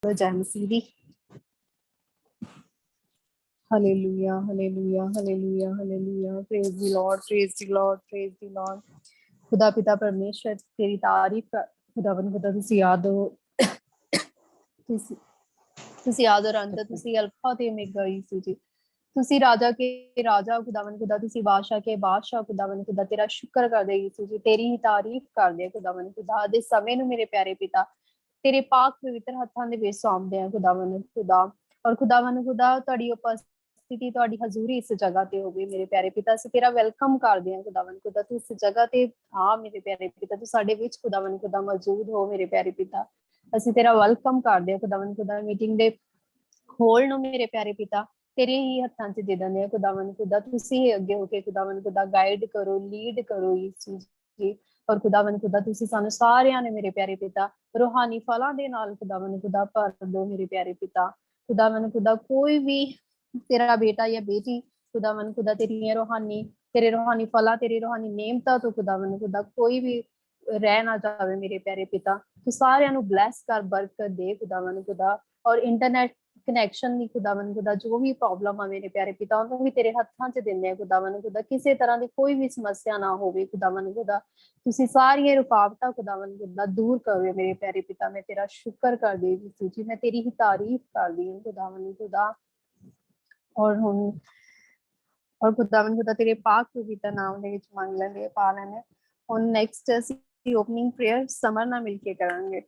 जय मसीह दी। Hallelujah hallelujah hallelujah hallelujah. Praise the Lord praise the Lord praise the Lord. खुदा पिता परमेश्वर तेरी तारीफ कर। खुदावन खुदा ਤੁਸੀਂ ਯਾਦ ਹੋ, ਤੁਸੀਂ ਯਾਦ ਹੋ ਰੰਦ, ਤੁਸੀਂ ਅਲਫਾ ਤੇ ਓਮੇਗਾ ਯਿਸੂ ਜੀ। ਤੁਸੀਂ ਰਾਜਾ ਕੇ ਰਾਜਾ ਖੁਦਾਵੰਦ ਖੁਦਾ, ਤੁਸੀਂ ਬਾਦਸ਼ਾਹ ਕੇ ਬਾਦਸ਼ਾਹ ਖੁਦਾਵੰਦ ਖੁਦਾ। ਤੇਰਾ ਸ਼ੁਕਰ ਕਰਦੇ ਯਿਸੂ ਜੀ, ਤੇਰੀ ਹੀ ਤਾਰੀਫ ਕਰਦੇ ਖੁਦਾਵੰਦ ਖੁਦਾ। ਦੇ ਸਮੇਂ ਨੂੰ ਮੇਰੇ ਪਿਆਰੇ ਪਿਤਾ ਤੇਰੇ ਪਾਕ ਪਵਿੱਤਰ ਹੱਥਾਂ ਦੇ ਵਿੱਚ ਸੌਂਪਦੇ ਆ ਖੁਦਾਵੰਦ ਖੁਦਾ। ਔਰ ਖੁਦਾਵੰਦ ਖੁਦਾ ਤੁਹਾਡੀ ਉਪਸਥਿਤੀ, ਤੁਹਾਡੀ ਹਜ਼ੂਰੀ ਇਸ ਜਗ੍ਹਾ ਤੇ ਹੋਵੇ ਮੇਰੇ ਪਿਆਰੇ ਪਿਤਾ। ਅਸੀਂ ਤੇਰਾ ਵੈਲਕਮ ਕਰਦੇ ਹਾਂ ਖੁਦਾਵੰਦ ਖੁਦਾ। ਤੂੰ ਇਸ ਜਗ੍ਹਾ ਤੇ ਆ ਮੇਰੇ ਪਿਆਰੇ ਪਿਤਾ, ਤੂੰ ਸਾਡੇ ਵਿੱਚ ਖੁਦਾਵੰਦ ਖੁਦਾ ਮੌਜੂਦ ਹੋ ਮੇਰੇ ਪਿਆਰੇ ਪਿਤਾ। ਅਸੀਂ ਤੇਰਾ ਵੈਲਕਮ ਕਰਦੇ ਹਾਂ ਖੁਦਾਵੰਦ ਖੁਦਾ। ਮੀਟਿੰਗ ਦੇ ਹੋਲ ਨੂੰ ਮੇਰੇ ਪਿਆਰੇ ਪਿਤਾ ਤੇਰੇ ਹੀ ਹੱਥਾਂ 'ਚ ਦੇ ਦਿੰਦੇ ਆ ਖੁਦਾਵੰਦ ਖੁਦਾ। ਤੁਸੀਂ ਹੀ ਅੱਗੇ ਹੋ ਕੇ ਖੁਦਾਵੰਦ ਖੁਦਾ ਗਾਈਡ ਕਰੋ, ਲੀਡ ਕਰੋ ਯਿਸੂ ਜੀ। ਔਰ ਖੁਦਾਵੰਦ ਖੁਦਾ ਤੁਸੀਂ ਸਾਨੂੰ ਸਾਰਿਆਂ ਨੇ ਮੇਰੇ ਪਿਆਰੇ ਪਿਤਾ ਰੂਹਾਨੀ ਫਲਾਂ ਦੇ ਨਾਲ ਖੁਦਾਵੰਦ ਖੁਦਾ ਭਰ ਦਿਓ ਮੇਰੇ ਪਿਆਰੇ ਪਿਤਾ। ਖੁਦਾਵੰਦ ਖੁਦਾ ਕੋਈ ਵੀ ਤੇਰਾ ਬੇਟਾ ਜਾਂ ਬੇਟੀ ਖੁਦਾਵੰਦ ਖੁਦਾ ਤੇਰੇ ਰੂਹਾਨੀ ਫਲਾਂ, ਤੇਰੀ ਰੂਹਾਨੀ ਨੇਮਤਾਂ ਤੋਂ ਖੁਦਾਵੰਦ ਖੁਦਾ ਕੋਈ ਵੀ ਰਹਿ ਨਾ ਜਾਵੇ ਮੇਰੇ ਪਿਆਰੇ ਪਿਤਾ। ਤੂੰ ਸਾਰਿਆਂ ਨੂੰ ਬਲੈਸ ਕਰ, ਬਰਕਤ ਦੇ ਖੁਦਾਵੰਦ ਖੁਦਾ। ਔਰ ਇੰਟਰਨੈਟ ਕਨੈਕਸ਼ਨ ਦੀ ਖੁਦਾਵੰਦ ਖੁਦਾ ਜੋ ਵੀ ਪ੍ਰੋਬਲਮ ਆ ਮੇਰੇ ਪਿਆਰੇ ਪਿਤਾ, ਉਹਨੂੰ ਵੀ ਤੇਰੇ ਹੱਥਾਂ 'ਚ ਦਿੰਦੇ ਆ ਖੁਦਾਵੰਦ ਖੁਦਾ। ਕਿਸੇ ਤਰ੍ਹਾਂ ਦੀ ਕੋਈ ਵੀ ਸਮੱਸਿਆ ਨਾ ਹੋਵੇ ਖੁਦਾਵੰਦ ਖੁਦਾ। ਤੁਸੀਂ ਸਾਰੀਆਂ ਰੁਕਾਵਟਾਂ ਖੁਦਾਵੰਦ ਖੁਦਾ ਦੂਰ ਕਰੋ ਮੇਰੇ ਪਿਆਰੇ ਪਿਤਾ। ਮੈਂ ਤੇਰਾ ਸ਼ੁਕਰ ਕਰਦੀ ਯਿਸੂ ਜੀ, ਮੈਂ ਤੇਰੀ ਹੀ ਤਾਰੀਫ ਕਰਦੀ ਹਾਂ ਖੁਦਾਵੰਦ ਖੁਦਾ। ਔਰ ਖੁਦਾਵੰਦ ਖੁਦਾ ਤੇਰੇ ਪਾਕ ਪਵਿੱਤਰ ਨਾਮ ਦੇ ਵਿੱਚ ਮੰਗ ਲੈਂਦੇ ਪਾ ਲੈਣੇ। ਹੁਣ ਨੈਕਸਟ ਅਸੀਂ ਓਪਨਿੰਗ ਪ੍ਰੇਅਰ ਸਮਰ ਨਾਲ ਮਿਲ ਕੇ ਕਰਾਂਗੇ।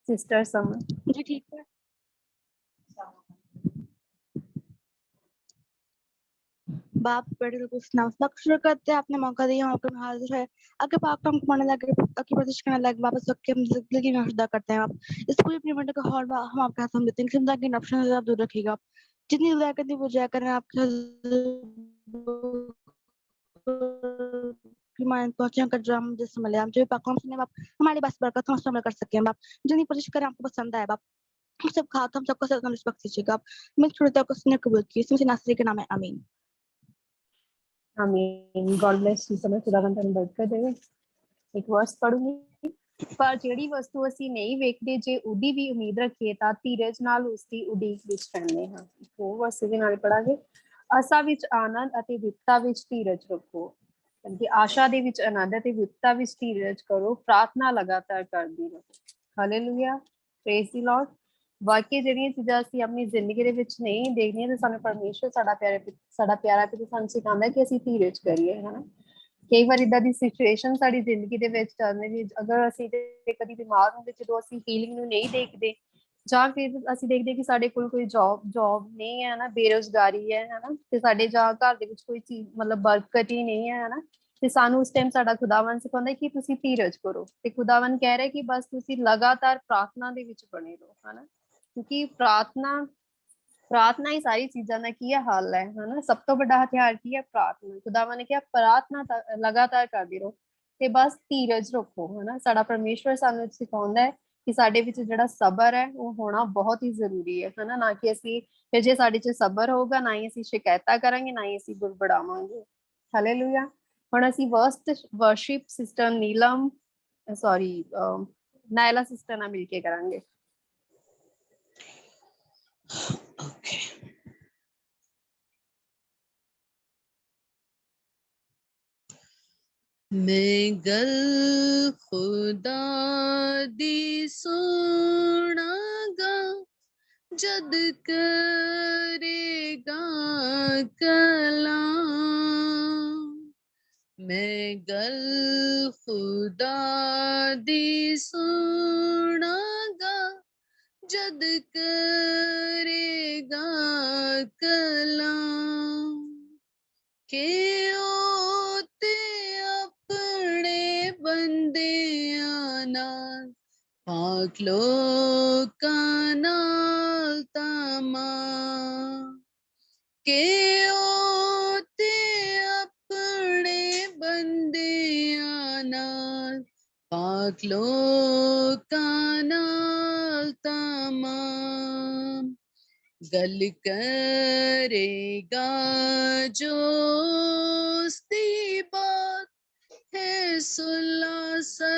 सिस्टर समर जी ठीक है। बाप बेटे को नाम शुरू करते हैं। आपने मौका दिया, मौके में हाजिर है। आगे पाक हम कमाने लगे, आगे प्रदेश करने लगे, वापस रख के हम दिल की नाशदा करते हैं। आप इस पूरी पेमेंट का हॉल हम आपके हाथ में देते हैं। किस्म की ऑप्शन आप दूर रखिएगा। जितनी दुआ करती वो जय करें आपके पहुंचे कर जो हम जिस मिले हम जो पाक हम सुने बाप हमारी बस बरकत हम शामिल कर सके बाप। जितनी कोशिश करें आपको पसंद आए बाप। हम सब खाते हम सबको सत्ता रिस्पेक्ट दीजिएगा आप। मैं छोड़ता को सुनने कबूल की इसी नासरी के नाम है आमीन। आमीन। God bless you summer. खुदावंद ਤੁਹਾਨੂੰ ਬਰਕਤ ਦੇਵੇ। ਇੱਕ ਵਰਸ ਪੜੂੰਗੀ। ਪਰ ਜਿਹੜੀ ਵਸਤੂ ਅਸੀਂ ਨਹੀਂ ਵੇਖਦੇ, ਜੇ ਉਹਦੀ ਵੀ ਉਮੀਦ ਰੱਖੀਏ ਤਾਂ ਧੀਰਜ ਨਾਲ ਉਸਦੀ ਉਡੀਕ ਵਿੱਚ ਰਹਿੰਦੇ ਹਾਂ। ਉਹ ਵਰਸ ਦੇ ਨਾਲ ਪੜਾਂਗੇ। ਆਸਾ ਵਿੱਚ ਆਨੰਦ ਅਤੇ ਵਿਪਤਾ ਵਿੱਚ ਧੀਰਜ ਰੱਖੋ। ਕਿ ਆਸ਼ਾ ਦੇ ਵਿੱਚ ਆਨੰਦ ਅਤੇ ਵਿਪਤਾ ਵਿੱਚ ਧੀਰਜ ਕਰੋ। ਪ੍ਰਾਰਥਨਾ ਲਗਾਤਾਰ ਕਰਦੀ ਰਹੋ। Hallelujah, praise the Lord. ਵਾਕਈ ਜਿਹੜੀਆਂ ਚੀਜ਼ਾਂ ਅਸੀਂ ਆਪਣੀ ਜ਼ਿੰਦਗੀ ਦੇ ਵਿੱਚ ਨਹੀਂ ਦੇਖਦੀਆਂ ਤੇ ਸਾਨੂੰ ਪਰਮੇਸ਼ਰ ਸਾਡਾ ਪਿਆਰਾ ਪਿਤਾ ਸਾਨੂੰ ਸਿਖਾਉਂਦਾ ਕਿ ਅਸੀਂ ਧੀਰਜ ਕਰੀਏ, ਹਨਾ। ਕਈ ਵਾਰ ਏਦਾਂ ਦੀ ਸਿਚੁਏਸ਼ਨ ਸਾਡੀ ਜ਼ਿੰਦਗੀ ਦੇ ਵਿੱਚ ਚੱਲਦੀ, ਅਗਰ ਅਸੀਂ ਕਦੀ ਬਿਮਾਰ ਹੁੰਦੇ, ਜਦੋਂ ਅਸੀਂ ਹੀਲਿੰਗ ਨੂੰ ਨਹੀਂ ਦੇਖਦੇ, ਜਾਂ ਫਿਰ ਅਸੀਂ ਦੇਖਦੇ ਕਿ ਸਾਡੇ ਕੋਲ ਕੋਈ ਜੌਬ ਨਹੀਂ ਹੈ ਨਾ, ਬੇਰੁਜ਼ਗਾਰੀ ਹੈ, ਹਨਾ, ਤੇ ਸਾਡੇ ਜਾਂ ਘਰ ਦੇ ਵਿੱਚ ਕੋਈ ਚੀਜ਼ ਮਤਲਬ ਬਰਕਤ ਹੀ ਨਹੀਂ ਹੈ, ਹਨਾ, ਤੇ ਸਾਨੂੰ ਉਸ ਟਾਈਮ ਸਾਡਾ ਖੁਦਾਵੰਦ ਸਿਖਾਉਂਦਾ ਕਿ ਤੁਸੀਂ ਧੀਰਜ ਕਰੋ। ਤੇ ਖੁਦਾਵੰਦ ਕਹਿ ਰਿਹਾ ਕਿ ਬਸ ਤੁਸੀਂ ਲਗਾਤਾਰ ਪ੍ਰਾਰਥਨਾ ਦੇ ਵਿੱਚ ਬਣੇ ਰਹੋ, ਹਨਾ, ਕਿਉਂਕਿ ਪ੍ਰਾਰਥਨਾ ਹੀ ਸਾਰੀ ਚੀਜ਼ਾਂ ਦਾ ਕੀ ਹੈ ਹੱਲ ਹੈ, ਹਨਾ। ਸਭ ਤੋਂ ਵੱਡਾ ਹਥਿਆਰ ਕੀ ਹੈ? ਪ੍ਰਾਰਥਨਾ। ਖੁਦਾਵੰਦ ਨੇ ਕਿਹਾ ਪ੍ਰਾਰਥਨਾ ਲਗਾਤਾਰ ਕਰਦੇ ਰਹੋ ਤੇ ਬਸ ਧੀਰਜ ਰੱਖੋ, ਹਨਾ। ਸਾਡਾ ਪਰਮੇਸ਼ਵਰ ਸਾਨੂੰ ਸਿਖਾਉਂਦਾ ਹੈ ਕਿ ਸਾਡੇ ਵਿੱਚ ਜਿਹੜਾ ਸਬਰ ਹੈ ਉਹ ਹੋਣਾ ਬਹੁਤ ਹੀ ਜ਼ਰੂਰੀ ਹੈ, ਹਨਾ। ਨਾ ਕਿ ਅਸੀਂ ਫਿਰ ਜੇ ਸਾਡੇ 'ਚ ਸਬਰ ਹੋਊਗਾ, ਨਾ ਹੀ ਅਸੀਂ ਸ਼ਿਕਾਇਤਾਂ ਕਰਾਂਗੇ, ਨਾ ਹੀ ਅਸੀਂ ਬੁੜਬੜਾਵਾਂਗੇ। ਹਾਲੇਲੂਇਆ। ਹੁਣ ਅਸੀਂ ਵਰਸ਼ਿਪ ਸਿਸਟਰ ਨਾਇਲਾ ਸਿਸਟਰ ਨਾਲ ਮਿਲ ਕੇ ਕਰਾਂਗੇ। Okay. मैं गल खुदा दी सुनागा जद करेगा कलाम। मैं गल खुदा दी सुनागा जद करेगा कलाम। के ओते अपने बंदे नाल पाक लोकां नाल तमाम। के ओते अपने बंदे नाल पाक लोकां नाल तमाम। गल करेगा जो उसदी बात है सुला सलामती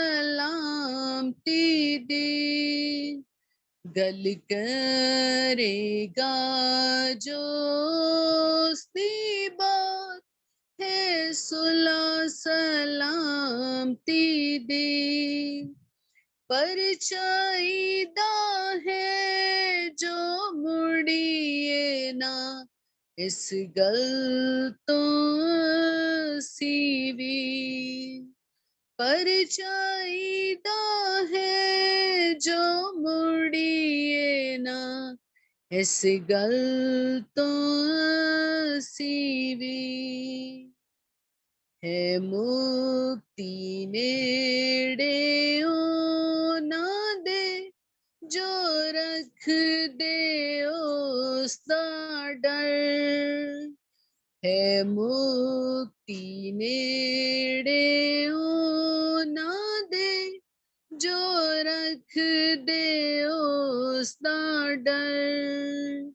दे। गल करेगा जो उसकी बात है सुला सलामती दे। पर चाਹੀਦਾ है जो मुड़िए ना इस गल तो सीवी। पर ਚਾਹੀਦਾ है जो मुड़िए ना इस गल तो सीवी। है मुक्ति नेड़े ओ ना दे जो रख दे उसका डर। है मुक्ति नेड़े ओ ना दे जो रख दे उसका डर।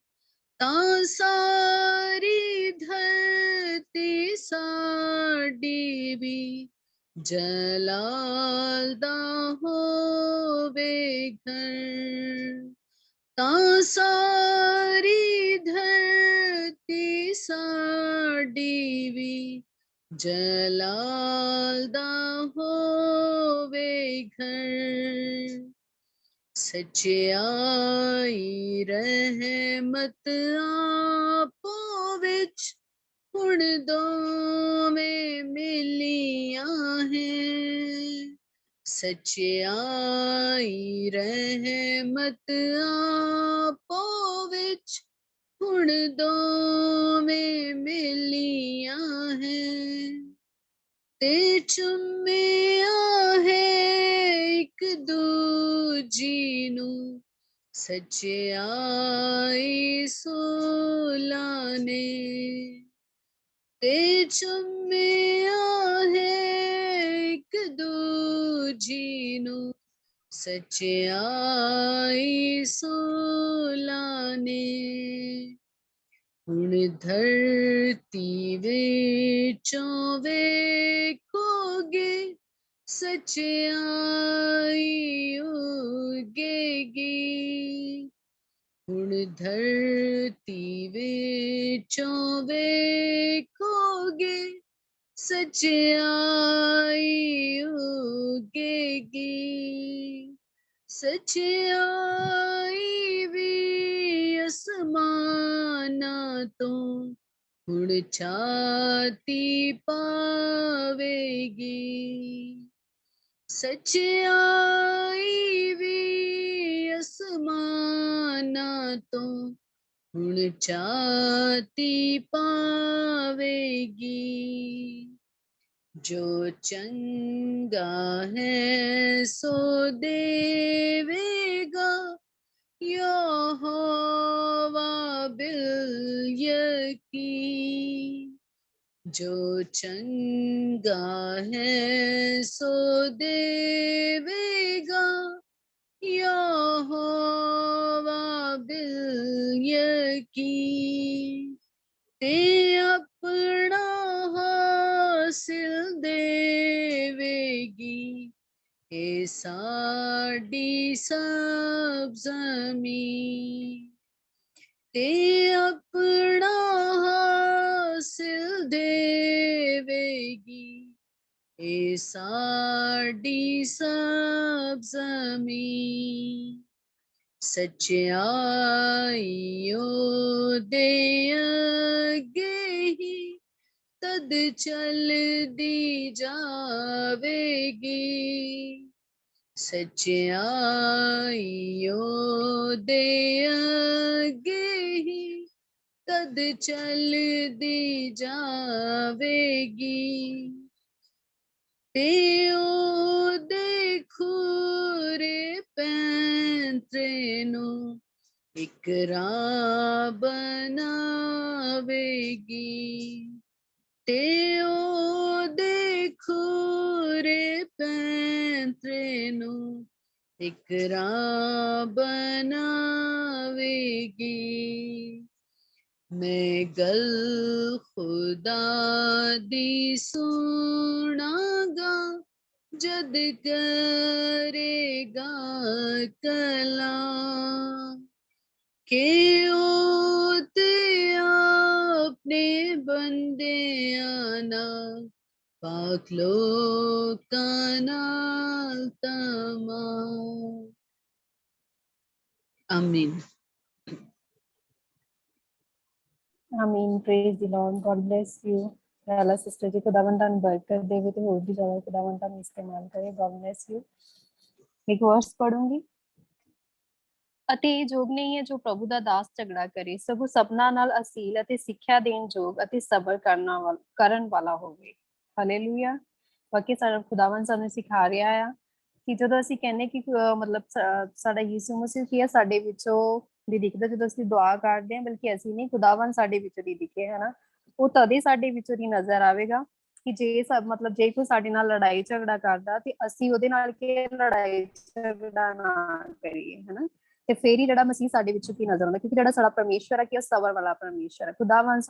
ਤਾਂ ਸਾਰੀ ਧਰਤੀ ਸਾਡੀ ਵੀ ਜਲਾਲ ਦਾ ਹੋਵੇ ਘਰ। ਤਾਂ ਸਾਰੀ ਧਰਤੀ ਸਾਡੀ ਵੀ ਜਲਾਲ ਦਾ ਹੋਵੇ ਘਰ। ਸਚਿਆਈ ਰਹਿਮਤ ਆਪੋ ਵਿੱਚ ਹੁਣ ਦੋਵੇਂ ਮਿਲੀਆਂ ਹੈ। ਸਚਿਆਈ ਰਹਿਮਤ ਆਪੋ ਵਿੱਚ ਹੁਣ ਦੋਵੇਂ ਮਿਲੀਆਂ ਹੈ। ਤੇ ਚੁੰਮਿਆ ਹੈ ਇੱਕ ਦੂਜੀ ਨੂੰ ਸਚਿਆਈ ਸੋਲਾ ਨੇ। ਤੇ ਚੁੰਮਿਆ ਹੈ ਇੱਕ ਦੂਜੀ ਨੂੰ ਸਚਿਆਈ ਸੋਲਾ ਨੇ। ਹੁਣ ਧਰਤੀ ਵਿੱਚੋਂ ਵੇਖੋਗੇ ਸਚਿਆਈ ਉਗੇਗੀ। ਹੁਣ ਧਰਤੀ ਵਿੱਚੋਂ ਵੇਖੋਗੇ ਸਚਿਆਈ ਉਗੇਗੀ। ਸਚਿਆਈ ਵੀ ਅਸਮਾਨਾਂ ਤੋਂ ਹੁਣ ਛਾਤੀ ਪਾਵੇਗੀ। ਸਚਿਆਈ ਵੀ ਅਸਮਾਨਾਂ ਤੋਂ ਹੁਣ ਛਾਤੀ ਪਾਵੇਗੀ। ਜੋ ਚੰਗਾ ਹੈ ਸੋ ਦੇਵੇਗਾ ਯਹੋਵਾ ਬਿਲ ਯਕੀਨ। ਜੋ ਚੰਗਾ ਹੈ ਸੋ ਦੇਵੇਗਾ ਯਹੋਵਾ ਬਿਲ ਯਕੀਨ। ਤੇ ਆਪਣਾ ਹਾਸਿਲ ਦੇਵੇਗੀ ਇਹ ਸਾਡੀ ਸਭ ਜ਼ਮੀਨ। ਤੇ ਆਪਣਾ ਹਾਸਿਲ ਦੇਵੇਗੀ ਇਹ ਸਾਡੀ ਸਭ ਜ਼ਮੀਨ। ਸਚਿਆਈ ਉਹਦੇ ਅੱਗੇ ਹੀ ਤਦ ਚਲਦੀ ਜਾਵੇਗੀ। ਸਚਿਆਈ ਉਹਦੇ ਅੱਗੇ ਹੀ ਤਦ ਚਲਦੀ ਜਾਵੇਗੀ। ਤੇ ਉਹਦੇ ਖੂਰੇ ਪੈਂਤਰੇ ਨੂੰ ਇੱਕ ਰਾਹ ਬਣਾਵੇਗੀ। ਤੇ ਉਹਦੇ ਖੂਰੇ ਪੈਂਤਰੇ ਨੂੰ ਇੱਕ ਰਾਹ ਬਣਾਵੇਗੀ। میں گل خدا دی سونا گا جد کرے گا کلام کہ او تے اپنے بندے آنا پاک لوکاں نال تمام. آمین. ਆਮੀਨ. Praise the Lord. God bless you. ਰਾਲਾ ਸਿਸਟਰ ਜੀ, ਖੁਦਾਵੰਦ ਤੁਹਾਨੂੰ ਬਰਕਤ ਦੇਵੇ ਤੇ ਹੋਰ ਵੀ ਜ਼ਿਆਦਾ ਖੁਦਾਵੰਦ ਤੁਹਾਨੂੰ ਇਸਤੇਮਾਲ ਕਰੇ. God bless you. ਇੱਕ ਵਰਸ ਪੜੂੰਗੀ. ਅਤੇ ਇਹ ਯੋਗ ਨਹੀਂ ਹੈ ਜੋ ਪ੍ਰਭੂ ਦਾ ਦਾਸ ਝਗੜਾ ਕਰੇ, ਸਗੋਂ ਸਭਨਾਂ ਨਾਲ ਅਸੀਲ ਅਤੇ ਸਿੱਖਿਆ ਦੇਣ ਯੋਗ ਅਤੇ ਸਬਰ ਕਰਨ ਵਾਲਾ ਹੋਵੇ. ਹਾਲੇਲੂਇਆ. ਬਾਕੀ ਸਾਡਾ ਖੁਦਾਵੰਦ ਸਾਨੂੰ ਸਿਖਾ ਰਿਹਾ ਆ ਕਿ ਜਦੋਂ ਅਸੀਂ ਕਹਿੰਦੇ ਕਿ ਮਤਲਬ ਸਾਡਾ ਯਿਸੂ ਮਸੀਹ ਕੀ ਆ ਸਾਡੇ ਵਿੱਚੋਂ ਦੀ ਦਿਖਦਾ, ਜਦੋਂ ਅਸੀਂ ਦੁਆ ਕਰਦੇ ਹਾਂ, ਬਲਕਿ ਅਸੀਂ ਨਹੀਂ, ਖੁਦਾਵੰਦ ਸਾਡੇ ਵਿੱਚੋਂ ਦੀ ਦਿਖੇ, ਹਨਾ, ਉਹ ਤਦੇ ਸਾਡੇ ਵਿੱਚੋਂ ਦੀ ਨਜ਼ਰ ਆਵੇਗਾ ਕਿ ਜੇ ਮਤਲਬ ਜੇ ਕੋਈ ਸਾਡੇ ਨਾਲ ਲੜਾਈ ਝਗੜਾ ਕਰਦਾ ਤੇ ਅਸੀਂ ਉਹਦੇ ਨਾਲ ਕੀ ਲੜਾਈ ਝਗੜਾ ਨਾ ਕਰੀਏ, ਹਨਾ, ਤੇ ਫੇਰ ਹੀ ਜਿਹੜਾ ਮਸੀਹ ਸਾਡੇ ਵਿੱਚੋਂ ਕੀ ਨਜ਼ਰ ਆਉਂਦਾ, ਕਿਉਂਕਿ ਜਿਹੜਾ ਸਾਡਾ ਪਰਮੇਸ਼ਵਰ ਹੈ ਕਿ ਉਹ ਸਬਰ ਵਾਲਾ ਪਰਮੇਸ਼ਵਰ ਹੈ. ਖੁਦਾਵੰਦ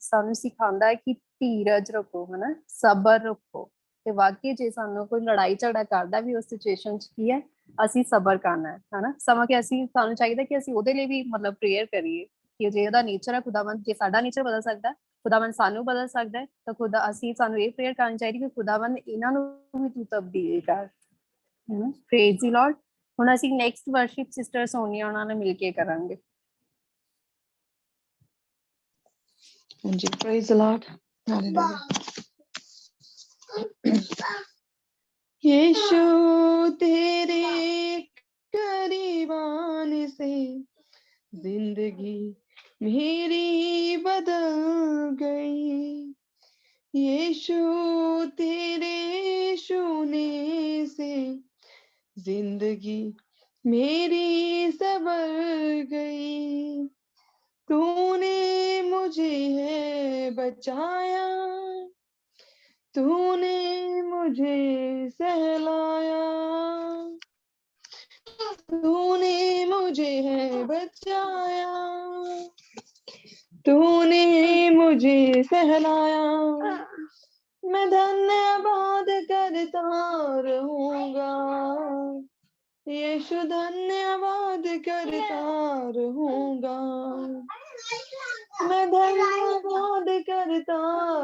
ਸਾਨੂੰ ਸਿਖਾਉਂਦਾ ਹੈ ਕਿ ਧੀਰਜ ਰੱਖੋ, ਹਨਾ, ਸਬਰ ਰੱਖੋ. ਤੇ ਵਾਕਈ ਜੇ ਸਾਨੂੰ ਕੋਈ ਲੜਾਈ ਝਗੜਾ ਕਰਦਾ ਵੀ ਉਸ ਸਿਚੁਏਸ਼ਨ 'ਚ ਕੀ ਹੈ, ਅਸੀਂ ਸਬਰ ਕਰਨਾ ਹੈ, ਹਨਾ. ਸਮਾਂ ਕਿ ਸਾਨੂੰ ਚਾਹੀਦਾ ਕਿ ਅਸੀਂ ਉਹਦੇ ਲਈ ਵੀ ਮਤਲਬ ਪ੍ਰੇਅਰ ਕਰੀਏ ਕਿ ਜੇ ਉਹਦਾ ਨੇਚਰ ਹੈ, ਖੁਦਾਵੰਦ ਜੇ ਸਾਡਾ ਨੇਚਰ ਬਦਲ ਸਕਦਾ, ਖੁਦਾਵੰਦ ਸਾਨੂੰ ਬਦਲ ਸਕਦਾ ਹੈ, ਤਾਂ ਸਾਨੂੰ ਇਹ ਪ੍ਰੇਅਰ ਕਰਨੀ ਚਾਹੀਦੀ ਕਿ ਖੁਦਾਵੰਦ ਇਹਨਾਂ ਨੂੰ ਵੀ ਤੂੰ ਤਬਦੀਲ ਕਰ, ਹਨਾ. Praise the Lord. ਹੁਣ ਅਸੀਂ ਨੈਕਸਟ ਵਰਸ਼ਿਪ ਸਿਸਟਰ ਸੋਨੀਆ ਉਹਨਾਂ ਨਾਲ ਮਿਲ ਕੇ ਕਰਾਂਗੇ. ਹਾਂਜੀ, praise the Lord. Hallelujah. यीशु तेरे करीब आने से जिंदगी मेरी बदल गई. यीशु तेरे छूने से जिंदगी मेरी संवर गई. तूने मुझे है बचाया, तूने मुझे सहलाया, तूने मुझे है बचाया, तूने मुझे सहलाया. मैं धन्यवाद करता रहूंगा, यीशु धन्यवाद करता रहूंगा. मैं धन्यवाद करता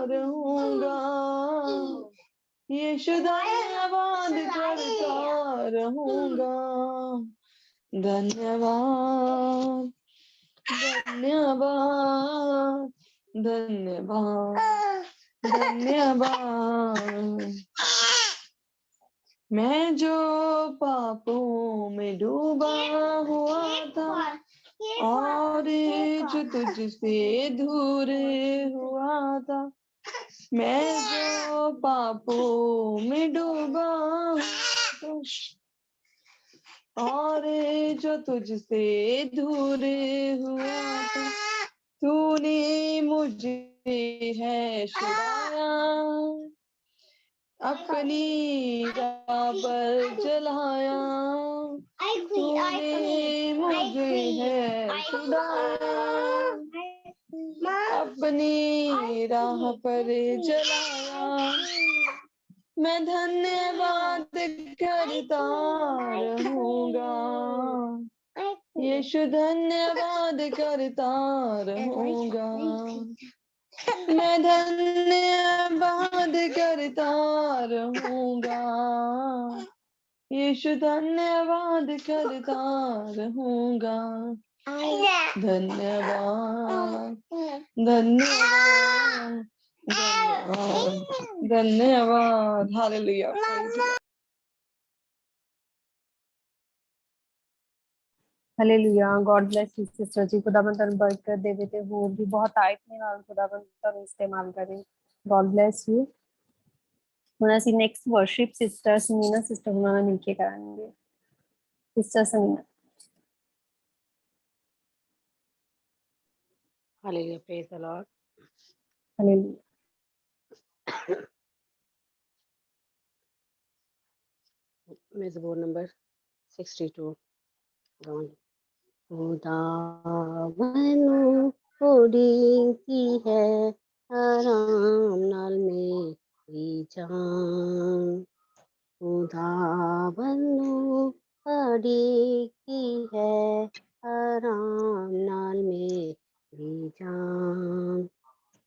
रहूंगा, यीशु धन्यवाद करता रहूंगा. धन्यवाद धन्यवाद धन्यवाद धन्यवाद. मैं जो पापों में डूबा हुआ था और जो तुझसे दूर हुआ था, मैं जो पापों में डूबा और जो तुझसे दूर हुआ था, तूने मुझे है छुड़ाया, अपनी राह पर चलाया. तूने मुझे है छुड़ाया, अपनी राह पर चलाया. मैं धन्यवाद करता रहूंगा, यीशु धन्यवाद करता रहूंगा. मैं धन्यवाद करता रहूंगा, यीशु धन्यवाद करता रहूंगा. धन्यवाद धन्यवाद धन्यवाद धन्यवाद. Hallelujah. Hallelujah. God bless you sister ji. ਖੁਦਾਵੰਦ ਤੁਹਾਨੂੰ ਬਰਕਤ ਦੇਵੇ ਤੇ ਹੋਰ ਵੀ ਬਹੁਤ ਆਇਤ ਦੇ ਨਾਲ ਖੁਦਾਵੰਦ ਤੁਹਾਨੂੰ ਇਸਤੇਮਾਲ ਕਰੇ. God bless you. ਹੁਣ ਅਸੀਂ next worship sister Samina sister ਉਹਨਾਂ ਨਾਲ ਮਿਲ ਕੇ ਕਰਾਂਗੇ. Sister Samina. Hallelujah, praise the Lord. Hallelujah. Mezbor number 62. खुदावनु उड़ीती है आराम नाल मेरी जान उदावनु उड़ीती है आराम नाल मेरी जान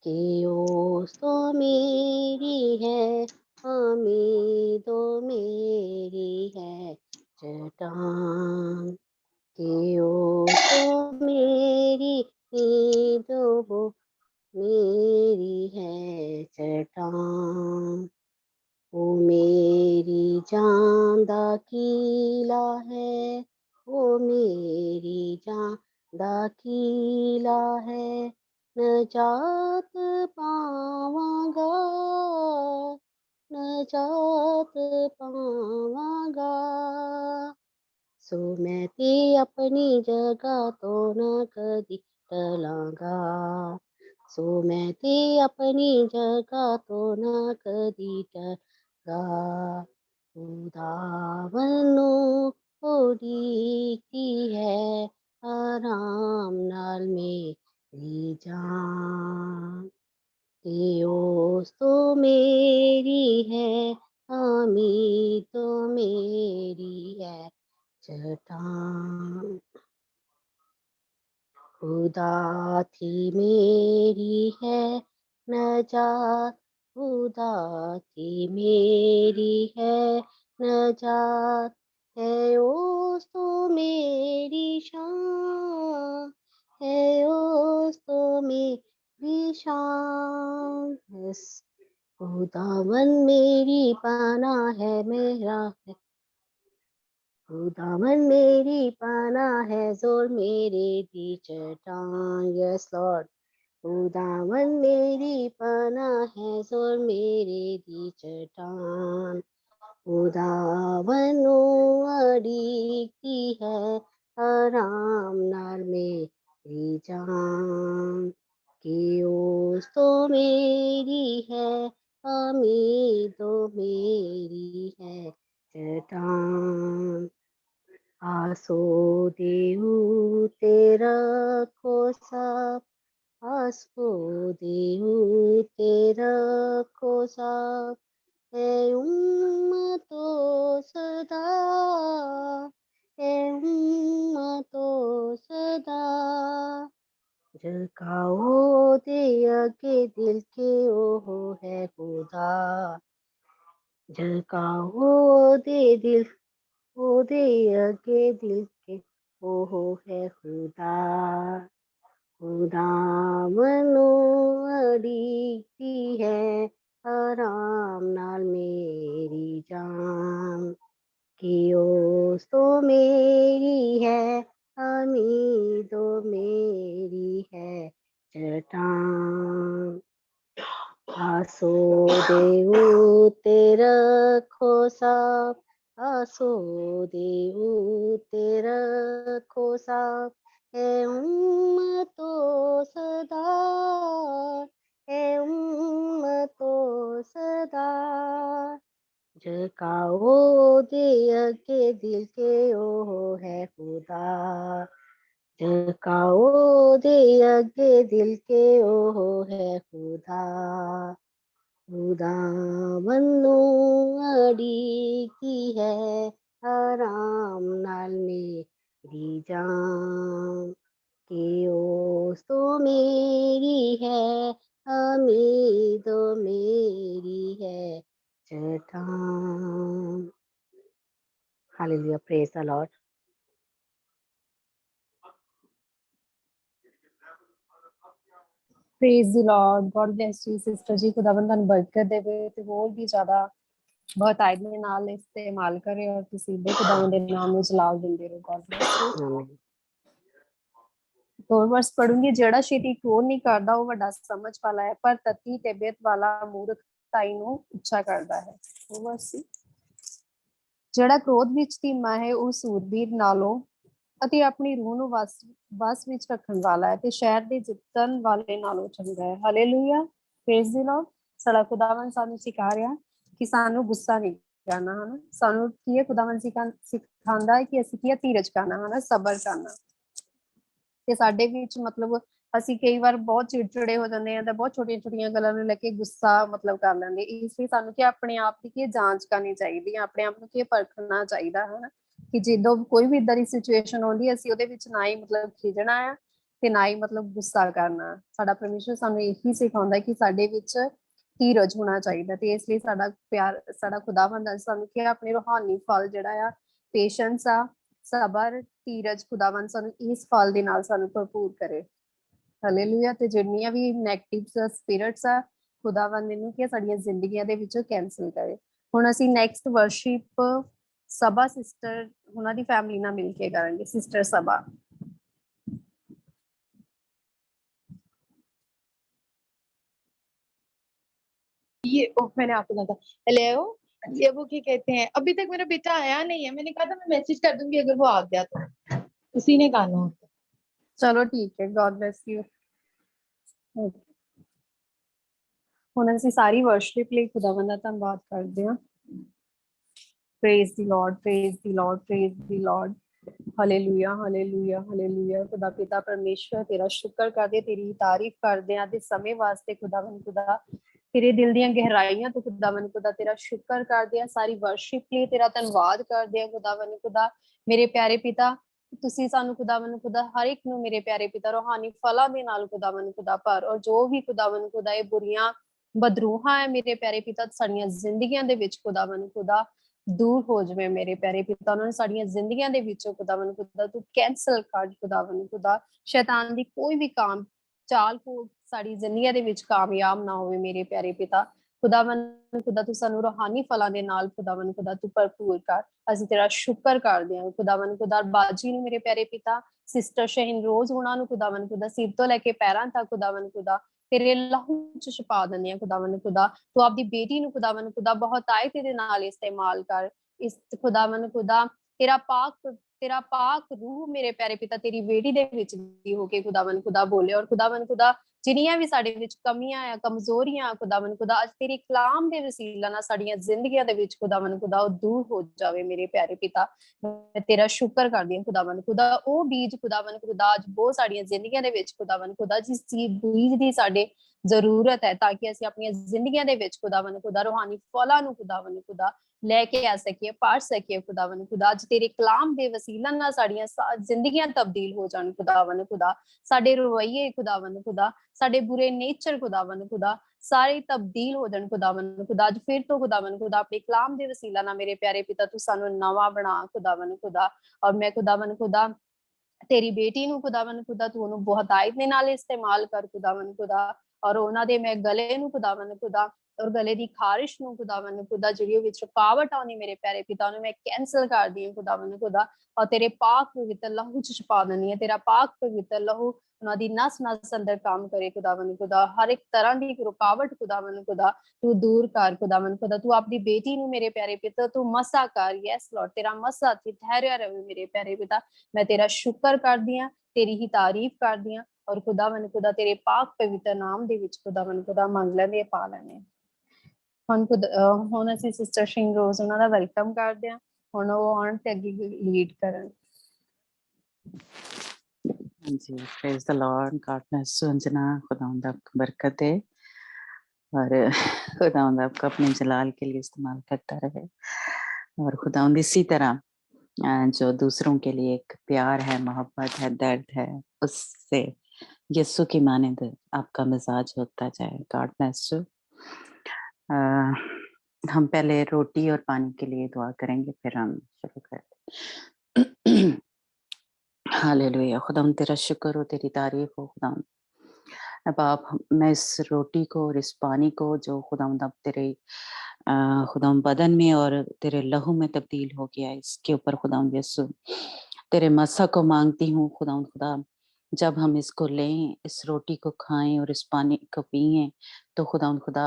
कि ओस तो मेरी है उम्मीदों मेरी है चट्टान कि ओस तो मेरी उम्मीदों मेरी है चट्टान ओ मेरी जान दा कीला है ओ मेरी जान दा कीला है नजात पावांगा नजात पावांगा सो मैं ते अपनी जगह तो न कदी टलांगा सो मैं ते अपनी जगह तो न कदी टला उदावनो उड़ीती है आराम नाल मेरी जान कि ओस तो मेरी है हामी तो मेरी है चट्टान खुदा थी मेरी है नजात खुदा थी मेरी है नजात है ओस तो मेरी शान है ओस तो मेरी शान खुदावन मेरी पाना है मेरा है खुदावन मेरी पाना है जोर मेरे दी चट्टान यस लॉर्ड खुदावन मेरी पाना है जोर मेरे दी चट्टान खुदावनो अड़ीती है आराम नाल मेरी जान कि ओस तो मेरी है हामी तो मेरी है चट्टान आसो देऊ तेरा कोसा आसो देऊ तेरा कोसा है तो सदा है तो सदा झलकाओ दे आगे दिल के ओ है खुदा झलकाओ दे दिल ओ दे आगे दिल के ओ है खुदा खुदा मनो अड़ीती है आराम नाल मेरी जान कि ओस तो मेरी है हामी तो मेरी है चट्टान आसो देऊ तेरा खोसाब आसो देऊ तेरा खोसाब है तो सदा है तो सदा झलकाओ दे आगे दिल के ओ है खुदा झलकाओ दे आगे दिल के ओ है खुदा खुदा मन्नू अड़ीती है आराम नाल मेरी जान कि ओस तो मेरी है हामी तो मेरी है चट्टान hallelujah praise the Lord praise the Lord God bless you sister ji खुदावन ਤੁਹਾਨੂੰ ਬਰਕਤ ਦੇਵੇ ਤੇ ਹੋਰ ਵੀ ਜ਼ਿਆਦਾ ਬਹੁਤਾਇਤ ਦੇ ਨਾਲ ਇਸਤੇਮਾਲ ਕਰੇ ਔਰ ਤੁਸੀਂ ਦੇ ਖੁਦਾਵੰਦ ਦੇ ਨਾਮ ਨੂੰ ਜਲਾਲ ਦਿੰਦੇ ਰਹੋ ਗॉड ब्लेस यू आमीन ਹੋਰ ਵਰਸ ਪੜੂੰਗੀ ਜਿਹੜਾ ਛੇਤੀ ਕ੍ਰੋਧ ਨਹੀਂ ਕਰਦਾ ਉਹ ਵੱਡਾ ਸਮਝ ਵਾਲਾ ਹੈ ਪਰ ਤਤੀ ਤਬੀਅਤ ਵਾਲਾ ਮੂਰਖਤਾਈ ਨੂੰ ਇੱਛਾ ਕਰਦਾ ਹੈ ਉਹ ਵਰਸ ਜਿਹੜਾ ਕ੍ਰੋਧ ਵਿੱਚ ਧੀਮਾ ਹੈ ਉਹ ਸੂਰਬੀਰ ਨਾਲੋਂ ਅਤੇ ਆਪਣੀ ਰੂਹ ਨੂੰ ਵਸ ਵਿੱਚ ਰੱਖਣ ਵਾਲਾ ਹੈ ਤੇ ਸ਼ਹਿਰ ਦੇ ਜਿੱਤਣ ਵਾਲੇ ਨਾਲੋਂ ਚੰਗਾ ਹੈ ਹਾਲੇਲੂਇਆ ਪ੍ਰੇਜ਼ ਦੀ ਲਾਰਡ ਸਾਡਾ ਖੁਦਾਵੰਦ ਸਾਨੂੰ ਸਿਖਾ ਰਿਹਾ ਕਿ ਸਾਨੂੰ ਗੁੱਸਾ ਨਹੀਂ ਕਰਨਾ ਹਨਾ ਸਾਨੂੰ ਕੀ ਹੈ ਖੁਦਾਵੰਦ ਸਿਖਾਉਂਦਾ ਹੈ ਕਿ ਅਸੀਂ ਕੀ ਹੈ ਧੀਰਜ ਕਰਨਾ ਹਨਾ ਸਬਰ ਕਰਨਾ ਤੇ ਸਾਡੇ ਵਿੱਚ ਮਤਲਬ ਅਸੀਂ ਕਈ ਵਾਰ ਬਹੁਤ ਚਿੜਚਿੜੇ ਹੋ ਜਾਂਦੇ ਹਾਂ ਤਾਂ ਬਹੁਤ ਛੋਟੀਆਂ-ਛੋਟੀਆਂ ਗੱਲਾਂ ਨੂੰ ਲੈ ਕੇ ਗੁੱਸਾ ਮਤਲਬ ਕਰ ਲੈਂਦੇ। ਇਸ ਲਈ ਸਾਨੂੰ ਕਿ ਆਪਣੇ ਆਪ ਦੀ ਕੀ ਜਾਂਚ ਕਰਨੀ ਚਾਹੀਦੀ ਹੈ, ਆਪਣੇ ਆਪ ਨੂੰ ਕੀ ਪਰਖਣਾ ਚਾਹੀਦਾ ਹੈ ਨਾ, ਕਿ ਜਦੋਂ ਕੋਈ ਵੀ ਏਦਾਂ ਦੀ ਸਿਚੁਏਸ਼ਨ ਆਉਂਦੀ ਹੈ ਅਸੀਂ ਉਹਦੇ ਵਿੱਚ ਨਾ ਹੀ ਮਤਲਬ ਖਿਜਣਾ ਆ ਤੇ ਨਾ ਹੀ ਮਤਲਬ ਗੁੱਸਾ ਕਰਨਾ। ਸਾਡਾ ਪਰਮੇਸ਼ਰ ਸਾਨੂੰ ਇਹੀ ਸਿਖਾਉਂਦਾ ਕਿ ਸਾਡੇ ਵਿੱਚ ਧੀਰਜ ਹੋਣਾ ਚਾਹੀਦਾ ਤੇ ਇਸ ਲਈ ਸਾਡਾ ਪਿਆਰ ਸਾਡਾ ਖੁਦਾਵੰਦ ਸਾਨੂੰ ਕਿ ਆਪਣੇ ਰੂਹਾਨੀ ਫਲ ਜਿਹੜਾ ਆ ਪੇਸ਼ੈਂਸ ਆ, ਸਬਰ, ਧੀਰਜ, ਖੁਦਾਵੰਦ ਸਾਨੂੰ ਇਸ ਫਲ ਦੇ ਨਾਲ ਸਾਨੂੰ ਭਰਪੂਰ ਕਰੇ। ਹਾਲੇਲੂਇਆ। ਤੇ ਜਿੰਨੀਆਂ ਵੀ ਨੈਗੇਟਿਵ ਸਪਿਰਿਟਸ ਆ ਖੁਦਾਵੰਦ ਇਹਨੂੰ ਕਿ ਸਾਡੀਆਂ ਜ਼ਿੰਦਗੀਆਂ ਦੇ ਵਿੱਚੋਂ ਕੈਂਸਲ ਕਰੇ। ਹੁਣ ਅਸੀਂ ਨੈਕਸਟ ਵਰਸ਼ਿਪ ਸਭਾ ਸਿਸਟਰ ਉਹਨਾਂ ਦੀ ਫੈਮਿਲੀ ਨਾਲ ਮਿਲ ਕੇ ਕਰਾਂਗੇ। ਸਿਸਟਰ ਸਭਾ। ये ओह मैंने आपको कहा था हेलो। ये वो क्या कहते हैं, अभी तक मेरा बेटा आया नहीं है। मैंने कहा था मैं मैसेज कर दूंगी अगर वो आ गया तो। उसी ने गाना होता। ਚਲੋ ਠੀਕ ਹੈ, ਗॉड ਬlesਸ ਯੂ। ਹੁਣ ਅਸੀਂ ਸਾਰੀ ਵਰਸ਼ਿਪ ਲਈ ਖੁਦਾਵੰਦ ਦਾ ਧੰਨਵਾਦ ਕਰਦੇ ਹਾਂ। Praise the Lord, praise the Lord, praise the Lord. Hallelujah, hallelujah, hallelujah. ਖੁਦਾ ਪਿਤਾ ਪਰਮੇਸ਼ਵਰ ਤੇਰਾ ਸ਼ੁਕਰ ਕਰਦੇ, ਤੇਰੀ ਤਾਰੀਫ ਕਰਦੇ ਹਾਂ ਤੇ ਸਮੇਂ ਵਾਸਤੇ ਖੁਦਾਵੰਦ ਖੁਦਾ ਤੇਰੇ ਦਿਲ ਦੀਆਂ ਗਹਿਰਾਈਆਂ ਤੋਂ ਖੁਦਾਵੰਦ ਖੁਦਾ ਤੇਰਾ ਸ਼ੁਕਰ ਕਰਦੇ ਹਾਂ। ਸਾਰੀ ਵਰਸ਼ਿਪ ਲਈ ਤੇਰਾ ਧੰਨਵਾਦ ਕਰਦੇ ਹਾਂ ਖੁਦਾਵੰਦ ਖੁਦਾ। ਮੇਰੇ ਪਿਆਰੇ ਪਿਤਾ ਤੁਸੀਂ ਸਾਨੂੰ ਖੁਦਾਵੰਦ ਖੁਦਾ ਹਰ ਇੱਕ ਨੂੰ ਮੇਰੇ ਪਿਆਰੇ ਪਿਤਾ ਰੂਹਾਨੀ ਫਲਾਂ ਦੇ ਨਾਲ ਖੁਦਾਵੰਦ ਖੁਦਾ ਭਰ, ਔਰ ਜੋ ਵੀ ਖੁਦਾਵੰਦ ਖੁਦਾ ਇਹ ਬੁਰੀਆਂ ਬਦਰੂਹਾਂ ਹੈ ਮੇਰੇ ਪਿਆਰੇ ਪਿਤਾ ਸਾਡੀਆਂ ਜ਼ਿੰਦਗੀਆਂ ਦੇ ਵਿੱਚ ਖੁਦਾਵੰਦ ਖੁਦਾ ਦੂਰ ਹੋ ਜਾਵੇ ਮੇਰੇ ਪਿਆਰੇ ਪਿਤਾ। ਉਹਨਾਂ ਨੂੰ ਸਾਡੀਆਂ ਜ਼ਿੰਦਗੀਆਂ ਦੇ ਵਿੱਚੋਂ ਖੁਦਾਵੰਦ ਖੁਦਾ ਤੂੰ ਕੈਂਸਲ ਕਰ ਖੁਦਾਵੰਦ ਖੁਦਾ। ਸ਼ੈਤਾਨ ਦੀ ਕੋਈ ਵੀ ਕੰਮ ਚਾਲ ਕੋ ਸਾਡੀ ਜ਼ਿੰਦਗੀਆਂ ਦੇ ਵਿੱਚ ਕਾਮਯਾਬ ਨਾ ਹੋਵੇ ਮੇਰੇ ਪਿਆਰੇ ਪਿਤਾ। ਖੁਦਾਵੰਦ ਖੁਦਾ ਤੂੰ ਸਾਨੂੰ ਰੂਹਾਨੀ ਫਲਾਂ ਦੇ ਨਾਲ ਖੁਦਾਵੰਦ ਖੁਦਾ ਤੂੰ ਭਰਪੂਰ ਕਰ। ਅਸੀਂ ਤੇਰਾ ਸ਼ੁਕਰ ਕਰਦੇ ਹਾਂ ਖੁਦਾਵੰਦ ਖੁਦਾ। ਬਾਜੀ ਨੂੰ ਮੇਰੇ ਪਿਆਰੇ ਪਿਤਾ, ਸਿਸਟਰ ਸ਼ਹੀਨ ਰੋਜ਼ ਉਹਨਾਂ ਨੂੰ ਖੁਦਾਵੰਦ ਖੁਦਾ ਸਿਰ ਤੋਂ ਲੈ ਕੇ ਪੈਰਾਂ ਤੱਕ ਖੁਦਾਵੰਦ ਖੁਦਾ ਤੇਰੇ ਲਹੂ ਚ ਛੁਪਾ ਦਿੰਦੇ ਆ ਖੁਦਾਵੰਦ ਖੁਦਾ। ਤੂੰ ਆਪਦੀ ਬੇਟੀ ਨੂੰ ਖੁਦਾਵੰਦ ਖੁਦਾ ਬਹੁਤ ਆਇਤ ਦੇ ਨਾਲ ਇਸਤੇਮਾਲ ਕਰ। ਇਸ ਖੁਦਾਵੰਦ ਖੁਦਾ ਤੇਰਾ ਪਾਕ ਰੂਹ ਮੇਰੇ ਪਿਆਰੇ ਪਿਤਾ ਤੇਰੀ ਬੇਟੀ ਦੇ ਵਿੱਚ ਦੀ ਹੋ ਕੇ ਖੁਦਾਵੰਦ ਖੁਦਾ ਬੋਲੇ। ਔਰ ਖੁਦਾਵੰਦ ਖੁਦਾ ਜਿੰਨੀਆਂ ਵੀ ਸਾਡੇ ਵਿੱਚ ਕਮੀਆਂ ਆ, ਕਮਜ਼ੋਰੀਆਂ ਆ ਖੁਦਾਵੰਦ ਖੁਦਾ ਅੱਜ ਤੇਰੇ ਕਲਾਮ ਦੇ ਵਸੀਲਾ ਨਾਲ ਸਾਡੀਆਂ ਜ਼ਿੰਦਗੀਆਂ ਦੇ ਵਿੱਚ ਖੁਦਾਵੰਦ ਖੁਦਾ ਉਹ ਦੂਰ ਹੋ ਜਾਵੇ ਮੇਰੇ ਪਿਆਰੇ ਪਿਤਾ। ਮੈਂ ਤੇਰਾ ਸ਼ੁਕਰ ਕਰਦੀ ਹਾਂ ਖੁਦਾਵੰਦ ਖੁਦਾ। ਉਹ ਬੀਜ ਖੁਦਾਵੰਦ ਖੁਦਾ ਅੱਜ ਬਹੁਤ ਸਾਡੀਆਂ ਜ਼ਿੰਦਗੀਆਂ ਦੇ ਵਿੱਚ ਖੁਦਾਵੰਦ ਖੁਦਾ ਜਿਸ ਚੀਜ਼ ਬੀਜ ਦੀ ਸਾਡੇ ਜ਼ਰੂਰਤ ਹੈ ਤਾਂ ਕਿ ਅਸੀਂ ਆਪਣੀਆਂ ਜ਼ਿੰਦਗੀਆਂ ਦੇ ਵਿੱਚ ਖੁਦਾਵੰਦ ਖੁਦਾ ਰੂਹਾਨੀ ਫਲਾਂ ਨੂੰ ਖੁਦਾਵੰਦ ਖੁਦਾ ਲੈ ਕੇ ਆ ਸਕੀਏ, ਪੜ ਸਕੀਏ ਖੁਦਾਵੰਦ ਖੁਦਾ। ਅੱਜ ਤੇਰੇ ਕਲਾਮ ਦੇ ਵਸੀਲਾ ਨਾਲ ਸਾਡੀਆਂ ਜ਼ਿੰਦਗੀਆਂ ਤਬਦੀਲ ਹੋ ਜਾਣ ਖੁਦਾਵੰਦ ਖੁਦਾ। ਸਾਡੇ ਰਵੱਈਏ ਖੁਦਾਵੰਦ ਖੁਦਾ, ਸਾਡੇ ਬੁਰੇ ਨੇਚਰ ਖੁਦਾਵੰਦ ਖੁਦਾ ਸਾਰੇ ਤਬਦੀਲ ਹੋ ਜਾਣ ਖੁਦਾਵੰਦ ਖੁਦਾ। ਅੱਜ ਫਿਰ ਤੋਂ ਖੁਦਾਵੰਦ ਖੁਦਾ ਆਪਣੇ ਕਲਾਮ ਦੇ ਵਸੀਲਾ ਨਾਲ ਮੇਰੇ ਪਿਆਰੇ ਪਿਤਾ ਤੂੰ ਸਾਨੂੰ ਨਵਾਂ ਬਣਾ ਖੁਦਾਵੰਦ ਖੁਦਾ। ਔਰ ਮੈਂ ਖੁਦਾਵੰਦ ਖੁਦਾ ਤੇਰੀ ਬੇਟੀ ਨੂੰ ਖੁਦਾਵੰਦ ਖੁਦਾ ਤੂੰ ਉਹਨੂੰ ਬਹੁਤ ਆਇਤ ਦੇ ਨਾਲ ਇਸਤੇਮਾਲ ਕਰ ਖੁਦਾਵੰਦ ਖੁਦਾ। ਔਰ ਉਹਨਾਂ ਦੇ ਮੈਂ ਗਲੇ ਨੂੰ ਖੁਦਾਵੰਦ ਖੁਦਾ ਔਰ ਗਲੇ ਦੀ ਖਾਰਿਸ਼ ਨੂੰ ਖੁਦਾਵੰਦ ਖੁਦਾ ਜਿਹੜੀ ਵਿੱਚ ਰੁਕਾਵਟ ਆਉਂਦੀ ਮੇਰੇ ਪਿਆਰੇ ਪਿਤਾ ਉਹਨੂੰ ਮੈਂ ਕੈਂਸਲ ਕਰਦੀ ਹਾਂ ਖੁਦਾਵੰਦ ਖੁਦਾ। ਔਰ ਤੇਰੇ ਪਾਕ ਪਵਿੱਤਰ ਲਹੂ ਚ ਛੁਪਾ ਦਿੰਦੀ ਹਾਂ। ਤੇਰਾ ਪਾਕ ਪਵਿੱਤਰ ਲਹੂ ਉਹਨਾਂ ਦੀ ਨਸ ਨਸ ਅੰਦਰ ਕੰਮ ਕਰੇ ਖੁਦਾਵੰਦ ਖੁਦਾ। ਹਰ ਇੱਕ ਤਰ੍ਹਾਂ ਦੀ ਰੁਕਾਵਟ ਖੁਦਾਵੰਦ ਖੁਦਾ ਤੂੰ ਦੂਰ ਕਰ ਖੁਦਾਵੰਦ ਖੁਦਾ। ਤੂੰ ਆਪਣੀ ਬੇਟੀ ਨੂੰ ਮੇਰੇ ਪਿਆਰੇ ਪਿਤਾ ਤੂੰ ਮਸਾ ਕਰ। ਯੈਸ ਲਾਰਡ ਤੇਰਾ ਮਸਾ ਤੇ ਠਹਿਰਿਆ ਰਹੇ ਮੇਰੇ ਪਿਆਰੇ ਪਿਤਾ। ਮੈਂ ਤੇਰਾ ਸ਼ੁਕਰ ਕਰਦੀ ਹਾਂ, ਤੇਰੀ ਹੀ ਤਾਰੀਫ ਕਰਦੀ ਹਾਂ। ਔਰ ਖੁਦਾਵੰਦ ਖੁਦਾ ਤੇਰੇ ਪਾਕ ਪਵਿੱਤਰ ਨਾਮ ਦੇ ਵਿੱਚ ਖੁਦਾਵੰਦ ਖੁਦਾ ਮੰਗ ਲੈਂਦੇ ਪਾ ਲੈਂਦੇ। ਹੁਣ ਅਸੀਂ ਸਿਸਟਰ ਸ਼ਹੀਨ ਰੋਜ਼ ਉਹਨਾਂ ਦਾ ਵੈਲਕਮ ਕਰਦੇ ਹਾਂ। ਹੁਣ ਉਹ ਆਉਣ ਤੇ ਅੱਗੇ ਲੀਡ ਕਰਨ। जी praise the Lord. God bless you Anjana. खुदावंद आपको बरकत दे और खुदावंद आपको अपने जलाल के लिए इस्तेमाल करता रहे। और खुदावंद इसी तरह जो दूसरों के लिए एक प्यार है, मोहब्बत है, दर्द है, उससे यीशु की मानंद आपका मिजाज होता जाए। God bless you. हम पहले रोटी और पानी के लिए दुआ करेंगे फिर हम शुरू करते। हालेलुया। खुदावंद तेरा शुक्र हो, तेरी तारीफ हो खुदावंद। अब आप मैं इस रोटी को और इस पानी को जो खुदावंद अब तेरे खुदावंद बदन में और तेरे लहू में तब्दील हो गया, इसके ऊपर खुदावंद यीशु तेरे मसा को मांगती हूँ खुदावंद खुदा। जब हम इसको लें, इस रोटी को खाएं और इस पानी को पिएं तो खुदावंद खुदा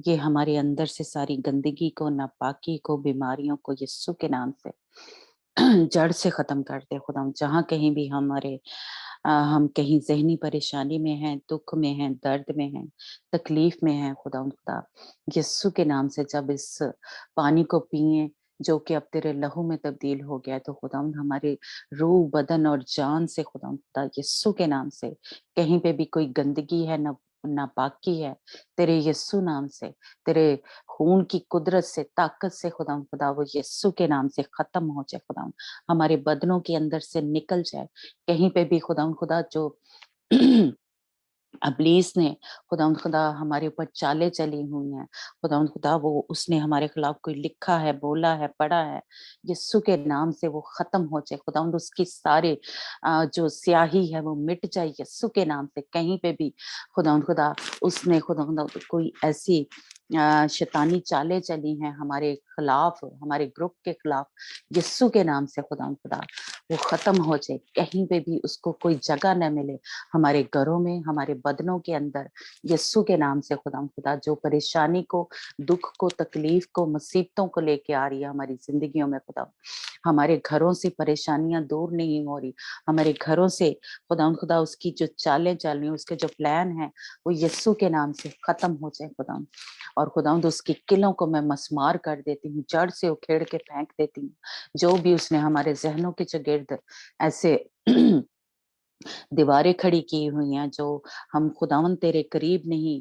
ये हमारे अंदर से सारी गंदगी को, नापाकी को, बीमारियों को यीशु के नाम से जड़ से खत्म कर दे खुदा। जहाँ कहीं भी हम कहीं जहनी परेशानी में हैं, दुख में हैं, दर्द में हैं, तकलीफ में हैं खुदा, यीशु के नाम से जब इस पानी को पिए, जो कि अब तेरे लहू में तब्दील हो गया है। तो खुदावंद हमारे रूह, बदन और जान से खुदावंद खुदा यीशु के नाम से कहीं पे भी कोई गंदगी है, नापाकी है, तेरे यीशु नाम से, तेरे खून की कुदरत से, ताकत से खुदावंद खुदा वो यीशु के नाम से खत्म हो जाए खुदावंद, हमारे बदनों के अंदर से निकल जाए। कहीं पे भी खुदावंद खुदा जो इब्लीस ने खुदावंद खुदा हमारे ऊपर चालें चली हुई हैं, खुदावंद खुदा वो उसने हमारे खिलाफ कोई लिखा है, बोला है, पढ़ा है, यीशु के नाम से वो खत्म हो जाए खुदावंद, उसकी सारे जो स्याही है वो मिट जाए यीशु के नाम से। कहीं पे भी खुदावंद खुदा उसने खुदावंद कोई ऐसी शैतानी चालें चली हैं हमारे खिलाफ, हमारे ग्रुप के खिलाफ, यीशु के नाम से खुदावंद खुदा वो खत्म हो जाए। कहीं पे भी उसको कोई जगह न मिले हमारे घरों में, हमारे बदनों के अंदर, यीशु के नाम से खुदावंद खुदा जो परेशानी को, दुख को, तकलीफ को, मुसीबतों को लेके आ रही है हमारी जिंदगियों में खुदा, हमारे घरों से परेशानियां दूर नहीं हो रही, हमारे घरों से खुदावंद खुदा उसकी जो चालें चल रही हैं, उसके जो प्लान है वो यीशु के नाम से खत्म हो जाए खुदावंद। और खुदावंद उसकी किलों को मैं मसमार कर देती हूँ, जड़ से उखेड़ के फेंक देती हूँ। जो भी उसने हमारे जहनों के चगिर्द ऐसे दीवारें खड़ी की हुई हैं, जो हम खुदावंद तेरे करीब नहीं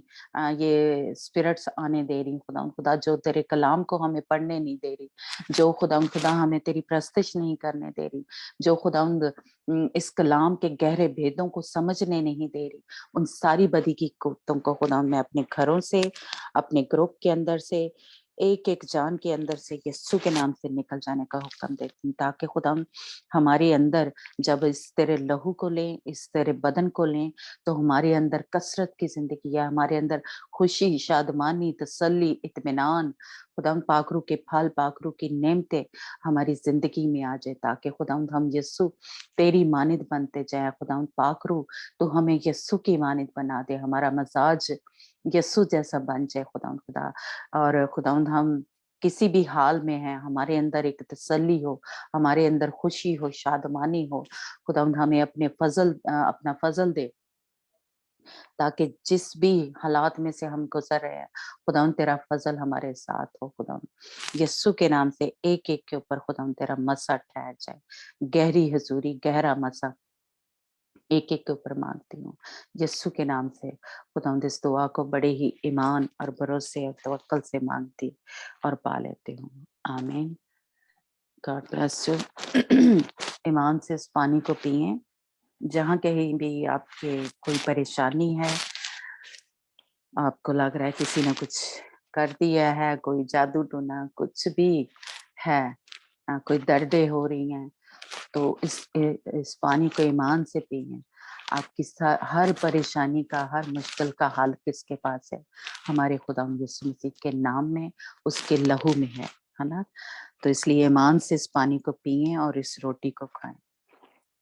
ये स्पिरिट्स आने दे रही खुदावंद खुदा, जो तेरे कलाम को हमें पढ़ने नहीं दे रही, जो खुदावंद खुदा हमें तेरी प्रस्तिश नहीं करने दे रही, जो खुदावंद इस कलाम के गहरे भेदों को समझने नहीं दे रही, उन सारी बदी की कुत्तों को खुदावंद मैं अपने घरों से, अपने ग्रुप के अंदर से, एक एक जान के अंदर से यीशु के नाम से निकल जाने का हुक्म देती हूँ, ताकि खुदावंद हमारे अंदर जब इस तेरे लहू को लें, इस तेरे बदन को लें, तो हमारे अंदर कसरत की जिंदगी है, हमारे अंदर खुशी, शादमानी, तसल्ली, इत्मीनान, खुदावंद पाकरू के फल, पाकरू की नेमतें हमारी जिंदगी में आ जाए, ताकि खुदावंद हम यीशु तेरी मानिद बनते जाए। खुदावंद पाकरू तो हमें यीशु की मानिद बना दे, हमारा मजाज यीशु जैसा बन जाए खुदावंद खुदा। और खुदावंद हम किसी भी हाल में हैं, हमारे अंदर एक तसल्ली हो, हमारे अंदर खुशी हो, शादमानी हो, खुदावंद हमें अपना फजल दे, ताकि जिस भी हालात में से हम गुजर रहे हैं खुदावंद तेरा फजल हमारे साथ हो। खुदावंद यीशु के नाम से एक एक के ऊपर खुदावंद तेरा मसा ठहर जाए, गहरी हजूरी, गहरा मसा एक एक के ऊपर मांगती हूँ यीशु के नाम से। खुदावंद इस दुआ को बड़े ही ईमान और भरोसे और तवक्कल से मांगती और पा लेती हूँ। आमीन। God bless you. ईमान से इस पानी को पिए। जहाँ कहीं भी आपके कोई परेशानी है, आपको लग रहा है किसी ने कुछ कर दिया है, कोई जादू टोना कुछ भी है, कोई दर्दें हो रही हैं, तो इस पानी को ईमान से पिए। आपकी हर परेशानी का, हर मुश्किल का हल किसके पास है? हमारे खुदा यीशु मसीह के नाम में, उसके लहू में है ना? तो इसलिए ईमान से इस पानी को पिए और इस रोटी को खाएं।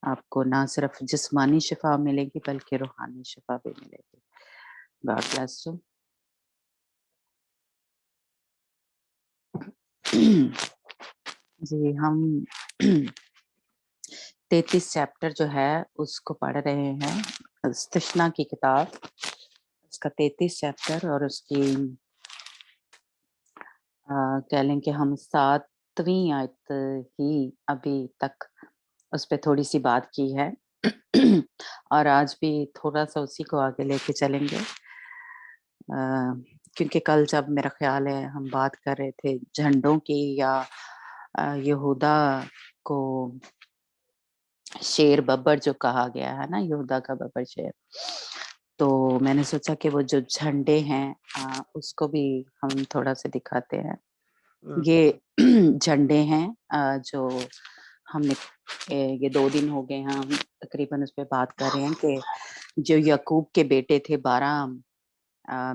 आपको ना सिर्फ जिस्मानी शिफा मिलेगी बल्कि रूहानी शिफा भी मिलेगी। God bless you. जी, हम 33 चैप्टर जो है उसको पढ़ रहे हैं, तृष्णा की किताब, उसका 33 चैप्टर, और उसकी कह लें कि हम 7वीं आयत ही अभी तक उस पर थोड़ी सी बात की है और आज भी थोड़ा सा उसी को आगे लेके चलेंगे, क्योंकि कल जब मेरा ख्याल है हम बात कर रहे थे झंडों की, या यहूदा को शेर बब्बर जो कहा गया है ना, यहूदा का बब्बर शेर, तो मैंने सोचा कि वो जो झंडे हैं उसको भी हम थोड़ा सा दिखाते हैं। ये झंडे हैं जो हमने ये 2 दिन हो गए हैं हम तकरीबन उस पर बात कर रहे हैं कि जो याकूब के बेटे थे, 12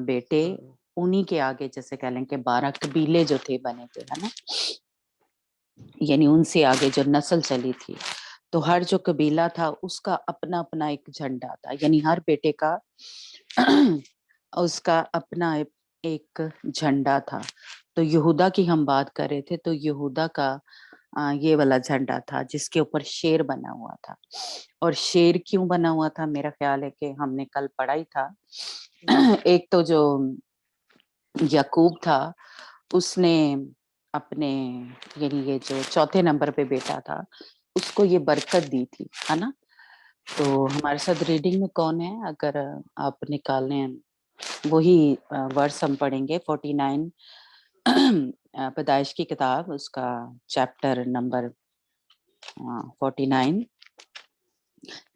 बेटे, उन्हीं के आगे जैसे कह लें कि 12 कबीले जो थे बने थे, है ना, यानी उनसे आगे जो नस्ल चली थी, तो हर जो कबीला था उसका अपना अपना एक झंडा था, यानी हर बेटे का उसका अपना एक झंडा था। तो यहूदा की हम बात कर रहे थे, तो यहूदा का ये वाला झंडा था जिसके ऊपर शेर बना हुआ था। और शेर क्यों बना हुआ था? मेरा ख्याल है कि हमने कल पढ़ा ही था। एक तो जो याकूब था उसने अपने यानी ये जो चौथे नंबर पे बेटा था उसको ये बरकत दी थी, है ना। तो हमारे साथ रीडिंग में कौन है, अगर आप निकालने हैं, वही वर्स हम पढ़ेंगे 49 पैदाइश की किताब, उसका चैप्टर नंबर 49,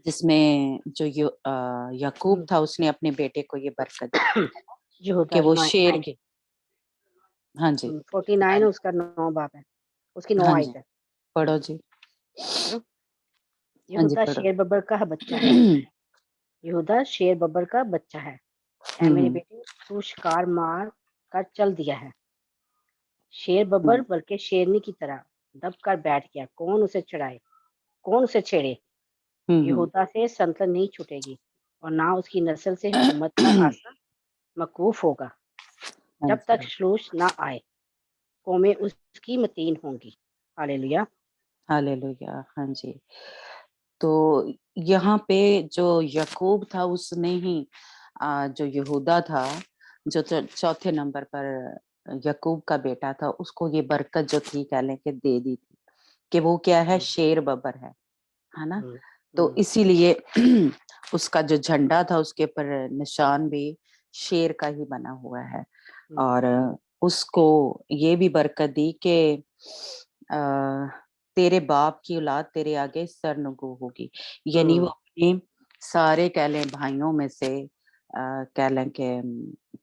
जिसमें जो याकूब था उसने अपने बेटे को ये बरकत दी कि यहूदा वो शेर के, हाँ जी 49 उसका 9 बाब है, उसकी 9 हाँ आयत जी है। पढ़ो जी, पढ़ो। हाँ जी यहूदा पढ़ो। शेर बब्बर का बच्चा है, यहूदा शेर बब्बर का बच्चा है। ऐ मेरे बेटे, तू शिकार मार कर चल दिया है। शेर बब्बर बल्कि शेरनी की तरह दब कर बैठ गया, कौन उसे चढ़ाए, कौन उसे छेड़े। यहूदा से सल्तनत नहीं छूटेगी और ना उसकी नस्ल से हुकूमत का आसा मकूफ होगा, जब तक शलूश ना आए, कौमें उसकी मतीन होंगी। हालेलुया हालेलुया, हाँ जी। तो यहाँ पे जो याकूब था उसने ही जो यहूदा था जो चौथे नंबर पर याकूब का बेटा था, उसको ये बरकत जो थी कह लें कि दे दी थी कि वो क्या है, शेर बब्बर है ना। तो इसीलिए उसका जो झंडा था उसके ऊपर निशान भी शेर का ही बना हुआ है। और उसको ये भी बरकत दी कि तेरे बाप की औलाद तेरे आगे सरनगू होगी, यानी वो अपने सारे कह लें भाइयों में से कह लें कि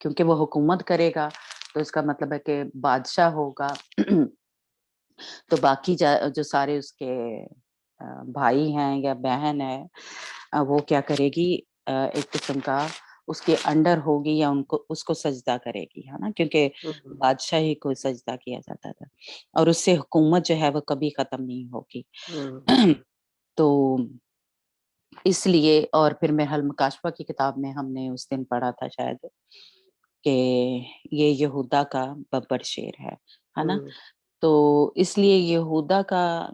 क्योंकि वो हुकूमत करेगा तो इसका मतलब है कि बादशाह होगा तो बाकी जो सारे उसके भाई हैं या बहन है वो क्या करेगी, एक किस्म का उसके अंडर होगी या उनको उसको सजदा करेगी, है ना, क्योंकि बादशाही को सजदा किया जाता था और उससे हुकूमत जो है वो कभी खत्म नहीं होगी। तो इसलिए, और फिर मेहल मुकाशफा की किताब में हमने उस दिन पढ़ा था शायद कि ये यहूदा का बब्बर शेर है ना। तो इसलिए यहूदा का,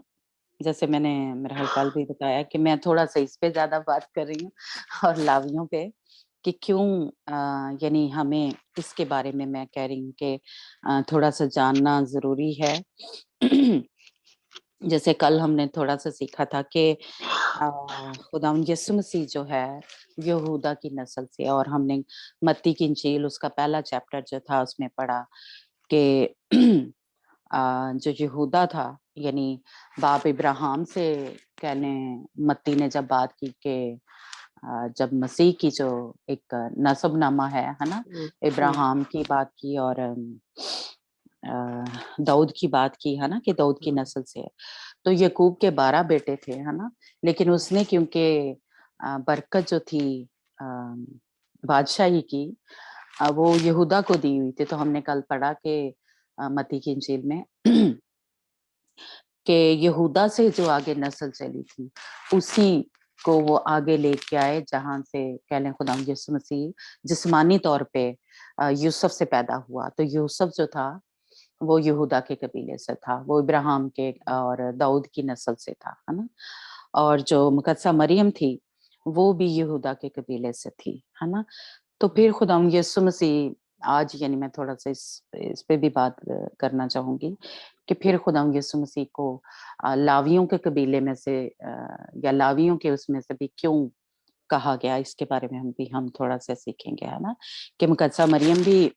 जैसे मैंने मेरा कल भी बताया कि मैं थोड़ा सा इस पे ज्यादा बात कर रही हूँ और लावियों पे कि क्यों यानी हमें इसके बारे में मैं कह रही हूँ कि थोड़ा सा जानना जरूरी है। जैसे कल हमने थोड़ा सा सीखा था कि खुदावंद यीशु मसीह जो है यहूदा की नस्ल से, और हमने मत्ती की इंजील उसका पहला चैप्टर जो था उसमें पढ़ा कि जो यहूदा था यानी बाप इब्राहिम से कहने मत्ती ने जब बात की कि जब मसीह की जो एक नसबनामा है ना, इब्राहिम की बात की और दाऊद की बात की, है ना, कि दाऊद की नस्ल से है। तो याकूब के 12 बेटे थे, है ना, लेकिन उसने क्योंकि बरकत जो थी बादशाही की वो यहूदा को दी हुई थी। तो हमने कल पढ़ा कि मत्ती की इंजील में कि यहूदा से जो आगे नस्ल चली थी उसी को वो आगे लेके आए जहां से कह लें खुदा यीशु मसीह जिस्मानी तौर पे यूसुफ से पैदा हुआ। तो यूसुफ जो था वो यहूदा के कबीले से था, वो इब्राहिम के और दाऊद की नस्ल से था, है ना। और जो मुकद्दसा मरियम थी वो भी यहूदा के कबीले से थी, है ना। तो फिर खुदा यीशु मसीह आज यानी मैं थोड़ा सा इस पे भी बात करना चाहूंगी कि फिर खुदा यीशु मसीह को लावियों के कबीले में से या लावियों के उसमें से भी क्यों कहा गया, इसके बारे में हम थोड़ा सा सीखेंगे, है ना, कि मुकद्दसा मरियम भी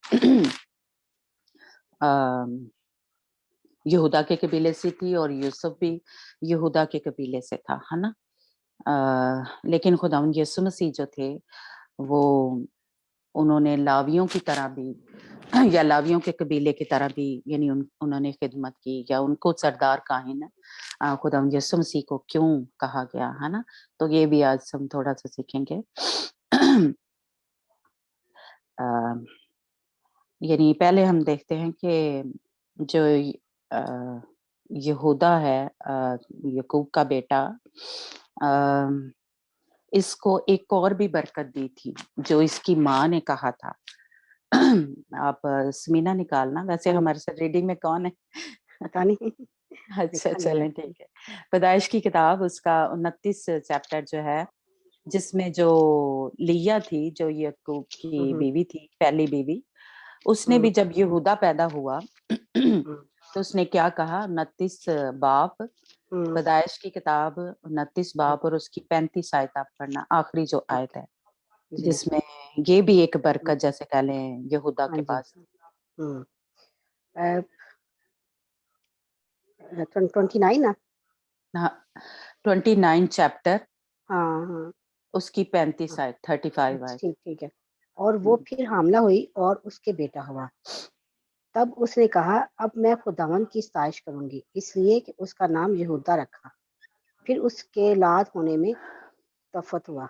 यहूदा के कबीले से थी और यूसुफ भी यहूदा के कबीले से था, है ना। लेकिन खुदावंद यीशु मसीह जो थे वो उन्होंने लावियों की तरह भी या लावियों के कबीले की तरह भी यानी उन्होंने खिदमत की, या उनको सरदार काहिन खुदावंद यीशु मसीह को क्यों कहा गया, है ना। तो ये भी आज हम थोड़ा सा सीखेंगे। यानी पहले हम देखते हैं कि जो यहूदा है याकूब का बेटा, इसको एक और भी बरकत दी थी जो इसकी माँ ने कहा था। आप समीना निकालना, वैसे हमारे साथ रीडिंग में कौन है? पता नहीं अच्छा देखा नहीं चलें है। ठीक है। पैदाइश की किताब उसका 29 चैप्टर जो है, जिसमें जो लिया थी जो याकूब की बीवी थी, पहली बीवी, उसने भी जब यहूदा पैदा हुआ तो उसने क्या कहा 29 बाब हम्म, पैदाइश की किताब 29 बाब और उसकी 35 आयत आप पढ़ना, आखिरी जो आयत है, जी जिसमें ये भी एक बरकत जैसे कह लें यहूदा हाँ के जी पास। हम्म 29 ना हाँ 29 चैप्टर हाँ हाँ उसकी 35 आयत 35 आयत। ठीक ठीक है। और वो फिर हामला हुई और उसके बेटा हुआ। तब उसने कहा अब मैं खुदावन की सताइश करूंगी, इसलिए कि उसका नाम यहूदा रखा। फिर उसके लाद होने में तफत हुआ।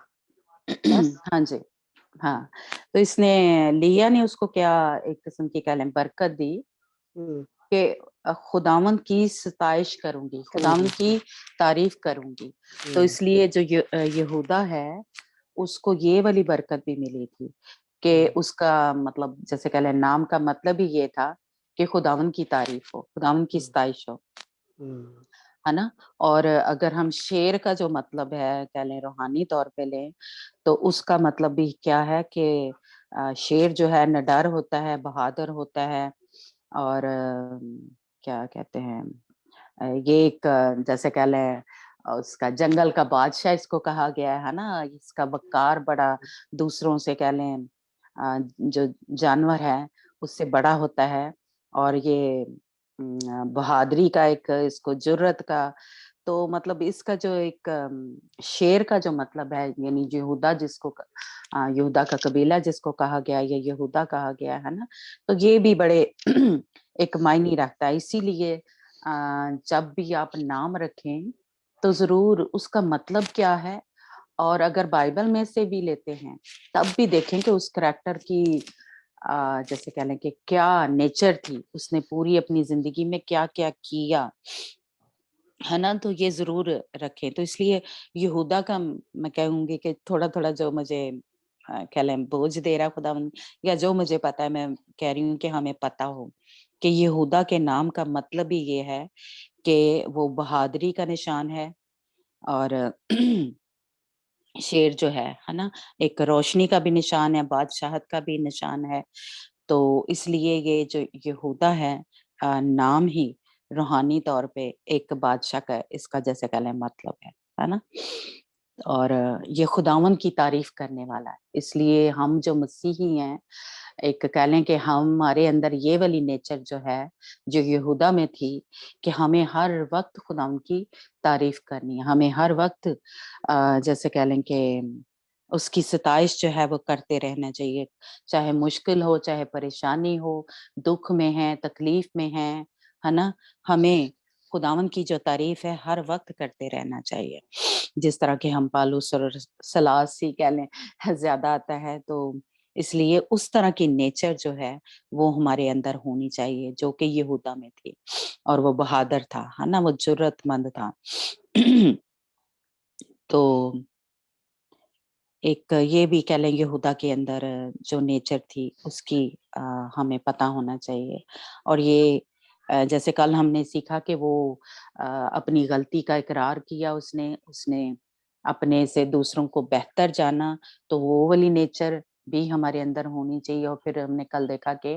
बस हाँ जी हाँ, तो इसने लिया ने उसको क्या एक किस्म की कह लें बरकत दी हम्म, कि खुदावंद की सताइश करूंगी, खुदावंद की तारीफ करूंगी। तो इसलिए जो यहूदा है उसको ये वाली बरकत भी मिली थी कि उसका मतलब जैसे कह लें नाम का मतलब ही ये था कि खुदावंद की तारीफ हो, खुदावंद की सताइश हो, हम्म, है ना। और अगर हम शेर का जो मतलब है कह लें रूहानी तौर पे लें तो उसका मतलब भी क्या है कि शेर जो है निडर होता है, बहादुर होता है और क्या कहते हैं ये एक जैसे कह लें उसका जंगल का बादशाह इसको कहा गया है ना, इसका वकार बड़ा दूसरों से कह लें जो जानवर है उससे बड़ा होता है और ये बहादुरी का एक इसको जुर्रत का, तो मतलब इसका जो एक शेर का जो मतलब है यानी यहूदा जिसको यहूदा का कबीला जिसको कहा गया या यहूदा कहा गया है ना, तो ये भी बड़े एक मायने रखता है। इसीलिए जब भी आप नाम रखें तो जरूर उसका मतलब क्या है, और अगर बाइबल में से भी लेते हैं तब भी देखें कि उस करैक्टर की जैसे कह लें कि क्या नेचर थी, उसने पूरी अपनी जिंदगी में क्या क्या किया, है ना। तो ये जरूर रखें। तो इसलिए यहूदा का मैं कहूंगी कि थोड़ा थोड़ा जो मुझे कह लें बोझ दे रहा खुदा, या जो मुझे पता है मैं कह रही हूँ कि हमें पता हो कि यहूदा के नाम का मतलब ही ये है कि वो बहादुरी का निशान है और शेर जो है ना, एक रोशनी का भी निशान है, बादशाहत का भी निशान है। तो इसलिए ये जो यहूदा है नाम ही रूहानी तौर पे एक बादशाह का इसका जैसे कह लें मतलब है ना। और ये खुदावन की तारीफ करने वाला है। इसलिए हम जो मसीही हैं एक कह लें कि हमारे अंदर ये वाली नेचर जो है जो यहूदा में थी कि हमें हर वक्त खुदावन की तारीफ करनी है, हमें हर वक्त जैसे कह लें कि उसकी सताइश जो है वो करते रहना चाहिए, चाहे मुश्किल हो, चाहे परेशानी हो, दुख में है, तकलीफ में है ना। हमें खुदावन की जो तारीफ है हर वक्त करते रहना चाहिए। जिस तरह के हम पालूस और सलासी कह लें ज्यादा आता है, तो इसलिए उस तरह की नेचर जो है वो हमारे अंदर होनी चाहिए जो कि यहूदा में थी। और वो बहादुर था, है ना, वो जुर्रतमंद था। तो एक ये भी कह लें यहूदा के अंदर जो नेचर थी उसकी हमें पता होना चाहिए। और ये जैसे कल हमने सीखा कि वो अपनी गलती का इकरार किया, उसने उसने अपने से दूसरों को बेहतर जाना, तो वो वाली नेचर भी हमारे अंदर होनी चाहिए। और फिर हमने कल देखा कि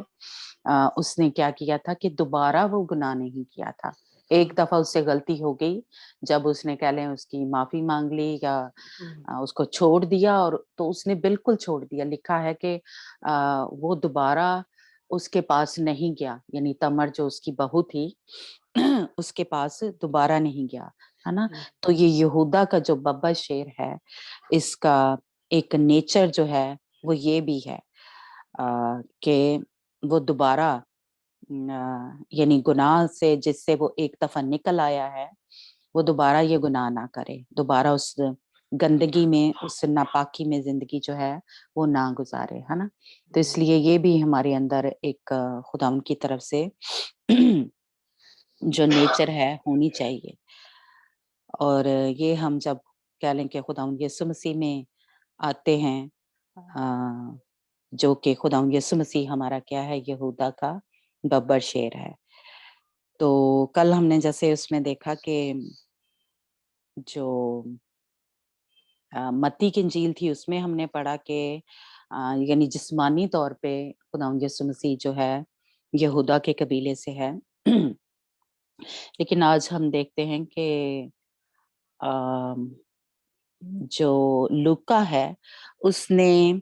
उसने क्या किया था कि दोबारा वो गुनाह नहीं किया था। एक दफा उससे गलती हो गई, जब उसने कह लें उसकी माफी मांग ली या उसको छोड़ दिया, और तो उसने बिल्कुल छोड़ दिया। लिखा है कि वो दोबारा उसके पास नहीं गया, यानी तमर जो उसकी बहू थी उसके पास दोबारा नहीं गया, है ना। तो ये यहूदा का जो बब्बर शेर है, इसका एक नेचर जो है वो ये भी है कि वो दोबारा यानी गुनाह से जिससे वो एक दफा निकल आया है वो दोबारा ये गुनाह ना करे, दोबारा उस गंदगी में, उस नापाकी में जिंदगी जो है वो ना गुजारे, है ना। तो इसलिए ये भी हमारे अंदर एक खुदा की तरफ से जो नेचर है होनी चाहिए। और ये हम जब कह लें कि खुदा यीशु मसीह में आते हैं, जो कि खुदा यीशु मसीह हमारा क्या है, यहूदा का बब्बर शेर है। तो कल हमने जैसे उसमें देखा कि जो मत्ती की इंजील थी उसमें हमने पढ़ा कि यानी जिस्मानी तौर पे खुदा यीशु मसीह जो है यहूदा के कबीले से है لیکن آج ہم دیکھتے ہیں کہ جو لوکا ہے اس نے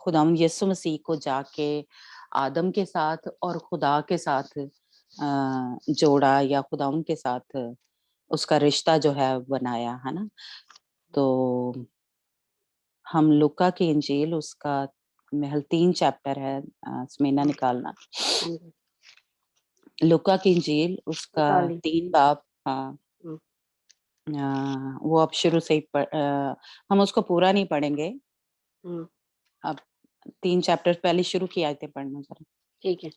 خداوند یسوع مسیح کو جا کے آدم کے ساتھ اور خدا کے ساتھ جوڑا، یا خداوند کے ساتھ اس کا رشتہ جو ہے بنایا ہے نا. تو ہم لوکا کی انجیل اس کا محل 3 چیپٹر ہے، سمینا نکالنا. ہاں جی لوکا کی انجیل اس کا نکال لی 3 باب. ہاں ہوں، وہ اب شروع سے ہی ہم اس کو پورا نہیں پڑھیں گے. ہوں، اب 3 چیپٹر پہلے شروع کی آیتیں پڑھنا ذرا. ٹھیک ہے.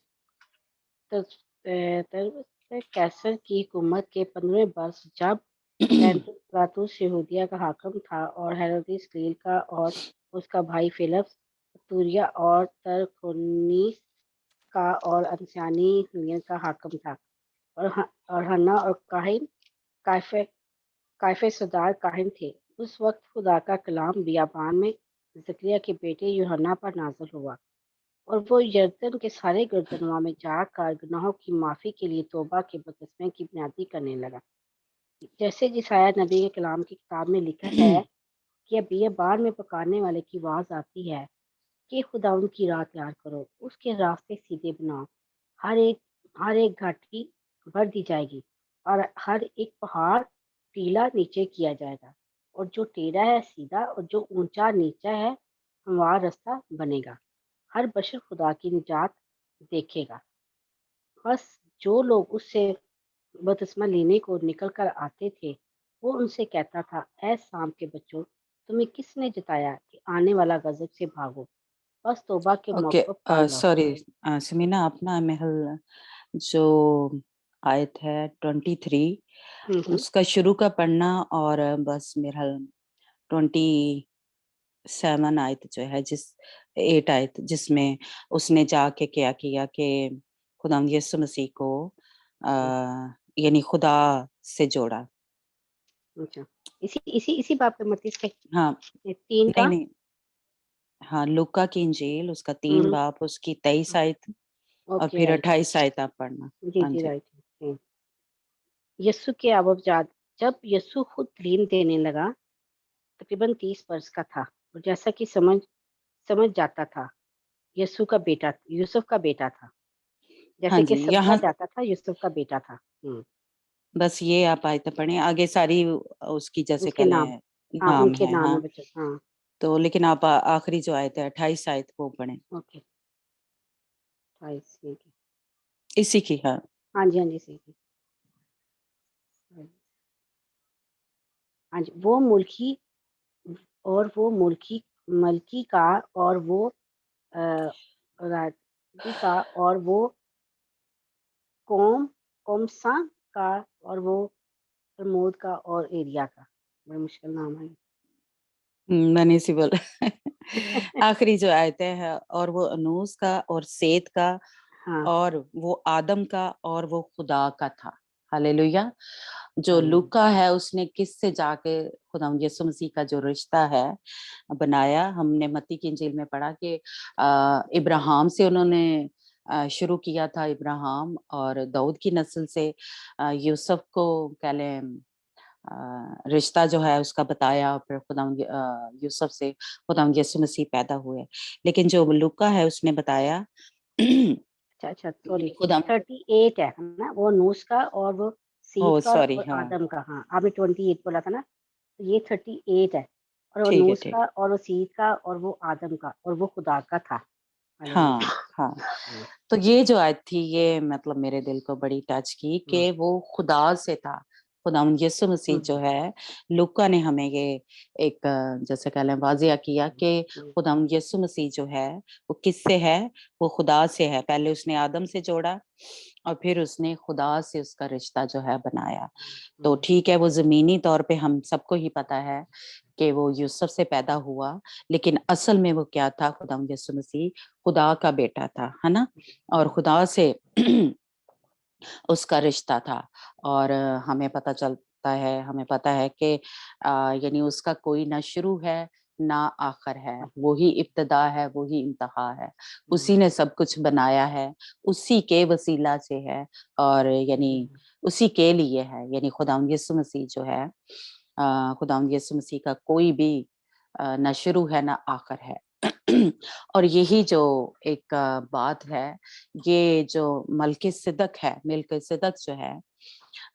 کیسر کی حکومت کے 15ویں برس جب پلاطس یہودیہ کا حاکم تھا اور ہیرودیس گلیل کا اور اس کا بھائی فلپس توریا اور ترکونیس کا اور انسیانی یونین کا حاکم تھا، اور ہنا اور کاہن کائفے صدار کاہن تھے. اس وقت خدا کا کلام بیابان میں زکریا کے بیٹے یوحنا پر نازل ہوا، اور وہ یردن کے سارے گردنواں میں جا کر گناہوں کی معافی کے لیے توبہ کے بپتسمے کی بنیادی کرنے لگا. جیسے جسایہ نبی کے کلام کی کتاب میں لکھا ہے کہ بیابان میں پکارنے والے کی آواز آتی ہے کہ خدا ان کی راہ تیار کرو، اس کے راستے سیدھے بناؤ. ہر ایک گھاٹی بھر دی جائے گی اور ہر ایک پہاڑ ٹیلا نیچے کیا جائے گا، اور جو ٹیڑھا ہے سیدھا اور جو اونچا نیچا ہے ہموار راستہ بنے گا. ہر بشر خدا کی نجات دیکھے گا. بس جو لوگ اس سے بپتسمہ لینے کو نکل کر آتے تھے وہ ان سے کہتا تھا، اے سام کے بچوں، تمہیں کس نے جتایا کہ آنے والا غضب سے بھاگو؟ بس توبہ کے اوکے، موقع پا لو. سوری سمینا، اپنا محل جو آیت ہے 23 ہوں ہوں، اس کا شروع کا پڑھنا، اور بس محل 27 آیت جو ہے 8 آیت جس میں اس نے جا کے کیا کہ خداوند یسوع مسیح کو یعنی خدا سے جوڑا. اچھا، اسی باب پہ متیس کے ہاں 3 کا. نہیں، ہاں لوکا کی انجیل اس کا 3 ہوں، باب اس کی 23 آیت اور اوکے پھر رائٹ، 28 آیت آپ پڑھنا. جی ہاں جی جی. رائٹ. یسو کے ابوجاد جب یسو خود تعلیم دینے لگا تقریباً 30 برس کا تھا، اور جیسا کہ سمجھ جاتا تھا یسوع کا بیٹا یوسف کا بیٹا تھا، ہاں جیسے کہ جی، سمجھا یہاں جاتا تھا یوسف کا بیٹا تھا. بس یہ آپ آیتیں پڑھیں، آگے ساری اس کی جیسے اس کے کہہ نام، لیں ہاں ان نام کے ہے. نام ہاں ہے بچے. ہاں تو لیکن آپ آخری جو آیت ہے 28 آیت کو پڑھیں اوکے 28 ٹھیک ہے. اسی کی. ہاں ہاں جی صحیح ہے. ہاں جی، وہ ملکی کا اور وہ راجی کا اور وہ کومسا کا اور وہ پرمود کا اور ایریا کا. بڑا مشکل نام ہے. میں نے اسی بولا. آخری جو آیتیں ہے، اور وہ انوس کا اور سیت کا ہاں اور وہ آدم کا اور وہ خدا کا تھا. ہاللیلویہ. جو ہاں لوکا ہے اس نے کس سے جا کے خدا یسوع مسیح کا جو رشتہ ہے بنایا. ہم نے متی کی انجیل میں پڑھا کہ ابراہیم سے انہوں نے شروع کیا تھا، ابراہیم اور داؤد کی نسل سے یوسف کو کہہ لیں رشتہ جو ہے اس کا بتایا، پھر خدا یوسف سے خدا یسوع مسیح پیدا ہوئے. لیکن جو لوکا ہے اس نے بتایا اچھا سوری خدا 38 ہے نا، وہ نوس کا اور وہ سیت کا سوری. اور ہاں آدم کا. ہاں آپ نے 28 بولا تھا نا، تو یہ 38 ہے، اور وہ ٹھیک ہے، نوس ٹھیک. کا اور وہ سیت کا اور وہ آدم کا اور وہ خدا کا تھا. ہاں ہاللیلویہ. ہاں. تو یہ جو آیت تھی یہ مطلب میرے دل کو بڑی ٹچ کی کہ وہ خدا سے تھا. خدا یسوع مسیح جو ہے، لوکا نے ہمیں یہ ایک جیسے کہہ لیں واضح کیا کہ خدا یسوع مسیح جو ہے وہ کس سے ہے؟ وہ خدا سے ہے. پہلے اس نے آدم سے جوڑا اور پھر اس نے خدا سے اس کا رشتہ جو ہے بنایا. تو ٹھیک ہے، وہ زمینی طور پہ ہم سب کو ہی پتا ہے کہ وہ یوسف سے پیدا ہوا، لیکن اصل میں وہ کیا تھا؟ خدا یسوع مسیح خدا کا بیٹا تھا، ہے نا. اور خدا سے اس کا رشتہ تھا. اور ہمیں پتہ ہے کہ یعنی اس کا کوئی نہ شروع ہے ना आखिर है, वही इब्तदा है, वही इंतहा है, उसी ने सब कुछ बनाया है, उसी के वसीला से है और यानी उसी के लिए है, यानी खुदावंद यीशु मसीह जो है, खुदावंद यीशु मसीह का कोई भी ना शुरू है ना आखिर है। और यही जो एक बात है, ये जो मलके सिदक है, मिल्क सिदक जो है,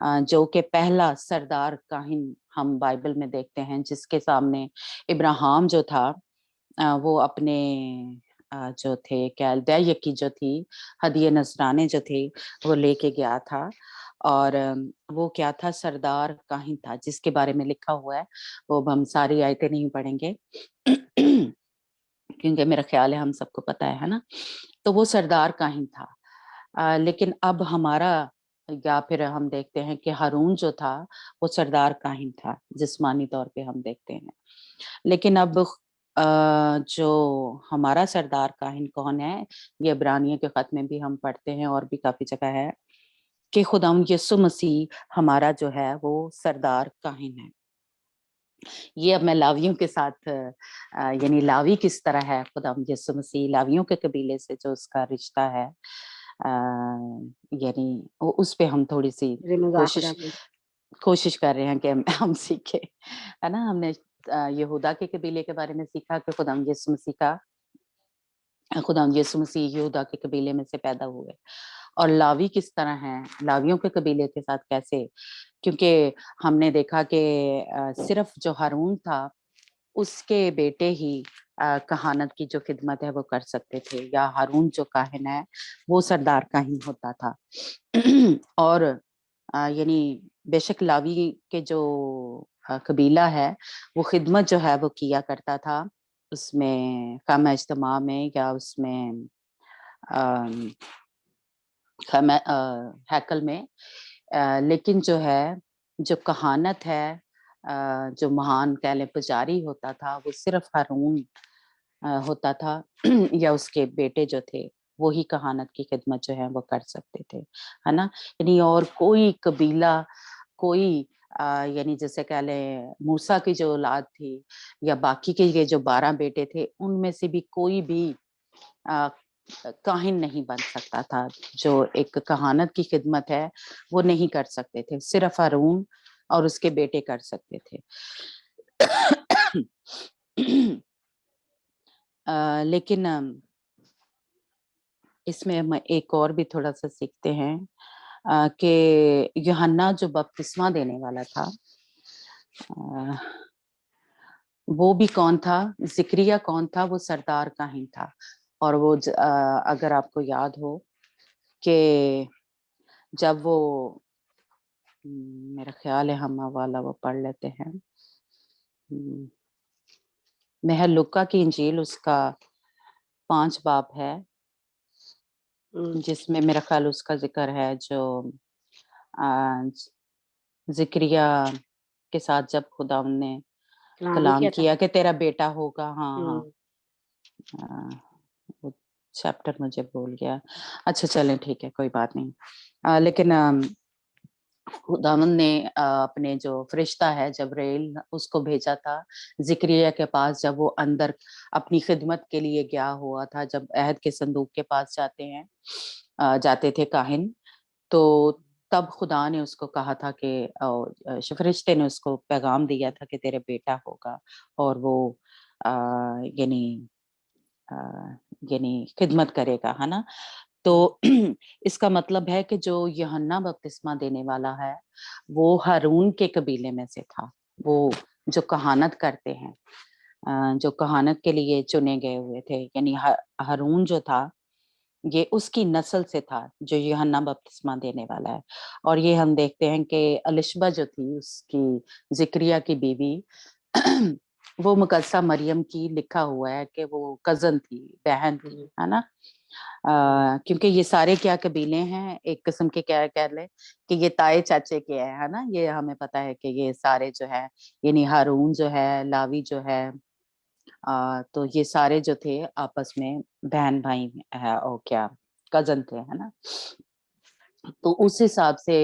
जो कि पहला सरदार काहिन हम बाइबल में देखते हैं, जिसके सामने इब्राहिम जो था, वो अपने जो थे क्या की जो थी हदिये नजराने जो थे वो लेके गया था, और वो क्या था, सरदार काहिन था, जिसके बारे में लिखा हुआ है। वो अब हम सारी आयतें नहीं पढ़ेंगे क्योंकि मेरा ख्याल है हम सबको पता है ना। तो वो सरदार काहिन था। लेकिन अब हमारा, या फिर हम देखते हैं कि हारून जो था वो सरदार काहिन था, जिस्मानी तौर पे हम देखते हैं। लेकिन अब जो हमारा सरदार काहिन कौन है, ये इब्रानियों के खत में भी हम पढ़ते हैं और भी काफी जगह है कि खुदावंद यीशु मसीह हमारा जो है वो सरदार काहिन है। ये अब मैं लावियों के साथ यानी लावी किस तरह है, खुदावंद यीशु मसीह लावियों के कबीले से जो उसका रिश्ता है, यानी उस पे हम थोड़ी सी मेरे मजाक उड़ा के कोशिश कर रहे हैं कि हम सीखे, है ना। हमने यहूदा के कबीले के बारे में सीखा कि खुदावंद यीशु मसीह यहूदा के कबीले में से पैदा हुए, और लावी किस तरह हैं, लावियों के कबीले के साथ कैसे, क्योंकि हमने देखा कि सिर्फ जो हारून था उसके बेटे ही कहानत की जो खिदमत है वो कर सकते थे, या हारून जो काहिन है वो सरदार काहिन होता था। और यानी बेशक लावी के जो कबीला है वो खिदमत जो है वो किया करता था उसमें खामा इज्तिमा में, या उसमें हैकल में। लेकिन जो है, जो कहानत है, जो महान कह लें पुजारी होता था, वो सिर्फ हारून होता था या उसके बेटे जो थे वो ही कहानत की खिदमत जो है वो कर सकते थे, है ना। यानी और कोई कबीला, कोई यानी जैसे कह लें मूसा की जो औलाद थी या बाकी के ये जो 12 बेटे थे, उनमें से भी कोई भी काहिन नहीं बन सकता था। जो एक कहानत की खिदमत है वो नहीं कर सकते थे, सिर्फ हारून और उसके बेटे कर सकते थे। लेकिन इसमें हम एक और भी थोड़ा सा सीखते हैं कि यूहन्ना जो बपतिस्मा देने वाला था, वो भी कौन था, जिक्रिया कौन था, वो सरदार काहिन था। और वो अगर आपको याद हो कि जब वो मेरा ख्याल है हम वाला वो पढ़ लेते हैं, महल लुक्का की इंजील उसका 5 बाब है, जिसमें मेरा ख्याल उसका जिक्र है जो जिक्रिया के साथ जब खुदा ने कलाम किया कि तेरा बेटा होगा। हाँ, वो चैप्टर मुझे भूल गया। अच्छा चलें, ठीक है, कोई बात नहीं। लेकिन खुदावंद ने अपने जो फरिश्ता है जबरील उसको भेजा था जिक्रिया के पास, जब वो अंदर अपनी खिदमत के लिए गया हुआ था, जब अहद के संदूक के पास जाते थे काहिन, तो तब खुदा ने उसको कहा था कि फरिश्ते ने उसको पैगाम दिया था कि तेरे बेटा होगा और वो यानी खिदमत करेगा, है ना। तो इसका मतलब है कि जो यूहन्ना बपतिस्मा देने वाला है वो हारून के कबीले में से था, वो जो कहानत करते हैं, जो कहानत के लिए चुने गए हुए थे, यानी हारून जो था ये उसकी नस्ल से था जो यूहन्ना बपतिस्मा देने वाला है। और ये हम देखते हैं कि अलिशबा जो थी उसकी, जिक्रिया की बीवी वो मुकद्दसा मरियम की लिखा हुआ है कि वो कजन थी, बहन थी, है ना। क्योंकि ये सारे क्या कबीले हैं, एक किस्म के क्या कह ले कि ये ताए चाचे के हैं, है ना। ये हमें पता है कि ये सारे जो है, यानी हारून जो है, लावी जो है, तो ये सारे जो थे आपस में बहन भाई है और क्या कजन थे, है ना। तो उस हिसाब से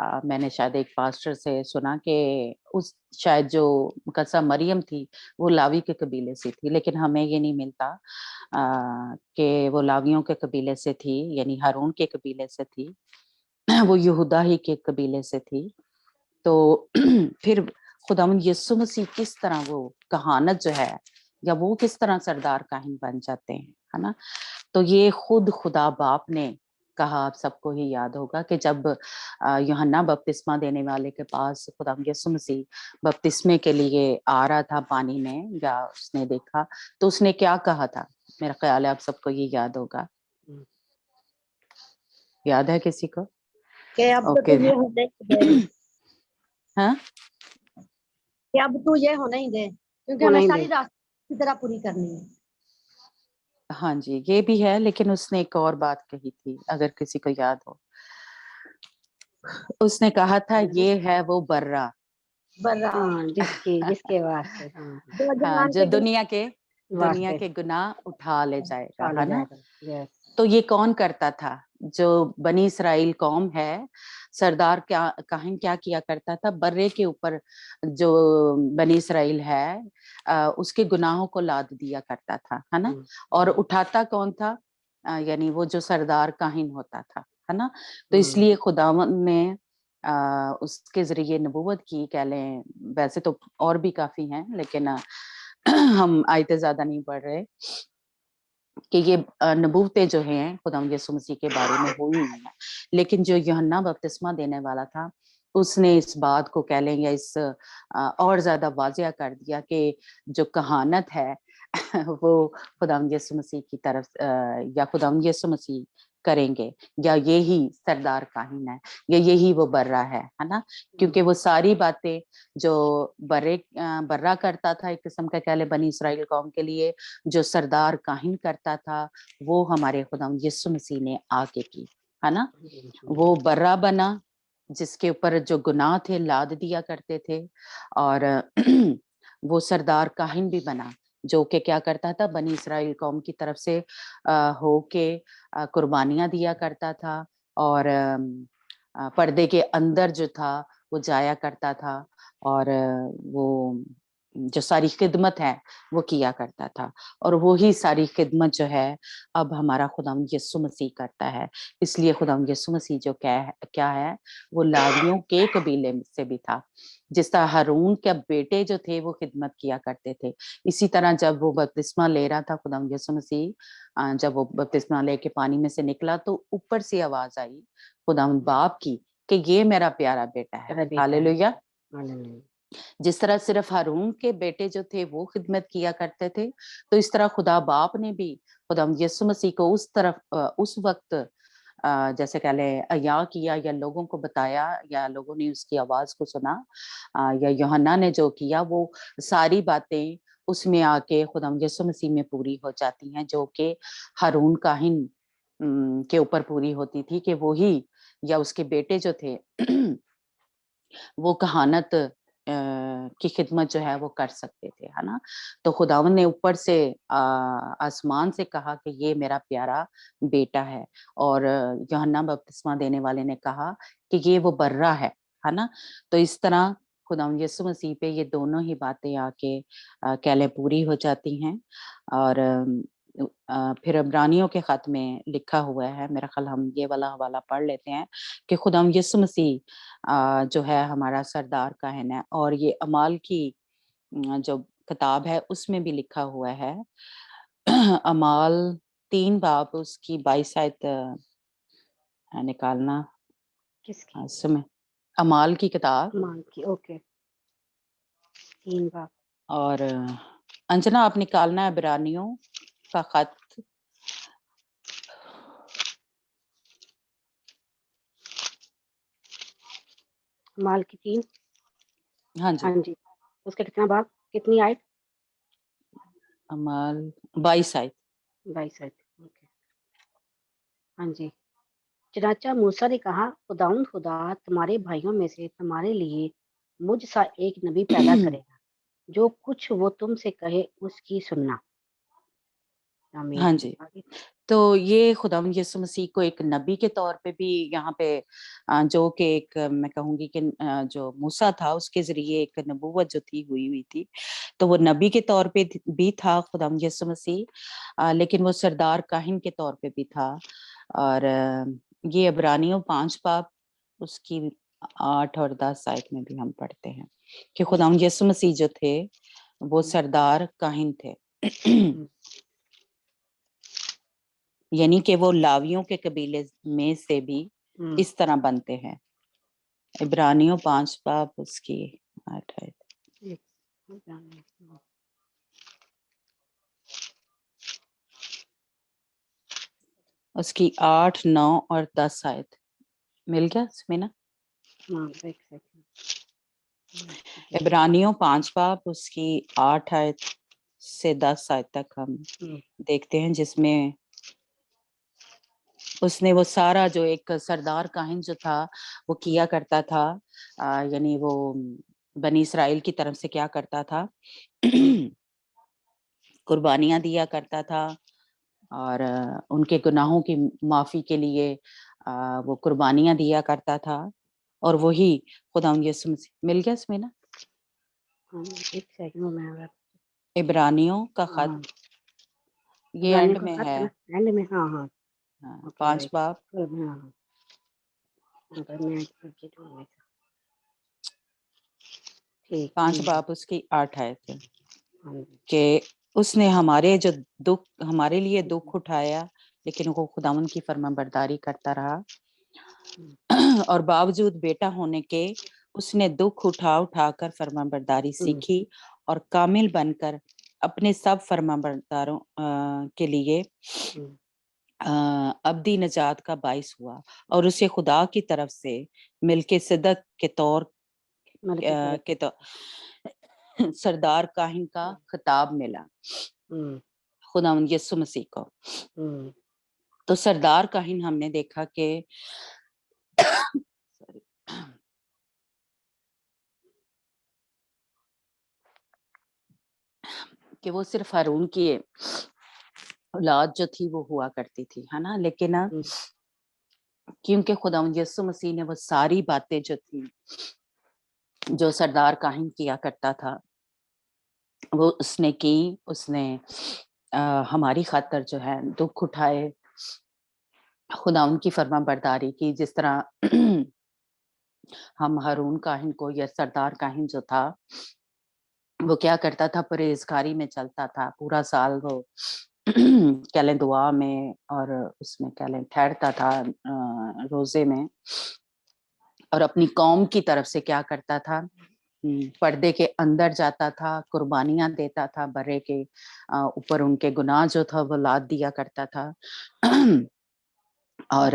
मैंने शायद एक पास्टर से सुना कि उस शायद जो मुकद्दसा मरियम थी वो लावी के कबीले से थी, लेकिन हमें ये नहीं मिलता कि वो लावियों के कबीले से थी, यानी हारून के कबीले से थी। वो यहूदा ही के कबीले से थी। तो फिर खुदावंद यीशु मसीह किस तरह वो कहानत जो है, या वो किस तरह सरदार काहिन बन जाते हैं, है ना? तो ये खुद खुदा बाप ने कहा। आप सबको ही याद होगा कि जब यूहन्ना बपतिस्मा देने वाले के पास खुदावंद यीशु मसीह बपतिस्मे के लिए आ रहा था पानी में, या उसने देखा, तो उसने क्या कहा था? मेरा ख्याल है आप सबको ये याद होगा। याद है किसी को? कि अब तो ओके। तुझे होने ही दे, हाँ, कि अब तू ये होने ही दे, क्योंकि होने हमें ही सारी दे। रात की तरह पूरी करनी है। हाँ जी, ये भी है, लेकिन उसने एक और बात कही थी, अगर किसी को याद हो। उसने कहा था ये है वो बर्रा, बर्रा हाँ, जिसके वास्ते, हाँ, जो हाँ, जहान जो के दुनिया वास्ते के गुनाह उठा ले जाएगा, डाले है ना? जाएगा। यस, तो ये कौन करता था? जो बनी इसराइल कौम है, सरदार क्या काहिन क्या किया करता था? बर्रे के ऊपर जो बनी इसराइल है उसके गुनाहों को लाद दिया करता था, है ना? और उठाता कौन था? यानी वो जो सरदार काहिन होता था, है ना? तो इसलिए खुदावंद ने उसके जरिए नबूवत की, कह लें। वैसे तो और भी काफी हैं, लेकिन हम आयतें ज्यादा नहीं पढ़ रहे कि ये नबूवतें जो हैं खुदावंद यीशु मसीह के बारे में हुई हैं। लेकिन जो यूहन्ना बपतिस्मा देने वाला था, उसने इस बात को, कह लें, या इस और ज्यादा वाज़िया कर दिया कि जो कहानत है वो खुदावंद यीशु मसीह की तरफ या खुदावंद यीशु मसीह करेंगे, या यही सरदार काहिन है, या यही वो बर्रा है ना? क्योंकि वो सारी बातें जो बर्रा करता था, एक किस्म का कह ले बनी इसराइल कौम के लिए, जो सरदार काहिन करता था, वो हमारे खुदावंद यीशु मसीह ने आके की, है ना? वो बर्रा बना जिसके ऊपर जो गुनाह थे लाद दिया करते थे, और वो सरदार काहिन भी बना जो कि क्या करता था? बनी इसराइल कौम की तरफ से होके कुर्बानियां दिया करता था, और पर्दे के अंदर जो था वो जाया करता था, और वो जो सारी खिदमत है वो किया करता था। और वो ही सारी खिदमत जो है अब हमारा खुदावंद यीशु मसीह करता है। इसलिए खुदावंद यीशु मसीह जो क्या है, वो लावियों के कबीले से भी था। जिस तरह हारून के बेटे जो थे वो खिदमत किया करते थे, इसी तरह जब वो बपतिस्मा ले रहा था खुदावंद यीशु मसीह, जब वो बपतिस्मा लेके पानी में से निकला, तो ऊपर से आवाज आई खुदावंद बाप की कि ये मेरा प्यारा बेटा है। हालेलुया। जिस तरह सिर्फ हारून के बेटे जो थे वो खिदमत किया करते थे, तो इस तरह खुदा बाप ने भी खुदावंद यीशु मसीह को उस तरफ उस वक्त जैसे कह ले अया किया, या लोगों को बताया, या लोगों ने उसकी आवाज को सुना, या यूहन्ना ने जो किया, वो सारी बातें उसमें आके खुदावंद यीशु मसीह में पूरी हो जाती हैं, जो कि हारून काहिन के ऊपर पूरी होती थी, कि वो ही या उसके बेटे जो थे वो कहानत की खिदमत जो है वो कर सकते थे, है ना? तो खुदावंद ने ऊपर से आसमान से कहा कि ये मेरा प्यारा बेटा है, और यूहन्ना बपतिस्मा देने वाले ने कहा कि ये वो बर्रा है ना? तो इस तरह खुदावंद यीशु मसीह पे ये दोनों ही बातें आके कह लें पूरी हो जाती हैं। और फिर इब्रानियों के खत में लिखा हुआ है, मेरा ख्याल हम ये वाला हवाला पढ़ लेते हैं कि खुदावंद यीशु मसीह जो है हमारा सरदार काहिन है। और ये अमाल की जो किताब है उसमें भी लिखा हुआ है, अमाल 3 बाब उसकी 22 आयत निकालना किसकी? समय, अमाल की किताब। मान की, ओके, 3 बार। और अंजना आप निकालना है इब्रानियों का खत, माल की 3, हाँ जी, हाँ जी, उसका कितना बाब, कितनी आयत? अमाल 22 आयत। 22 आयत, ओके, हाँ जी। चनाचा मूसा ने कहा, खुदाउन खुदा तुम्हारे भाइयों में से तुम्हारे लिए मुझ सा एक नबी पैदा करेगा, जो कुछ वो तुमसे कहे उसकी सुनना। आमीन। हाँ जी। आगे। तो ये खुदावंद यीशु मसीह को एक नबी के तौर पे भी यहाँ पे जो कि एक मैं कहूँगी कि जो मूसा था उसके ज़रिए एक नबूवत जो थी हुई हुई थी, तो वो नबी के तौर पे भी था खुदावंद यीशु मसीह, लेकिन वो सरदार काहिन के तौर पे भी था। और ये इब्रानियों 5 बाब उसकी 8 और 10 आयत में भी हम पढ़ते हैं कि खुदावंद यीशु मसीह जो थे वो सरदार काहिन थे। यानी कि वो लावियों के कबीले में से भी इस तरह बनते हैं। इब्रानियों 5 बाब उसकी 8 आयत। उसकी 8, 9 और 10 आयत मिल गया इसमें ना। हाँ, एक सेकंड। इब्रानियों 5 बाब उसकी 8 आयत से 10 आयत तक हम देखते हैं, जिसमें उसने वो सारा जो एक सरदार काहिन जो था वो किया करता था, यानी वो बनी इसराइल की तरफ से क्या करता था कुर्बानियां दिया करता था और उनके गुनाहों की माफी के लिए वो कुर्बानियां दिया करता था। और वही खुदावंद यीशु मसीह मिल गया इसमें ना। हाँ, एक सेकंड में इब्रानियों का हाँ, खत ये इब्रानियों एंड का में खत है। है ना, एंड में। हाँ हाँ, ओके 5 राइट। बाब हाँ, अगर मैं सब्जेक्ट हूँ ठीक 5 बाब उसकी 8 आयत है हाँ जी। कि उसने हमारे जो दुख हमारे लिए दुख उठाया, लेकिन वो खुदावंद की फरमाबरदारी करता रहा और बावजूद बेटा होने के उसने दुख उठा उठाकर फरमाबरदारी सीखी और कामिल बनकर अपने सब फरमाबरदारों के लिए अब्दी नजात का बाइस हुआ और उसे खुदा की तरफ से मिलके सिदक के तौर के तो सरदार काहिन का खिताब मिला खुदावंद यीशु मसीह को। तो सरदार काहिन हमने देखा कि कि वो सिर्फ हारून की औलाद जो थी वो हुआ करती थी, है ना। लेकिन क्योंकि खुदावंद यीशु मसीह ने वो सारी बातें जो थी जो सरदार काहिन किया करता था वो उसने की। उसने हमारी खातर जो है दुख उठाए, खुदावंद की फरमाबरदारी की। जिस तरह हम हारून काहिन को या सरदार काहिन जो था वो क्या करता था, परहेजगारी में चलता था पूरा साल। वो क्या लें दुआ में और उसमें क्या लें ठहरता था रोजे में, और अपनी कौम की तरफ से क्या करता था, पर्दे के अंदर जाता था, कुर्बानियां देता था, बर्रे के ऊपर उनके गुनाह जो था वो लाद दिया करता था। और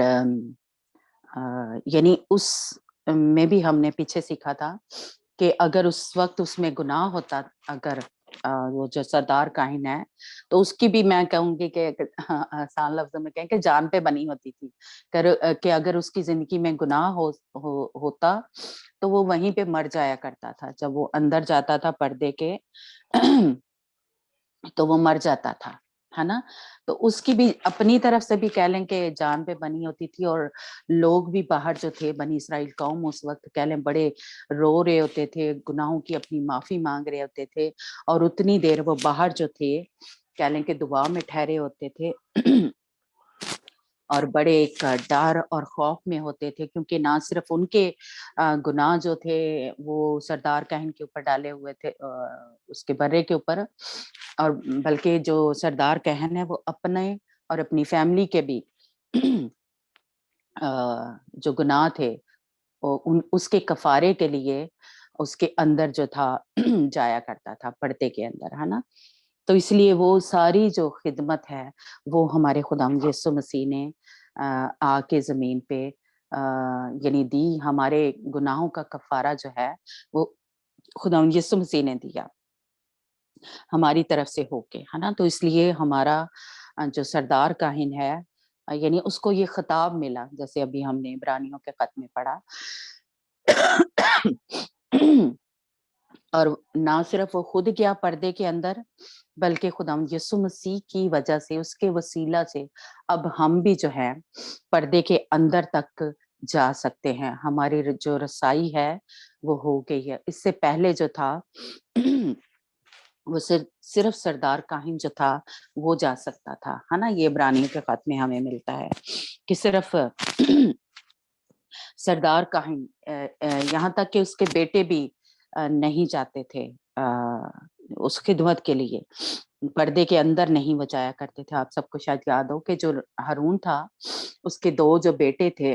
यानी उस में भी हमने पीछे सीखा था कि अगर उस वक्त उसमें गुनाह होता, अगर वो जो सरदार काहिन है तो उसकी भी मैं कहूंगी कि आसान लफ्जों में कहें कि जान पे बनी होती थी कि अगर उसकी जिंदगी में गुनाह होता तो वो वहीं पे मर जाया करता था। जब वो अंदर जाता था पर्दे के तो वो मर जाता था, है ना। तो उसकी भी अपनी तरफ से भी कह लें कि जान पे बनी होती थी। और लोग भी बाहर जो थे, बनी इसराइल कौम उस वक्त कह लें बड़े रो रहे होते थे, गुनाहों की अपनी माफी मांग रहे होते थे, और उतनी देर वो बाहर जो थे कह लें कि दुआ में ठहरे होते थे और बड़े एक डर और खौफ में होते थे, क्योंकि ना सिर्फ उनके गुनाह जो थे वो सरदार काहिन के ऊपर डाले हुए थे, उसके बर्रे के ऊपर, और बल्कि जो सरदार काहिन है वो अपने और अपनी फैमिली के भी जो गुनाह थे उसके कफारे के लिए उसके अंदर जो था जाया करता था पर्दे के अंदर, है ना। तो इसलिए वो सारी जो खिदमत है वो हमारे खुदावंद यीशु मसीह ने आके जमीन पे यानी दी। हमारे गुनाहों का कफारा जो है वो खुदावंद यीशु मसीह ने दिया हमारी तरफ से होके, है ना। तो इसलिए हमारा जो सरदार काहिन है यानी उसको ये खिताब मिला, जैसे अभी हमने इब्रानियों के खत में पढ़ा और ना सिर्फ वो खुद गया पर्दे के अंदर, बल्कि खुदाम यीशु मसीह की वजह से, उसके वसीला से अब हम भी जो है पर्दे के अंदर तक जा सकते हैं। हमारी जो रसाई है वो हो गई है। इससे पहले जो था वो सिर्फ सरदार काहिन जो था वो जा सकता था, है ना। ये इब्रानियों के खत में हमें मिलता है कि सिर्फ सरदार काहिन, यहाँ तक कि उसके बेटे भी नहीं जाते थे उस खिदमत के लिए, पर्दे के अंदर नहीं बचाया करते थे। आप सबको शायद याद हो कि जो हारून था उसके 2 जो बेटे थे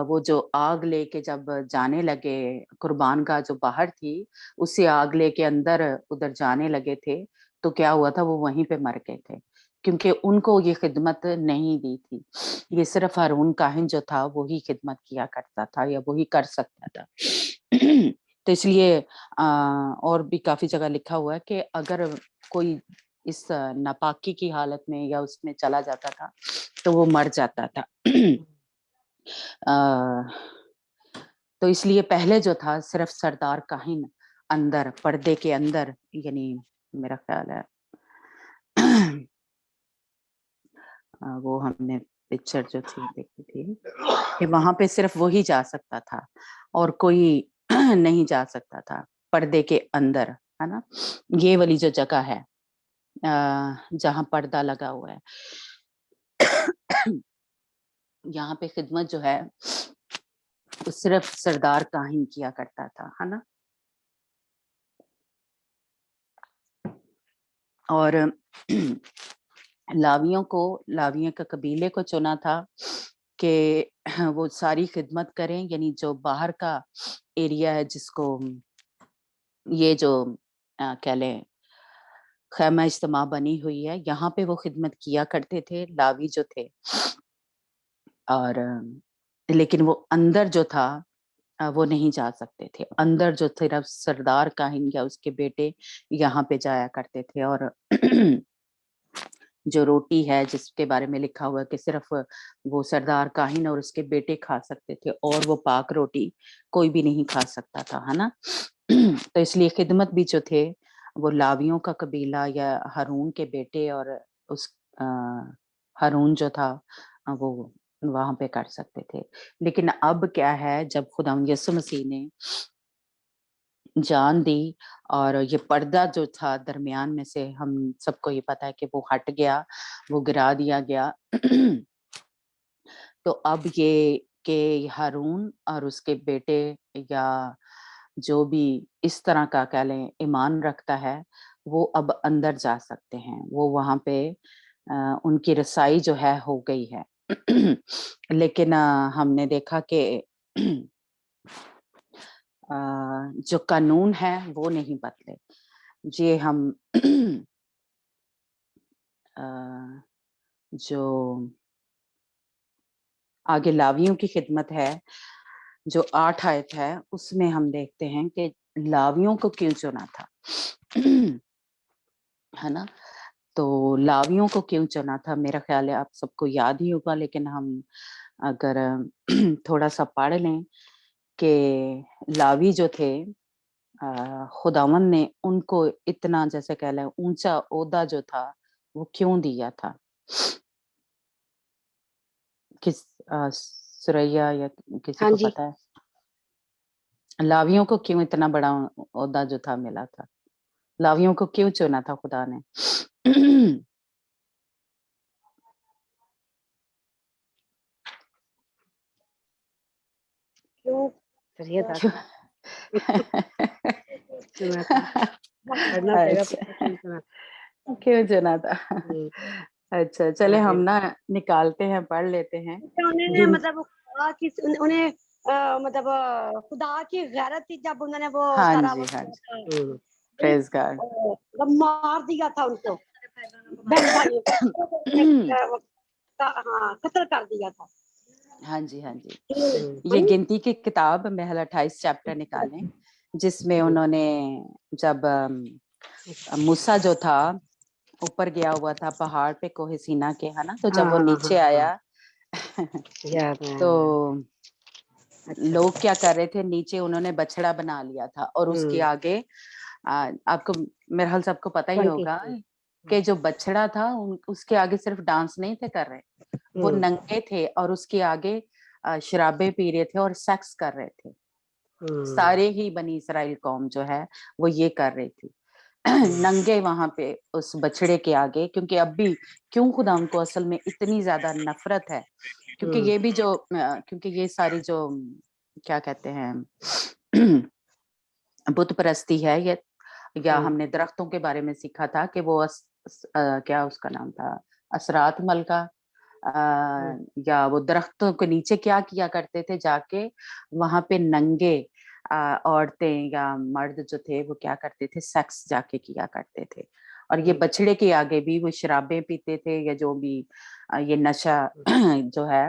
वो जो आग लेके जब जाने लगे, कुर्बान गाह जो बाहर थी, उससे आग लेके अंदर उधर जाने लगे थे, तो क्या हुआ था, वो वहीं पे मर गए थे, क्योंकि उनको ये खिदमत नहीं दी थी। ये सिर्फ हारून काहिन जो था वो ही खिदमत किया करता था या वो ही कर सकता था। तो इसलिए और भी काफी जगह लिखा हुआ है कि अगर कोई इस नापाकी की हालत में या उसमें चला जाता था तो वो मर जाता था। तो इसलिए पहले जो था सिर्फ सरदार काहिन अंदर पर्दे के अंदर, यानी मेरा ख्याल है वो हमने पिक्चर जो थी देखी थी कि वहां पे सिर्फ वही जा सकता था और कोई नहीं जा सकता था पर्दे के अंदर, है ना। ये वाली जो जगह है जहाँ पर्दा लगा हुआ है, यहाँ पे खिदमत जो है वो सिर्फ सरदार काहिन किया करता था, है ना। और लावियों का कबीले को चुना था कि वो सारी खिदमत करें, यानी जो बाहर का एरिया है जिसको ये जो कह लें खैमा इज्तिमा बनी हुई है, यहाँ पे वो खिदमत किया करते थे लावी जो थे। और लेकिन वो अंदर जो था वो नहीं जा सकते थे। अंदर जो सिर्फ सरदार काहिन या उसके बेटे यहाँ पे जाया करते थे। और जो रोटी है जिसके बारे में लिखा हुआ है कि सिर्फ वो सरदार काहिन और उसके बेटे खा सकते थे, और वो पाक रोटी कोई भी नहीं खा सकता था, है ना। तो इसलिए खिदमत भी जो थे वो लावियों का कबीला या हारून के बेटे और उस हारून जो था वो वहां पे कर सकते थे। लेकिन अब क्या है, जब खुदा यीशु मसीह ने जान दी और ये पर्दा जो था दरमियान में से, हम सबको ये पता है कि वो हट गया, वो गिरा दिया गया। तो अब ये कि हारून और उसके बेटे या जो भी इस तरह का कह लें ईमान रखता है, वो अब अंदर जा सकते हैं। वो वहां पे उनकी रसाई जो है हो गई है। लेकिन हमने देखा कि जो कानून है वो नहीं बदले। ये हम जो आगे लावियों की खिदमत है जो 8 आयत है, उसमें हम देखते हैं कि लावियों को क्यों चुना था। है ना। तो लावियों को क्यों चुना था, मेरा ख्याल है आप सबको याद ही होगा, लेकिन हम अगर थोड़ा सा पढ़ लें कि लावी जो थे खुदावन ने उनको इतना जैसे कह लें ऊंचा ओहदा जो था वो क्यों दिया था। किस सुरैया या किसी हाँ को जी। पता है लावियों को क्यों इतना बड़ा ओहदा जो था मिला था, लावियों को क्यों चुना था खुदा ने। क्यों चलिए क्यों? सुना था, पढ़ना पड़ेगा क्यों सुना। क्यों चुना था। अच्छा चले हम हाँ। ना निकालते हैं, पढ़ लेते हैं। उन्होंने मतलब कहा कि उन्हें मतलब खुदा की गैरत थी जब उन्होंने वो हाँ सारा जी, हाँ जी, वो प्रेज गॉड। मार दिया था उनको, बहन भाइयों को हाँ कत्ल कर दिया था। हाँ जी, हाँ जी। ये गिनती की किताब महल 28 चैप्टर निकालें, जिसमें उन्होंने जब मूसा जो था ऊपर गया हुआ था पहाड़ पे कोहे सीना के, है ना। तो जब वो नीचे आया याद है। तो लोग क्या कर रहे थे, नीचे उन्होंने बछड़ा बना लिया था और उसके आगे आपको मेरे ख्याल से आपको पता ही 20 होगा कि जो बछड़ा था उसके आगे सिर्फ डांस नहीं थे कर रहे, वो नंगे थे और उसके आगे शराबे पी रहे थे और सेक्स कर रहे थे। सारे ही बनी इसराइल कौम जो है वो ये कर रही थी नंगे वहां पे उस बछड़े के आगे, क्योंकि अब भी क्यों खुदा उनको असल में इतनी ज्यादा नफरत है, क्योंकि ये भी जो क्योंकि ये सारी जो क्या कहते हैं बुत परस्ती है ये, या हमने दरख्तों के बारे में सीखा था कि वो क्या उसका नाम था, असरात मलका, या वो दरख्तों के नीचे क्या किया करते थे, जाके वहां पे नंगे औरतें या मर्द जो थे वो क्या करते थे, सेक्स जाके किया करते थे। और ये बछड़े के आगे भी वो शराबें पीते थे या जो भी ये नशा जो है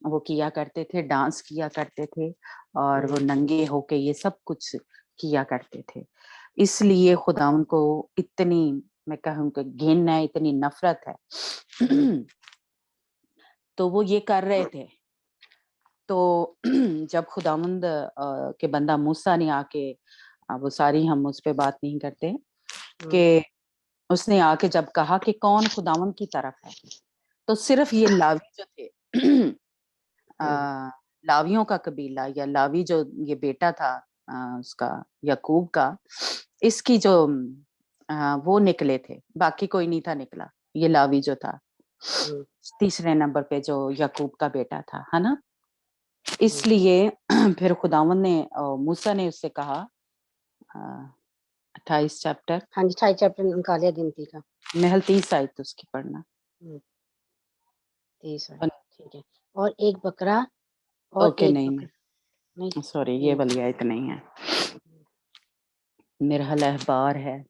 वो किया करते थे, डांस किया करते थे और वो नंगे होके ये सब कुछ किया करते थे। इसलिए खुदा उनको इतनी, मैं कहूँ कि घिन है, इतनी नफरत है तो वो ये कर रहे थे। तो जब खुदावंद के बंदा मूसा ने आके, वो सारी हम उस पे बात नहीं करते, कि उसने आके जब कहा कि कौन खुदावंद की तरफ है, तो सिर्फ ये लावी जो थे लावियों का कबीला या लावी जो ये बेटा था उसका याकूब का, इसकी जो वो निकले थे, बाकी कोई नहीं था निकला। ये लावी जो था तीसरे नंबर पे जो याकूब का बेटा था, है ना। इसलिए फिर खुदावन ने मूसा ने उससे कहा 28 चैप्टर, हाँ जी 28 चैप्टर निकालिया गिनती का, महल 30 आयत उसकी पढ़ना 30 ठीक है। और एक बकरा और ओके एक नहीं नहीं सॉरी ये वाली आयत नहीं है, मिरहल अहबार है।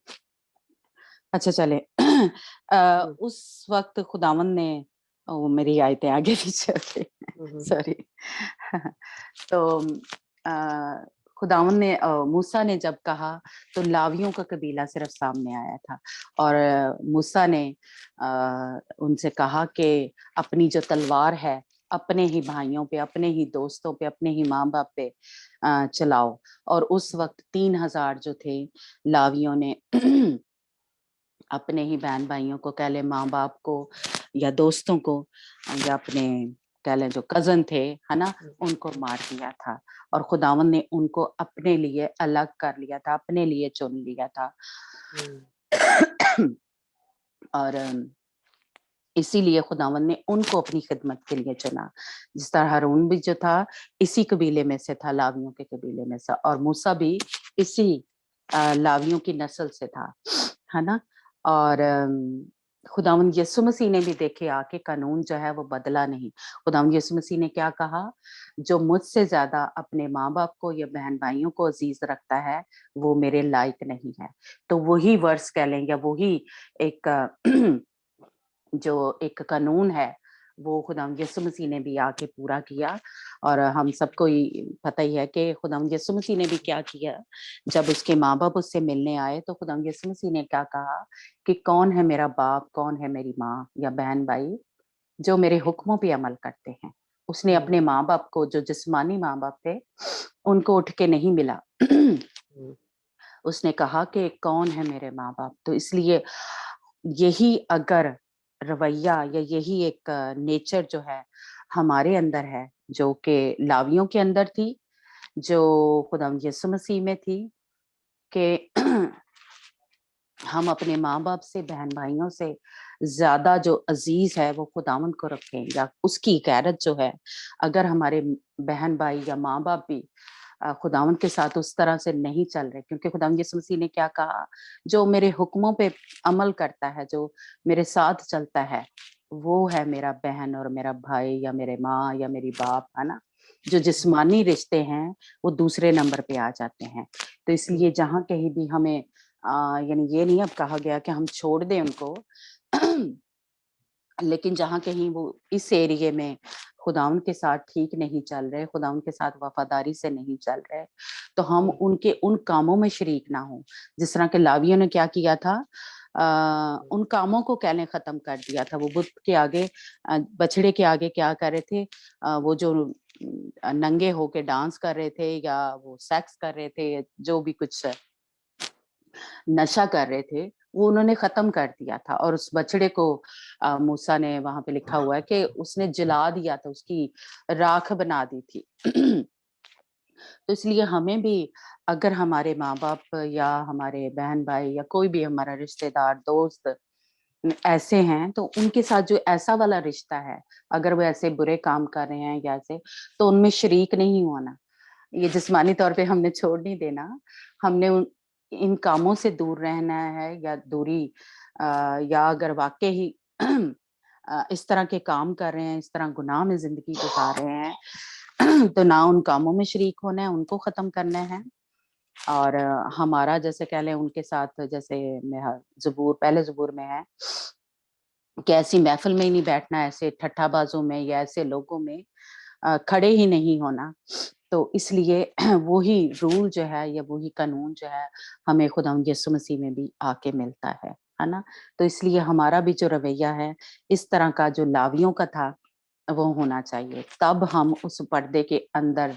अच्छा चले उस वक्त खुदावन ने वो मेरी आयतें आगे पीछे सॉरी तो खुदावन ने मूसा ने जब कहा तो लावियों का कबीला सिर्फ सामने आया था और मूसा ने उनसे कहा कि अपनी जो तलवार है अपने ही भाइयों पे, अपने ही दोस्तों पे, अपने ही माँ बाप पे चलाओ। और उस वक्त 3000 जो थे लावियों ने अपने ही बहन भाइयों को, कह ले माँ बाप को या दोस्तों को या अपने कह लें जो कजन थे, है ना, उनको मार दिया था। और खुदावन ने उनको अपने लिए अलग कर लिया था, अपने लिए चुन लिया था। और इसीलिए खुदावन ने उनको अपनी खिदमत के लिए चुना। जिस तरह हारून भी जो था इसी कबीले में से था, लावियों के कबीले में से, और मूसा भी इसी लावियों की नस्ल से था, है ना। और खुदावन यीशु मसीह ने भी देखे आके कानून जो है वो बदला नहीं। खुदावन यीशु मसीह ने क्या कहा, जो मुझसे ज्यादा अपने माँ बाप को या बहन भाइयों को अजीज रखता है वो मेरे लायक नहीं है। तो वही वर्स कह लें या वही एक जो एक कानून है वो खुदावंद यीशु मसीह ने भी आके पूरा किया। और हम सबको पता ही है कि खुदावंद यीशु मसीह ने भी क्या किया। जब उसके माँ बाप उससे मिलने आए तो खुदावंद यीशु मसीह ने क्या कहा कि कौन है मेरा बाप, कौन है मेरी माँ या बहन भाई जो मेरे हुक्मों पे अमल करते हैं। उसने अपने माँ बाप को, जो जिस्मानी माँ बाप थे, उनको उठ के नहीं मिला। उसने कहा कि कौन है मेरे माँ बाप। तो इसलिए यही अगर रवैया या यही एक नेचर जो है हमारे अंदर है, जो कि लावियों के अंदर थी, जो खुदावंद यीशु मसीह में थी, कि हम अपने माँ बाप से, बहन भाइयों से ज्यादा जो अजीज है वो खुदावंद को रखें, या उसकी गैरत जो है, अगर हमारे बहन भाई या माँ बाप भी खुदावंद के साथ उस तरह से नहीं चल रहे, क्योंकि खुदावंद यीशु मसीह ने क्या कहा, जो मेरे हुक्मों पे अमल करता है, जो मेरे साथ चलता है, वो है मेरा बहन और मेरा भाई या मेरे माँ या मेरी बाप, है ना। जो जिस्मानी रिश्ते हैं वो दूसरे नंबर पे आ जाते हैं। तो इसलिए जहाँ कहीं भी हमें यानी ये नहीं अब कहा गया कि हम छोड़ दें उनको लेकिन जहाँ कहीं वो इस एरिया में खुदावन के साथ ठीक नहीं चल रहे, खुदावन के साथ वफादारी से नहीं चल रहे, तो हम उनके उन कामों में शरीक ना हो। जिस तरह के लावियों ने क्या किया था, उन कामों को कह लें खत्म कर दिया था। वो बुत के आगे बछड़े के आगे क्या कर रहे थे, वो जो नंगे होके डांस कर रहे थे या वो सेक्स कर रहे थे, जो भी कुछ नशा कर रहे थे, वो उन्होंने खत्म कर दिया था। और उस बछड़े को मूसा ने, वहां पे लिखा हुआ है कि उसने जला दिया था, उसकी राख बना दी थी। तो इसलिए हमें भी, अगर हमारे माँ बाप या हमारे बहन भाई या कोई भी हमारा रिश्तेदार दोस्त ऐसे हैं, तो उनके साथ जो ऐसा वाला रिश्ता है, अगर वो ऐसे बुरे काम कर रहे हैं या ऐसे, तो उनमें शरीक नहीं होना। ये जिस्मानी तौर पे हमने छोड़ नहीं देना, हमने इन कामों से दूर रहना है, या दूरी या अगर वाकई ही इस तरह के काम कर रहे हैं, इस तरह गुनाह में जिंदगी गुजार रहे हैं, तो ना उन कामों में शरीक होना है, उनको खत्म करना है। और हमारा जैसे कह लें उनके साथ, जैसे ज़बूर, पहले ज़बूर में है कि ऐसी महफिल में ही नहीं बैठना, ऐसे ठट्ठाबाजों में या ऐसे लोगों में खड़े ही नहीं होना। तो इसलिए वही रूल जो है या वही कानून जो है, हमें खुदावंद यीशु मसीह में भी आके मिलता है ना? तो इसलिए हमारा भी जो रवैया है, इस तरह का जो लावियों का था, वो होना चाहिए। तब हम उस पर्दे के अंदर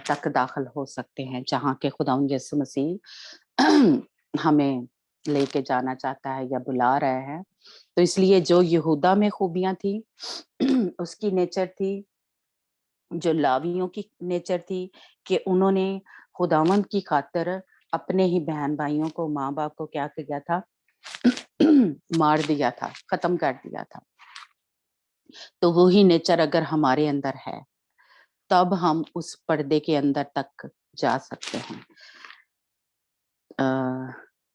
तक दाखिल हो सकते हैं, जहाँ के खुदावंद यीशु मसीह हमें लेके जाना चाहता है या बुला रहा है। तो इसलिए जो यहूदा में खूबियाँ थी, उसकी नेचर थी, जो लावियों की नेचर थी कि उन्होंने खुदावंद की खातिर अपने ही बहन भाइयों को, माँ बाप को क्या किया था? मार दिया था, खत्म कर दिया था। तो वही नेचर अगर हमारे अंदर है, तब हम उस पर्दे के अंदर तक जा सकते हैं।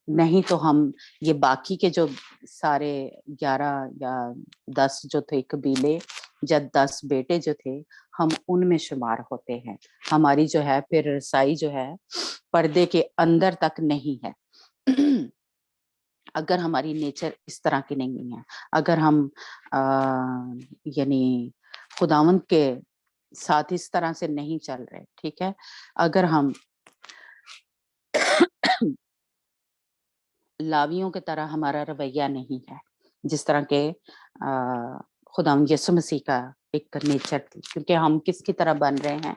नहीं तो हम ये बाकी के जो सारे 11 या 10 जो थे कबीले या 10 बेटे जो थे, हम उनमें शुमार होते हैं। हमारी जो है फिर रसाई जो है पर्दे के अंदर तक नहीं है। अगर हमारी नेचर इस तरह की नहीं है, अगर हम यानी खुदावंद के साथ इस तरह से नहीं चल रहे, ठीक है? अगर हम लावियों की तरह हमारा रवैया नहीं है, जिस तरह के खुदावंद यीशु मसीह का एक नेचर थी, क्योंकि हम किसकी तरह बन रहे हैं?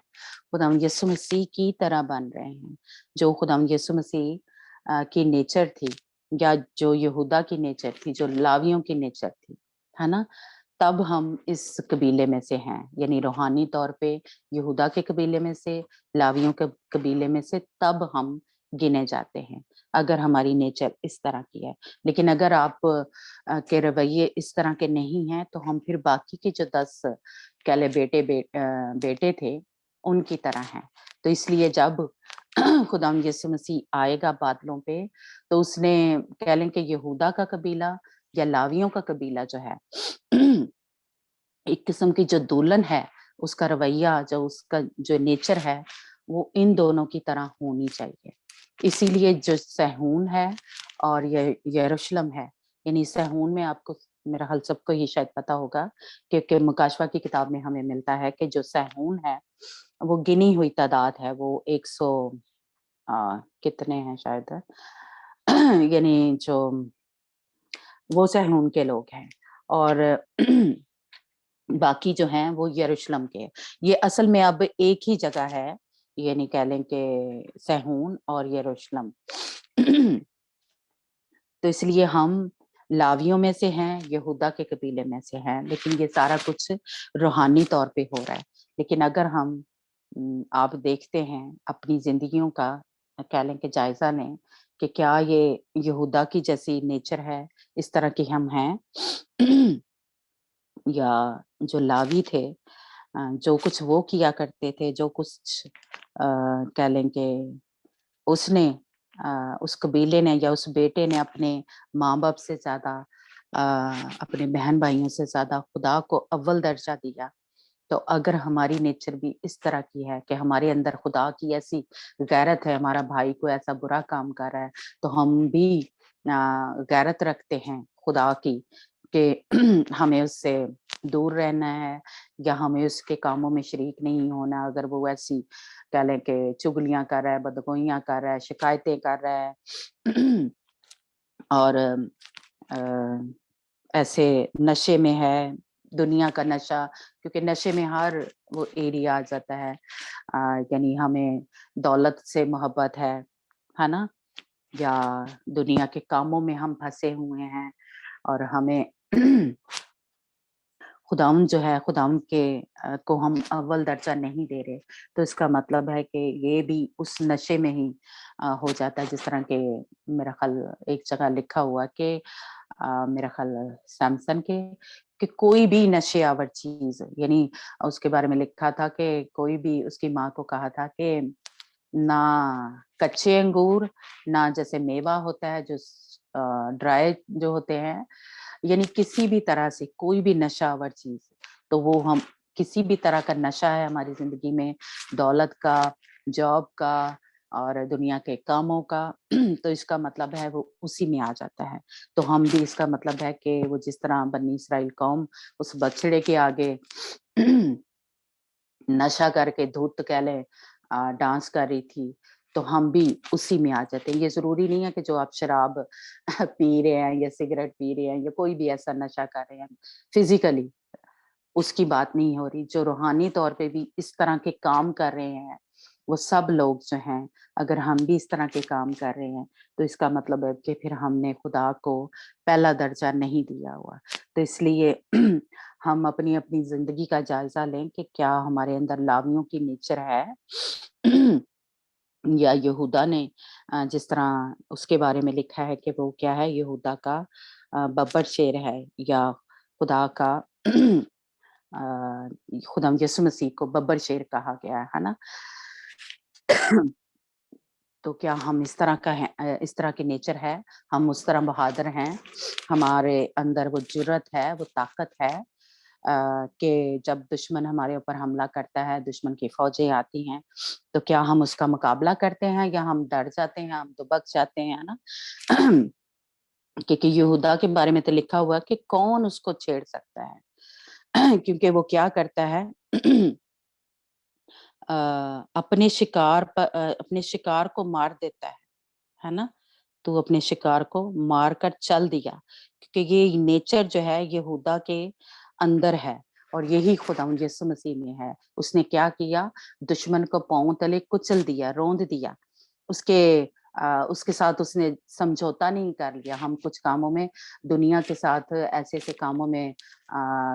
खुदावंद यीशु मसीह की तरह बन रहे हैं। जो खुदावंद यीशु मसीह की नेचर थी, या जो यहूदा की नेचर थी, जो लावियों की नेचर थी, है ना? तब हम इस कबीले में से हैं, यानी रूहानी तौर पे यहूदा के कबीले में से, लावियों के कबीले में से, तब हम गिने जाते हैं, अगर हमारी नेचर इस तरह की है। लेकिन अगर आप के रवैये इस तरह के नहीं हैं, तो हम फिर बाकी के जो 10 कह ले बेटे थे, उनकी तरह हैं। तो इसलिए जब खुदावंद यीशु मसीह आएगा बादलों पे, तो उसने कह लें कि यहूदा का कबीला या लावियों का कबीला जो है, एक किस्म की जो दुल्हन है, उसका रवैया, जो उसका जो नेचर है, वो इन दोनों की तरह होनी चाहिए। इसीलिए जो सहून है और ये यरूशलेम है, यानी सहून में आपको, मेरा ख्याल सबको ही शायद पता होगा, क्योंकि मुकाशवा की किताब में हमें मिलता है कि जो सहून है, वो गिनी हुई तादाद है, वो 100 कितने हैं शायद, यानी जो वो सहून के लोग हैं, और बाकी जो हैं वो यरूशलेम के। ये असल में अब एक ही जगह है, यानी कह लें कि सहून और यरूशलेम। तो इसलिए हम लावियों में से हैं, यहूदा के कबीले में से हैं, लेकिन ये सारा कुछ रूहानी तौर पे हो रहा है। लेकिन अगर हम आप देखते हैं अपनी जिंदगियों का, कह लें कि जायजा लें कि क्या ये यहूदा की जैसी नेचर है, इस तरह की हम हैं, या जो लावी थे, जो कुछ वो किया करते थे, जो कुछ कह लें कि उसने उस कबीले ने या उस बेटे ने अपने माँ बाप से ज्यादा, अपने बहन भाइयों से ज्यादा खुदा को अव्वल दर्जा दिया। तो अगर हमारी नेचर भी इस तरह की है कि हमारे अंदर खुदा की ऐसी गैरत है, हमारा भाई को ऐसा बुरा काम कर रहा है, तो हम भी गैरत रखते हैं खुदा की कि हमें उससे दूर रहना है, या हमें उसके कामों में शरीक नहीं होना। अगर वो ऐसी कह लें कि चुगलियां कर रहा है, बदगोइयां कर रहा है, शिकायतें कर रहा है, اور ایسے نشے میں ہے, دنیا کا نشہ, کیونکہ نشے میں ہر وہ ایریا آ جاتا ہے. یعنی ہمیں دولت سے محبت ہے نا, یا دنیا کے کاموں میں ہم پھنسے ہوئے ہیں, اور ہمیں خداوند جو ہے, خداوند کے کو ہم اول درجہ نہیں دے رہے, تو اس کا مطلب ہے کہ یہ بھی اس نشے میں ہی ہو جاتا ہے. جس طرح کہ میرا خیال ایک جگہ لکھا ہوا کہ میرا خیال سیمسن کے کہ کوئی بھی نشے آور چیز, یعنی اس کے بارے میں لکھا تھا کہ کوئی بھی, اس کی ماں کو کہا تھا کہ نہ کچے انگور, نہ جیسے میوہ ہوتا ہے جو ڈرائی جو ہوتے ہیں, یعنی کسی بھی طرح سے کوئی بھی نشہ آور چیز, تو وہ ہم کسی بھی طرح کا نشہ ہے ہماری زندگی میں, دولت کا, جاب کا, اور دنیا کے کاموں کا, تو اس کا مطلب ہے وہ اسی میں آ جاتا ہے. تو ہم بھی اس کا مطلب ہے کہ وہ جس طرح بنی اسرائیل قوم اس بچڑے کے آگے نشہ کر کے دھوت کہہ لیں ڈانس کر رہی تھی, تو ہم بھی اسی میں آ جاتے ہیں. یہ ضروری نہیں ہے کہ جو آپ شراب پی رہے ہیں یا سگریٹ پی رہے ہیں یا کوئی بھی ایسا نشہ کر رہے ہیں فزیکلی, اس کی بات نہیں ہو رہی. جو روحانی طور پہ بھی اس طرح کے کام کر رہے ہیں, وہ سب لوگ جو ہیں, اگر ہم بھی اس طرح کے کام کر رہے ہیں, تو اس کا مطلب ہے کہ پھر ہم نے خدا کو پہلا درجہ نہیں دیا ہوا. تو اس لیے ہم اپنی اپنی زندگی کا جائزہ لیں کہ کیا ہمارے اندر لاویوں کی نیچر ہے, یا یہودا نے جس طرح اس کے بارے میں لکھا ہے کہ وہ کیا ہے, یہودا کا ببر شیر ہے, یا خدا کا خدا یسوع مسیح کو ببر شیر کہا گیا ہے نا. تو کیا ہم اس طرح کا ہے, اس طرح کی نیچر ہے, ہم اس طرح بہادر ہیں, ہمارے اندر وہ جرت ہے, وہ طاقت ہے کہ جب دشمن ہمارے اوپر حملہ کرتا ہے, دشمن کی فوجیں آتی ہیں, تو کیا ہم اس کا مقابلہ کرتے ہیں یا ہم ڈر جاتے ہیں, ہم دبک جاتے ہیں نا. کیونکہ یہودا کے بارے میں تو لکھا ہوا کہ کون اس کو چھیڑ سکتا ہے, کیونکہ وہ کیا کرتا ہے, اپنے شکار کو مار دیتا ہے نا. تو اپنے شکار کو مار کر چل دیا, کیونکہ یہ نیچر جو ہے یہودا کے اندر ہے, اور یہی خدا یسوع مسیح میں ہے. اس نے کیا کیا, دشمن کو پاؤں تلے کچل دیا, روند دیا. اس کے ساتھ اس نے سمجھوتا نہیں کر لیا. ہم کچھ کاموں میں دنیا کے ساتھ ایسے ایسے کاموں میں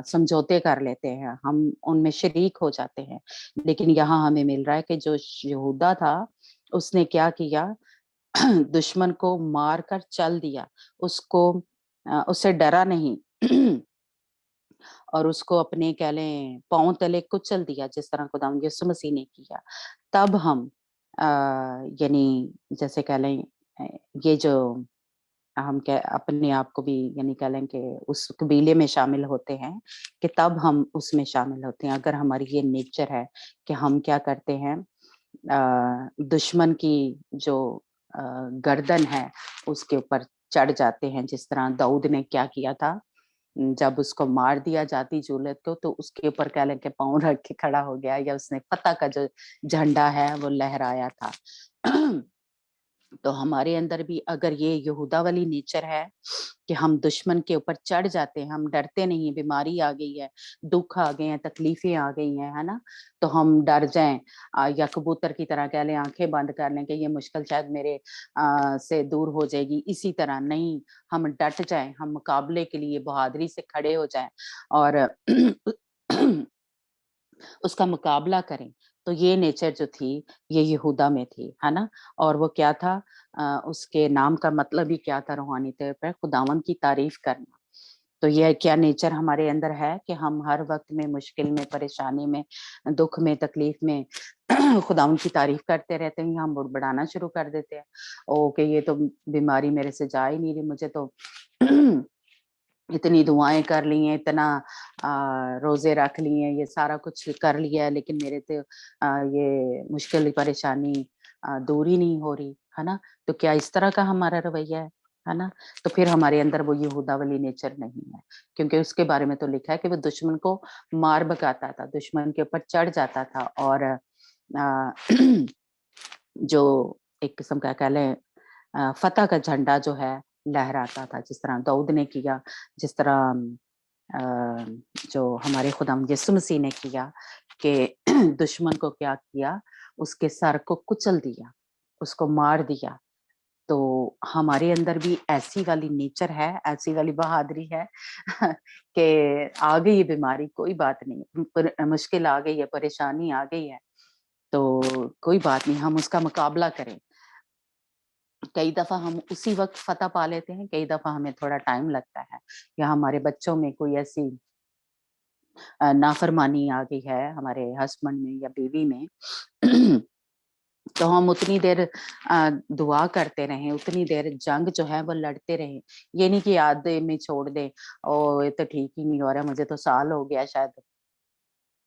سمجھوتے کر لیتے ہیں, ہم ان میں شریک ہو جاتے ہیں. لیکن یہاں ہمیں مل رہا ہے کہ جو یہودا تھا, اس نے کیا کیا, دشمن کو مار کر چل دیا, اس سے ڈرا نہیں, اور اس کو اپنے کہہ لیں پاؤں تلے کچل دیا, جس طرح خدا یسوع مسیح نے کیا. تب ہم یعنی جیسے کہہ لیں یہ جو ہم اپنے آپ کو بھی یعنی کہہ لیں کہ اس قبیلے میں شامل ہوتے ہیں, کہ تب ہم اس میں شامل ہوتے ہیں. اگر ہماری یہ نیچر ہے کہ ہم کیا کرتے ہیں, دشمن کی جو گردن ہے اس کے اوپر چڑھ جاتے ہیں, جس طرح داؤد نے کیا کیا تھا, جب اس کو مار دیا جاتی جولت کو, تو اس کے اوپر کہہ لیں کہ پاؤں رکھ کے کھڑا ہو گیا, یا اس نے فتح کا جو جھنڈا ہے وہ لہرایا تھا. تو ہمارے اندر بھی اگر یہ یہودا والی نیچر ہے کہ ہم دشمن کے اوپر چڑھ جاتے ہیں, ہم ڈرتے نہیں, بیماری آ گئی ہے, دکھ آ گئے ہیں, تکلیفیں آ گئی ہیں, ہے نا, تو ہم ڈر جائیں, یا کبوتر کی طرح کہہ لیں آنکھیں بند کر لیں کہ یہ مشکل شاید میرے سے دور ہو جائے گی. اسی طرح نہیں, ہم ڈٹ جائیں, ہم مقابلے کے لیے بہادری سے کھڑے ہو جائیں اور اس کا مقابلہ کریں. تو یہ نیچر جو تھی یہ یہودا میں تھی, ہے نا. اور وہ کیا تھا, اس کے نام کا مطلب ہی کیا تھا روحانی طور پر, خداوند کی تعریف کرنا. تو یہ کیا نیچر ہمارے اندر ہے کہ ہم ہر وقت میں مشکل میں, پریشانی میں, دکھ میں, تکلیف میں خداوند کی تعریف کرتے رہتے ہیں, ہم بڑھانا شروع کر دیتے ہیں, او کہ یہ تو بیماری میرے سے جا ہی نہیں رہی, مجھے تو اتنی دعائیں کر لی ہیں, اتنا روزے رکھ لیے ہیں, یہ سارا کچھ کر لیا ہے, لیکن میرے تو یہ مشکل پریشانی دور ہی نہیں ہو رہی, ہے نا. تو کیا اس طرح کا ہمارا رویہ ہے نا. تو پھر ہمارے اندر وہ یہودا والی نیچر نہیں ہے, کیونکہ اس کے بارے میں تو لکھا ہے کہ وہ دشمن کو مار بکاتا تھا, دشمن کے اوپر چڑھ جاتا تھا, اور جو ایک قسم کا کہہ لیں فتح کا جھنڈا جو ہے लहराता था, जिस तरह दाऊद ने किया, जिस तरह जो हमारे खुदाम यीशु मसीह ने किया कि दुश्मन को क्या किया, उसके सर को कुचल दिया, उसको मार दिया। तो हमारे अंदर भी ऐसी वाली नेचर है, ऐसी वाली बहादुरी है कि आ गई है बीमारी, कोई बात नहीं, मुश्किल आ गई है, परेशानी आ गई है, तो कोई बात नहीं, हम उसका मुकाबला करें। कई दफा हम उसी वक्त फतह पा लेते हैं, कई दफा हमें थोड़ा टाइम लगता है, या हमारे बच्चों में कोई ऐसी नाफरमानी आ गई है, हमारे हस्बैंड में या बीवी में तो हम उतनी देर दुआ करते रहें, उतनी देर जंग जो है वो लड़ते रहें। ये नहीं कि आधे में छोड़ दें, ओ ये तो ठीक ही नहीं हो रहा, मुझे तो साल हो गया शायद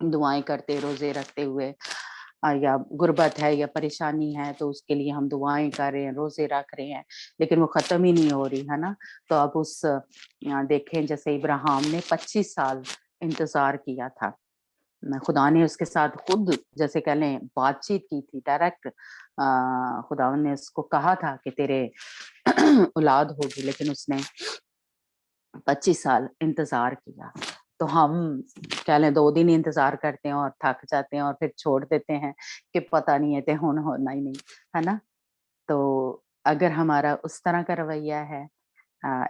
दुआएं करते, रोजे रखते हुए, या गुर्बत है या परेशानी है तो उसके लिए हम दुआएं कर रहे हैं, रोजे रख रहे हैं, लेकिन वो खत्म ही नहीं हो रही है ना। तो अब उस देखें, जैसे इब्राहिम ने 25 साल इंतजार किया था, खुदा ने उसके साथ खुद जैसे कह लें बातचीत की थी, डायरेक्ट खुदा ने उसको कहा था कि तेरे औलाद होगी, लेकिन उसने 25 साल इंतजार किया। तो हम कह लें 2 दिन इंतजार करते हैं और थक जाते हैं और फिर छोड़ देते हैं कि पता नहीं है, होना ही नहीं है ना। तो अगर हमारा उस तरह का रवैया है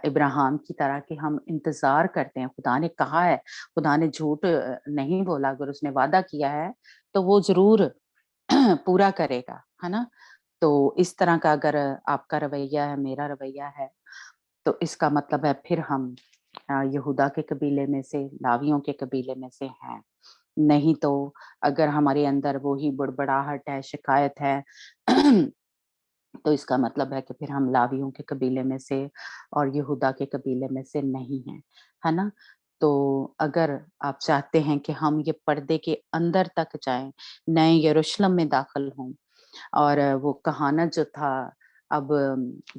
इब्राहिम की तरह कि हम इंतजार करते हैं, खुदा ने कहा है, खुदा ने झूठ नहीं बोला, अगर उसने वादा किया है तो वो जरूर पूरा करेगा, है ना। तो इस तरह का अगर आपका रवैया है, मेरा रवैया है, तो इसका मतलब है फिर हम यहूदा के कबीले में से, लावियों के कबीले में से हैं। नहीं तो अगर हमारे अंदर वो ही बड़बड़ाहट है, शिकायत है तो इसका मतलब है कि फिर हम लावियों के कबीले में से और यहूदा के कबीले में से नहीं हैं, है ना। तो अगर आप चाहते हैं कि हम ये पर्दे के अंदर तक जाएं, नए यरूशलेम में दाखिल हों, और वो कहानत जो था, अब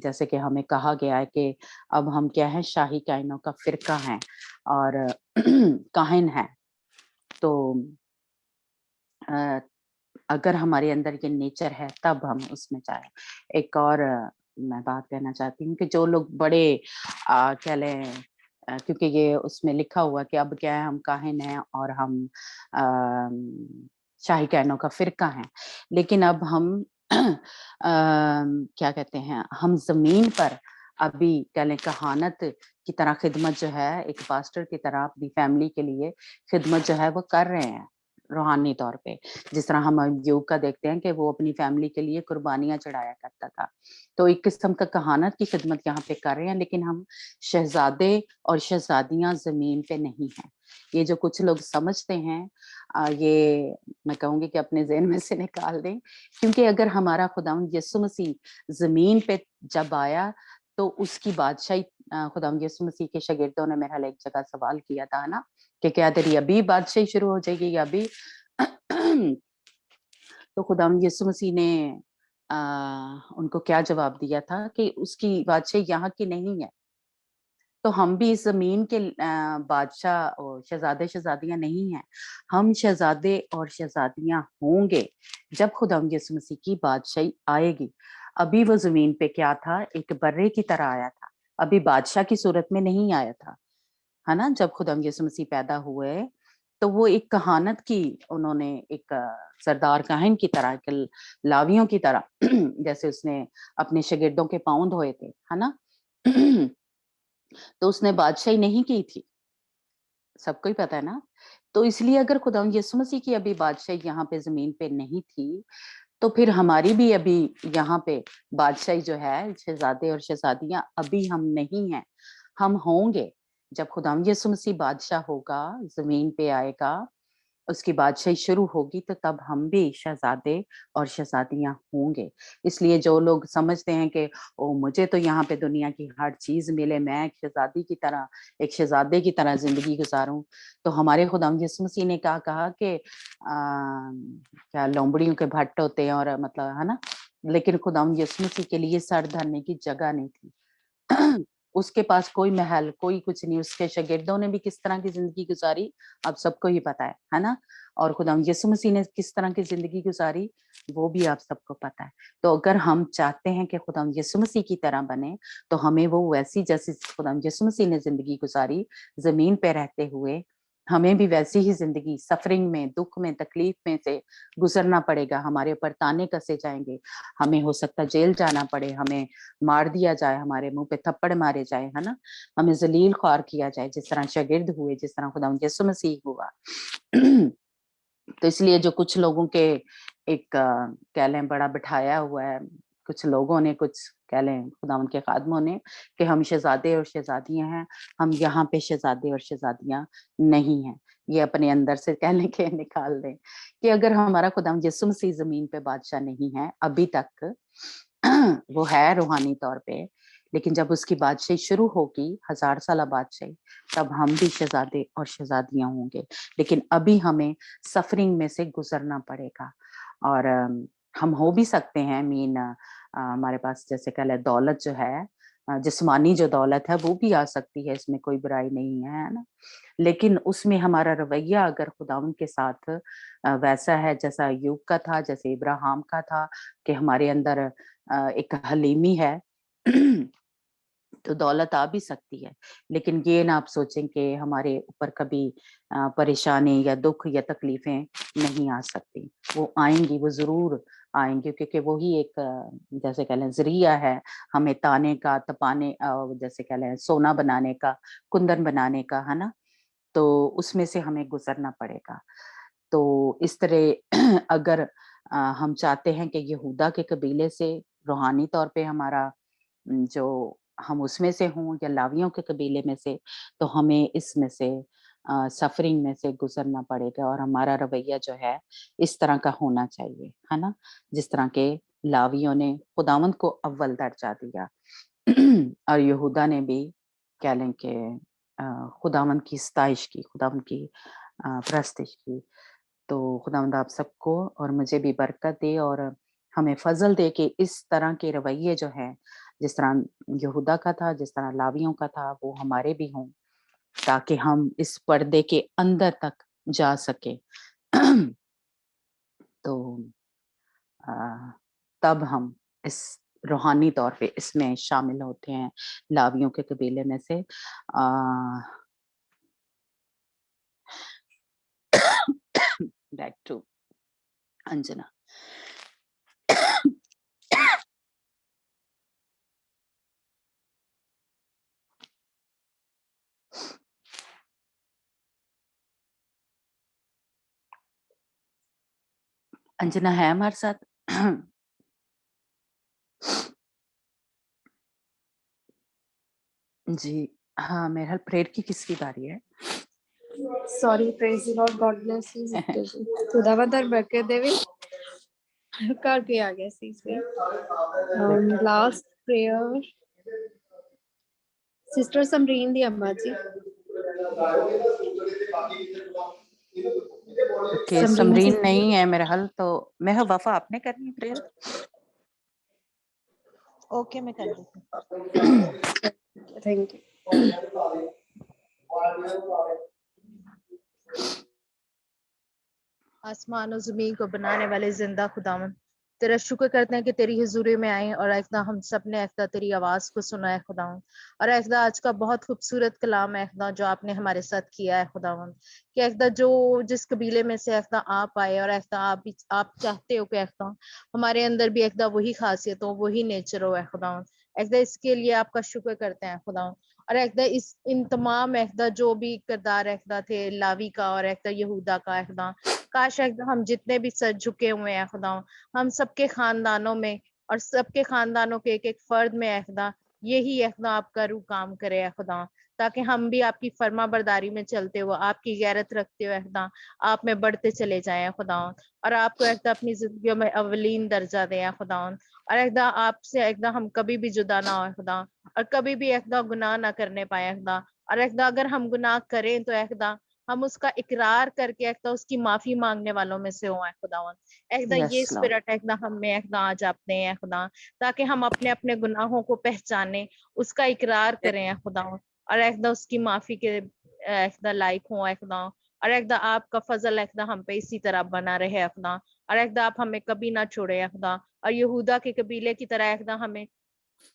जैसे कि हमें कहा गया है कि अब हम क्या है, शाही कायनों का फिरका हैं और काहिन है। तो अगर हमारे अंदर ये नेचर है तब हम उसमें जाए। एक और मैं बात कहना चाहती हूँ कि जो लोग बड़े क्या लें, क्योंकि ये उसमें लिखा हुआ कि अब क्या है, हम काहिन हैं और हम शाही कहनों का फिरका हैं, लेकिन अब हम क्या कहते हैं, हम जमीन पर अभी कह लें कहानत की तरह खिदमत जो है, एक पास्टर की तरह अपनी फैमिली के लिए खिदमत जो है वो कर रहे हैं रूहानी तौर पे। जिस तरह हम अय्यूब का देखते हैं कि वो अपनी फैमिली के लिए कुर्बानियां चढ़ाया करता था, तो एक किस्म का कहानत की खिदमत यहाँ पे कर रहे हैं, लेकिन हम शहजादे और शहजादियां जमीन पे नहीं हैं। ये जो कुछ लोग समझते हैं, ये मैं कहूंगी कि अपने ज़हन में से निकाल दें, क्योंकि अगर हमारा खुदावंद यीशु मसीह जमीन पे जब आया तो उसकी बादशाही, खुदावंद यीशु मसीह के शागिर्दों ने मेरे ख्याल एक जगह सवाल किया था ना कि क्या तेरी अभी बादशाही शुरू हो जाएगी या अभी तो खुदावंद यीशु मसीह ने उनको क्या जवाब दिया था कि उसकी बादशाही यहाँ की नहीं है। तो हम भी इस जमीन के बादशाह और शहजादे शहजादियां नहीं हैं, हम शहजादे और शहजादियां होंगे जब खुदावंद यीशु मसीह की बादशाही आएगी। अभी वो जमीन पे क्या था, एक बर्रे की तरह आया था, अभी बादशाह की सूरत में नहीं आया था, है ना। जब खुदावंद यीशु मसीह पैदा हुए तो वो एक कहानत की, उन्होंने एक सरदार काहिन की तरह, एक लावियों की तरह जैसे उसने अपने शागिर्दों के पाँव धोए थे, है ना तो उसने बादशाही नहीं की थी, सबको ही पता है ना। तो इसलिए अगर खुदावंद यीशु मसीह की अभी बादशाही यहाँ पे जमीन पे नहीं थी, तो फिर हमारी भी अभी यहाँ पे बादशाही जो है, शहजादे और शहजादियां अभी हम नहीं हैं, हम होंगे जब खुदावंद यीशु मसीह बादशाह होगा, जमीन पे आएगा, उसकी बादशाही शुरू होगी, तो तब हम भी शहजादे और शहजादियां होंगे। इसलिए जो लोग समझते हैं कि ओ मुझे तो यहाँ पे दुनिया की हर चीज मिले, मैं एक शहजादी की तरह, एक शहजादे की तरह जिंदगी गुजारूं, तो हमारे खुदावंद यीशु मसीह ने कहा कि क्या लोमड़ियों के भट्ट होते हैं, और मतलब है ना, लेकिन खुदावंद यीशु मसीह के लिए सर धरने की जगह नहीं थी اس کے پاس کوئی محل کوئی کچھ نہیں, اس کے شاگردوں نے بھی کس طرح کی زندگی گزاری آپ سب کو ہی پتا ہے نا, اور خدا یسوع مسیح نے کس طرح کی زندگی گزاری وہ بھی آپ سب کو پتا ہے. تو اگر ہم چاہتے ہیں کہ خدا یسوع مسیح کی طرح بنے تو ہمیں وہ ویسی جیسی خدا یسوع مسیح نے زندگی گزاری زمین پہ رہتے ہوئے, ہمیں بھی ویسی ہی زندگی سفرنگ میں, دکھ میں, تکلیف میں سے گزرنا پڑے گا. ہمارے اوپر تانے کسے جائیں گے, ہمیں ہو سکتا ہے جیل جانا پڑے, ہمیں مار دیا جائے, ہمارے منہ پہ تھپڑ مارے جائے, ہے نا, ہمیں ذلیل خوار کیا جائے, جس طرح شاگرد ہوئے, جس طرح خدا یسوع مسیح ہوا. تو اس لیے جو کچھ لوگوں کے ایک کہہ لیں بڑا بٹھایا ہوا ہے, کچھ لوگوں نے, کچھ کہہ لیں خدا ان کے خادموں نے, کہ ہم شہزادے اور شہزادیاں ہیں, ہم یہاں پہ شہزادے اور شہزادیاں نہیں ہیں. یہ اپنے اندر سے کہہ لیں کہ نکال دیں کہ اگر ہمارا خدا یسوع مسیح زمین پہ بادشاہ نہیں ہے ابھی تک, وہ ہے روحانی طور پہ, لیکن جب اس کی بادشاہی شروع ہوگی 1000 سالہ بادشاہی, تب ہم بھی شہزادے اور شہزادیاں ہوں گے. لیکن ابھی ہمیں سفرنگ میں سے گزرنا پڑے گا, اور ہم ہو بھی سکتے ہیں مین ہمارے پاس جیسے کہ لے دولت جو ہے, جسمانی جو دولت ہے وہ بھی آ سکتی ہے, اس میں کوئی برائی نہیں ہے نا, لیکن اس میں ہمارا رویہ اگر خداوند کے ساتھ ویسا ہے جیسا ایوب کا تھا, جیسے ابراہیم کا تھا, کہ ہمارے اندر ایک حلیمی ہے, تو دولت آ بھی سکتی ہے. لیکن یہ نہ آپ سوچیں کہ ہمارے اوپر کبھی پریشانی یا دکھ یا تکلیفیں نہیں آ سکتی, وہ آئیں گی, وہ ضرور آئیں گے, کیونکہ وہی ایک جیسے کہہ لیں ذریعہ ہے ہمیں تانے کا, تپانے, جیسے کہہ لیں سونا بنانے کا, کندن بنانے کا, ہے نا, تو اس میں سے ہمیں گزرنا پڑے گا. تو اس طرح اگر ہم چاہتے ہیں کہ یہودا کے قبیلے سے روحانی طور پہ ہمارا جو ہم اس میں سے ہوں, یا لاویوں کے قبیلے میں سے, تو ہمیں اس میں سے سفرنگ میں سے گزرنا پڑے گا, اور ہمارا رویہ جو ہے اس طرح کا ہونا چاہیے, ہے نا, جس طرح کے لاویوں نے خداوند کو اول درجہ دیا, اور یہودا نے بھی کہہ لیں کہ خداوند کی ستائش کی, خداوند کی پرستش کی. تو خداوند آپ سب کو اور مجھے بھی برکت دے, اور ہمیں فضل دے کہ اس طرح کے رویے جو ہیں, جس طرح یہودا کا تھا, جس طرح لاویوں کا تھا, وہ ہمارے بھی ہوں, تاکہ ہم اس پردے کے اندر تک جا سکے. تو تب ہم اس روحانی طور پہ اس میں شامل ہوتے ہیں, لاویوں کے قبیلے میں سے. بیک ٹو انجنا. انجنا ہے ہمارے ساتھ؟ جی ہاں, میرا حال پریئر کی کس کی باری ہے؟ Sorry, praise the Lord, God bless you, sister ji. खुदावंद और बरकत देवे. करके आ गया सी इसमें. Last prayer. Sister Samreen ਦੀ ਅੰਮਾ ਜੀ. کہ سمرین نہیں ہے میرا حل, تو میں وفا آپ نے کرنی ہے پریئر. اوکے میں کر دیتی ہوں. Thank you. آسمان و زمین کو بنانے والے زندہ خداوند، تیرا شکر کرتے ہیں کہ تیری حضوری میں آئے اور ایک ہم سب نے ایک تیری آواز کو سنا ہے خداوند. اور ایک آج کا بہت خوبصورت کلام ہے ایک جو آپ نے ہمارے ساتھ کیا ہے خداوند، کہ ایک جو جس قبیلے میں سے ایک آپ آئے اور ایک آپ چاہتے ہو کہ ایک ہمارے اندر بھی ایک وہی خاصیت ہو، وہی نیچر ہو ہے خداوند. ایک اس کے لیے آپ کا شکر کرتے ہیں خداوند. اور ایک ان تمام ایک جو بھی کردار ایک تھے لاوی کا اور ایک یہودا کا، ایک کاش ہم جتنے بھی سر جھکے ہوئے ہیں خدا، ہم سب کے خاندانوں میں اور سب کے خاندانوں کے ایک ایک فرد میں خدا یہی خدا آپ کا روح کام کرے خدا، تاکہ ہم بھی آپ کی فرما برداری میں چلتے ہوئے، آپ کی غیرت رکھتے ہوئے خدا آپ میں بڑھتے چلے جائیں خدا، اور آپ کو ایک اپنی زندگیوں میں اولین درجہ دیں خدا، اور ایک آپ سے ایک ہم کبھی بھی جدا نہ ہو خدا، اور کبھی بھی ایک گناہ نہ کرنے پائے خدا، اور ایک اگر ہم گناہ کریں تو ایک ہم اس کا اقرار کر کے ایک اس کی معافی مانگنے والوں میں سے ہوں اے خداوند. ایک یہ Yes, Lord. اسپرٹ ایک ہم میں ایک آ جاتے ہیں خدا, تاکہ ہم اپنے اپنے گناہوں کو پہچانے, اس کا اقرار کریں اے خداوند, اور ایک اس کی معافی کے ایک لائق ہوں اے خدا, اور ایک آپ کا فضل ایک ہم پہ اسی طرح بنا رہے اے خدا, اور ایک آپ ہمیں کبھی نہ چھوڑے اے خدا, اور یہودا کے قبیلے کی طرح ایک ہمیں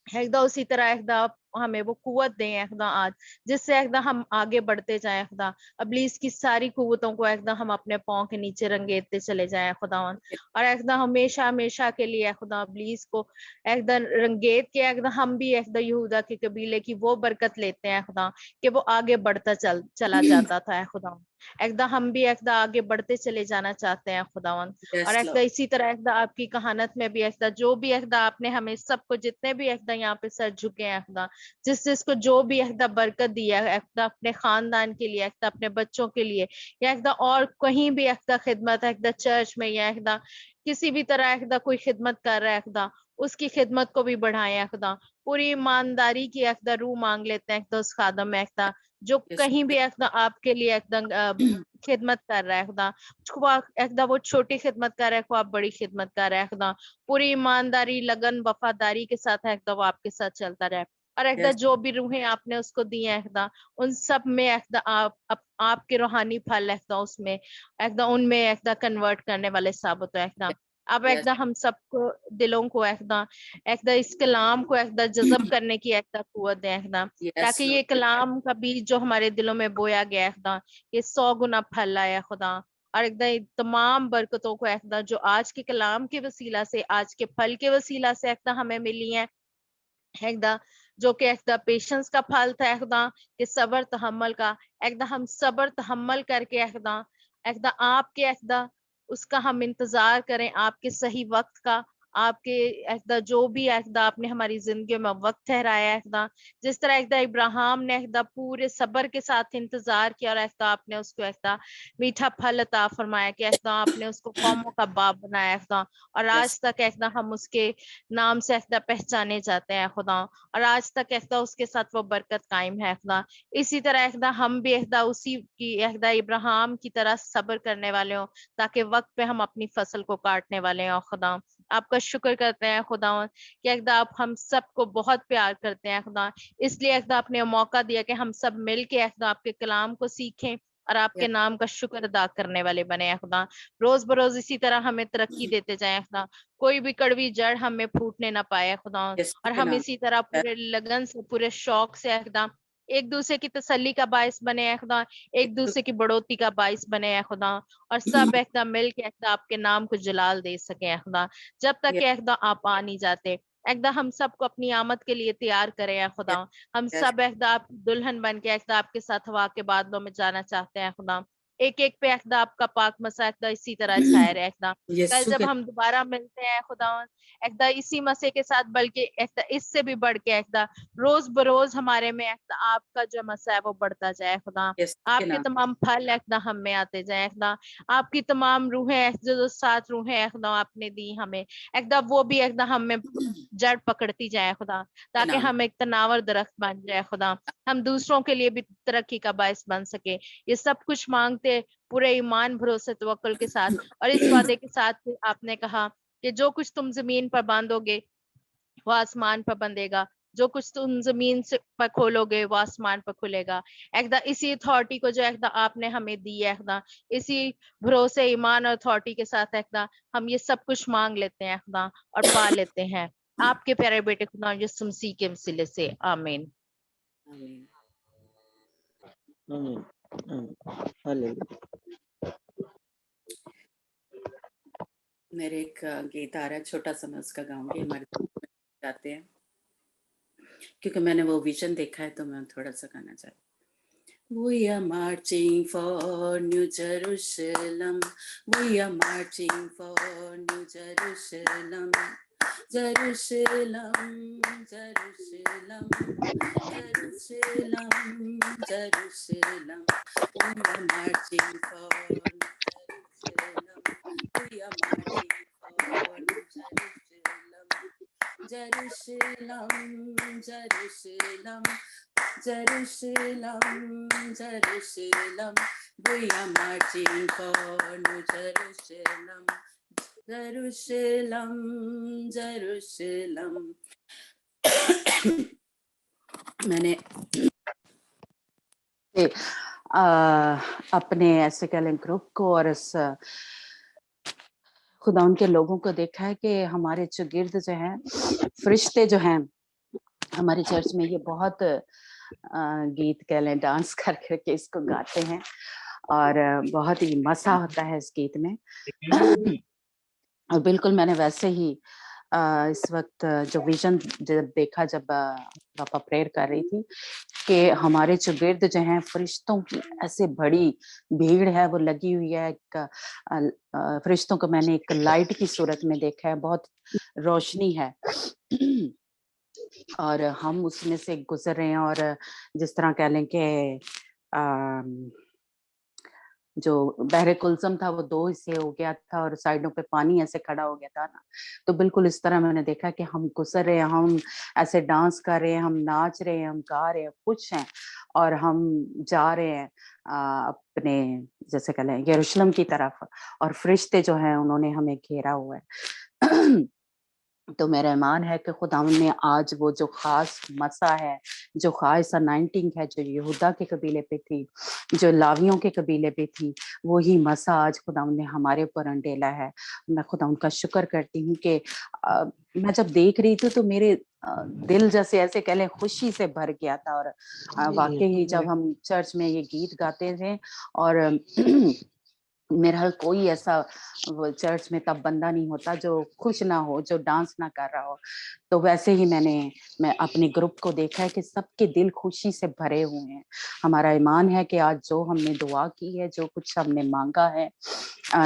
ایک اسی طرح ایک ہمیں وہ قوت دیں اے خدا آج, جس سے ایک ہم آگے بڑھتے جائیں خدا, ابلیس کی ساری قوتوں کو ایک ہم اپنے پاؤں کے نیچے رنگیتے چلے جائیں خداوند, اور ایک ہمیشہ ہمیشہ کے لیے خدا ابلیس کو ایک رنگیت کے ایک ہم بھی ایک یہودا کے قبیلے کی وہ برکت لیتے ہیں خدا کہ وہ آگے بڑھتا چلا جاتا تھا خدا, ایک ہم بھی ایک آگے بڑھتے چلے جانا چاہتے ہیں خداوند. اور Yes, ایک Lord. اسی طرح ایک آپ کی کہانت میں بھی ایک جو بھی ایک آپ نے ہمیں سب کو جتنے بھی ایک یہاں پہ سر جھکے ہیں خدا, جس کو جو بھی ایک برکت دیا ہے اپنے خاندان کے لیے, ایک اپنے بچوں کے لیے, یا ایک اور کہیں بھی ایک خدمت ایک چرچ میں یا ایک کسی بھی طرح ایک کوئی خدمت کر رہا ہے خدا, اس کی خدمت کو بھی بڑھائے خدا, پوری ایمانداری کی ایک روح مانگ لیتے ہیں اس خادم میں ایک جو Yes, کہیں بھی ایک آپ کے لیے ایک خدمت کر رہا ہے خدا, ایک وہ چھوٹی خدمت کر رہا ہے, آپ بڑی خدمت کر رہا ہے خدا, پوری ایمانداری لگن وفاداری کے ساتھ ایک وہ آپ کے ساتھ چلتا رہے, اور ایک Yes. جو بھی روحیں آپ نے اس کو دی ہیں ایک ان سب میں ایک آپ کے روحانی پھل ایک اس میں ایک ان میں ایک کنورٹ کرنے والے ثابت ہو ایک اب ایک Yes. ہم سب کو دلوں کو ایک اس کلام کو ایک جذب کرنے کی ایک قوت دیں ایک Yes, تاکہ یہ Lord. کلام کا بیج جو ہمارے دلوں میں بویا گیا ہے خدا, یہ 100 گنا پھل ہے خدا, اور ایک تمام برکتوں کو ایک جو آج کے کلام کے وسیلہ سے, آج کے پھل کے وسیلہ سے ایک ہمیں ملی ہیں ایک جو کہ ایک پیشنس کا پھل تھا خدا, کہ صبر تحمل کا, ایک ہم صبر تحمل کر کے ایک آپ کے ایک اس کا ہم انتظار کریں, آپ کے صحیح وقت کا, آپ کے ایک جو بھی ایک آپ نے ہماری زندگی میں وقت ٹھہرایا ہے, جس طرح ایک ابراہیم نے ایک پورے صبر کے ساتھ انتظار کیا, اور ایک آپ نے اس کو ایک میٹھا پھل عطا فرمایا کہ ایک آپ نے اس کو قوموں کا باپ بنایا خدا, اور Yes. آج تک ایک ہم اس کے نام سے ایک پہچانے جاتے ہیں خدا, اور آج تک ایک اس کے ساتھ وہ برکت قائم ہے خدا. اسی طرح ایک ہم بھی ایک اسی کی ایک ابراہیم کی طرح صبر کرنے والے ہوں, تاکہ وقت پہ ہم اپنی فصل کو کاٹنے والے ہیں خدا. آپ کا شکر کرتے ہیں خدا کہ ایک آپ ہم سب کو بہت پیار کرتے ہیں خدا, اس لیے ایک آپ نے موقع دیا کہ ہم سب مل کے ایک آپ کے کلام کو سیکھیں اور آپ کے Yes. نام کا شکر ادا کرنے والے بنے خدا. روز بروز اسی طرح ہمیں ترقی دیتے جائیں خدا, کوئی بھی کڑوی جڑ ہمیں پھوٹنے نہ پائے خدا, Yes, اور کے ہم نام. اسی طرح پورے لگن سے پورے شوق سے ایک دوسرے کی تسلی کا باعث بنے ہیں خدا, ایک دوسرے کی بڑھوتی کا باعث بنے ہیں خدا, اور سب ایک مل کے ایک آپ کے نام کو جلال دے سکیں خدا, جب تک Yes. کہ ایک آپ آ نہیں جاتے. ایک ہم سب کو اپنی آمد کے لیے تیار کریں خدا, ہم Yes. سب ایک آپ دلہن بن کے ایک آپ کے ساتھ ہوا کے بادلوں میں جانا چاہتے ہیں خدا. ایک ایک پہ ایک آپ کا پاک مسا اسی طرح چھائے رہے کل یسوع کے جب ہم دوبارہ ملتے ہیں خدا ایک اسی مسئلے کے ساتھ, بلکہ ایک اس سے بھی بڑھ کے ایک روز بروز ہمارے میں ایک آپ کا جو مسا ہے وہ بڑھتا جائے خدا. یسوع کے آپ کے نام. تمام پھل ایک ہم میں آتے جائیں خدا, آپ کی تمام روحیں جو 7 روحیں خدا آپ نے دی ہمیں ایک وہ بھی ایک ہم میں جڑ پکڑتی جائے خدا, کے تاکہ نام. ہم ایک تناور درخت بن جائے خدا, ہم دوسروں کے لیے بھی ترقی کا باعث بن سکے. یہ سب کچھ مانگتے پورے ایمان بھروسے توکل کے ساتھ, اور اس وعدے کے ساتھ کہ آپ نے کہا کہ جو کچھ تم زمین پر باندھو گے وہ آسمان پر بندھے گا, جو کچھ تم زمین سے پر کھولو گے وہ آسمان پر کھلے گا. ایک اسی اتھارٹی کو جو ایک آپ نے ہمیں دی ہے, اسی بھروسے ایمان اور اتھارٹی کے ساتھ ایک ہم یہ سب کچھ مانگ لیتے ہیں خدا اور پا لیتے ہیں آپ کے پیارے بیٹے خدا یسوع مسیح کے وسیلے سے, آمین. آمین. آمین. ہاللویا. میرے ایک گیت آ رہا ہے, چھوٹا سا میں اس کا گاؤں گی, ہمارے جاتے ہیں کیونکہ میں نے وہ ویژن دیکھا ہے تو میں تھوڑا سا گانا چاہتی ہوں. We are marching for New Jerusalem. We are marching for New Jerusalem. Jerusalem, Jerusalem, Jerusalem, Jerusalem. We are marching for Jerusalem. We are marching for Jerusalem. Jerusalem, Jerusalem, Jerusalem, Jerusalem, we are marching for New Jerusalem, Jerusalem, Jerusalem. मैंने अपने ऐसे कह लें group को और इस खुदा उनके लोगों को देखा है कि हमारे चुगिर्द जो हैं फरिश्ते जो हैं हमारे चर्च में ये बहुत गीत कह लें डांस कर करके इसको गाते हैं और बहुत ही मजा होता है इस गीत में। और बिल्कुल मैंने वैसे ही इस वक्त जो विजन जब देखा जब पापा प्रेयर कर रही थी कि हमारे चुगिर्द जो हैं फरिश्तों की ऐसे बड़ी भीड़ है वो लगी हुई है। फरिश्तों को मैंने एक लाइट की सूरत में देखा है, बहुत रोशनी है और हम उसमें से गुजर रहे हैं और जिस तरह कह लें कि जो बहरे कुलसम था वो 2 हिस्से हो गया था और साइडों पे पानी ऐसे खड़ा हो गया था ना, तो बिल्कुल इस तरह मैंने देखा कि हम गुजर रहे हैं, हम ऐसे डांस कर रहे हैं, हम नाच रहे हैं, हम गा रहे हैं, खुश हैं और हम जा रहे हैं अपने जैसे कह लें यरूशलेम की तरफ और फरिश्ते जो हैं उन्होंने हमें घेरा हुआ है। तो मेरा ईमान है कि खुदावंद ने आज वो जो खास मसा है, जो खास अनाइंटिंग है जो यहूदा के कबीले पे थी, जो लावियों के कबीले पे थी, वही मसा आज खुदावंद ने हमारे ऊपर अंडेला है। मैं खुदावंद का शुक्र करती हूँ कि मैं जब देख रही थी तो मेरे दिल जैसे ऐसे कह लें खुशी से भर गया था और वाकई ही जब हम चर्च में ये गीत गाते थे और मेरा कोई ऐसा चर्च में तब बंदा नहीं होता जो खुश ना हो, जो डांस ना कर रहा हो। तो वैसे ही मैं अपने ग्रुप को देखा है कि सबके दिल खुशी से भरे हुए हैं। हमारा ईमान है कि आज जो हमने दुआ की है, जो कुछ हमने मांगा है,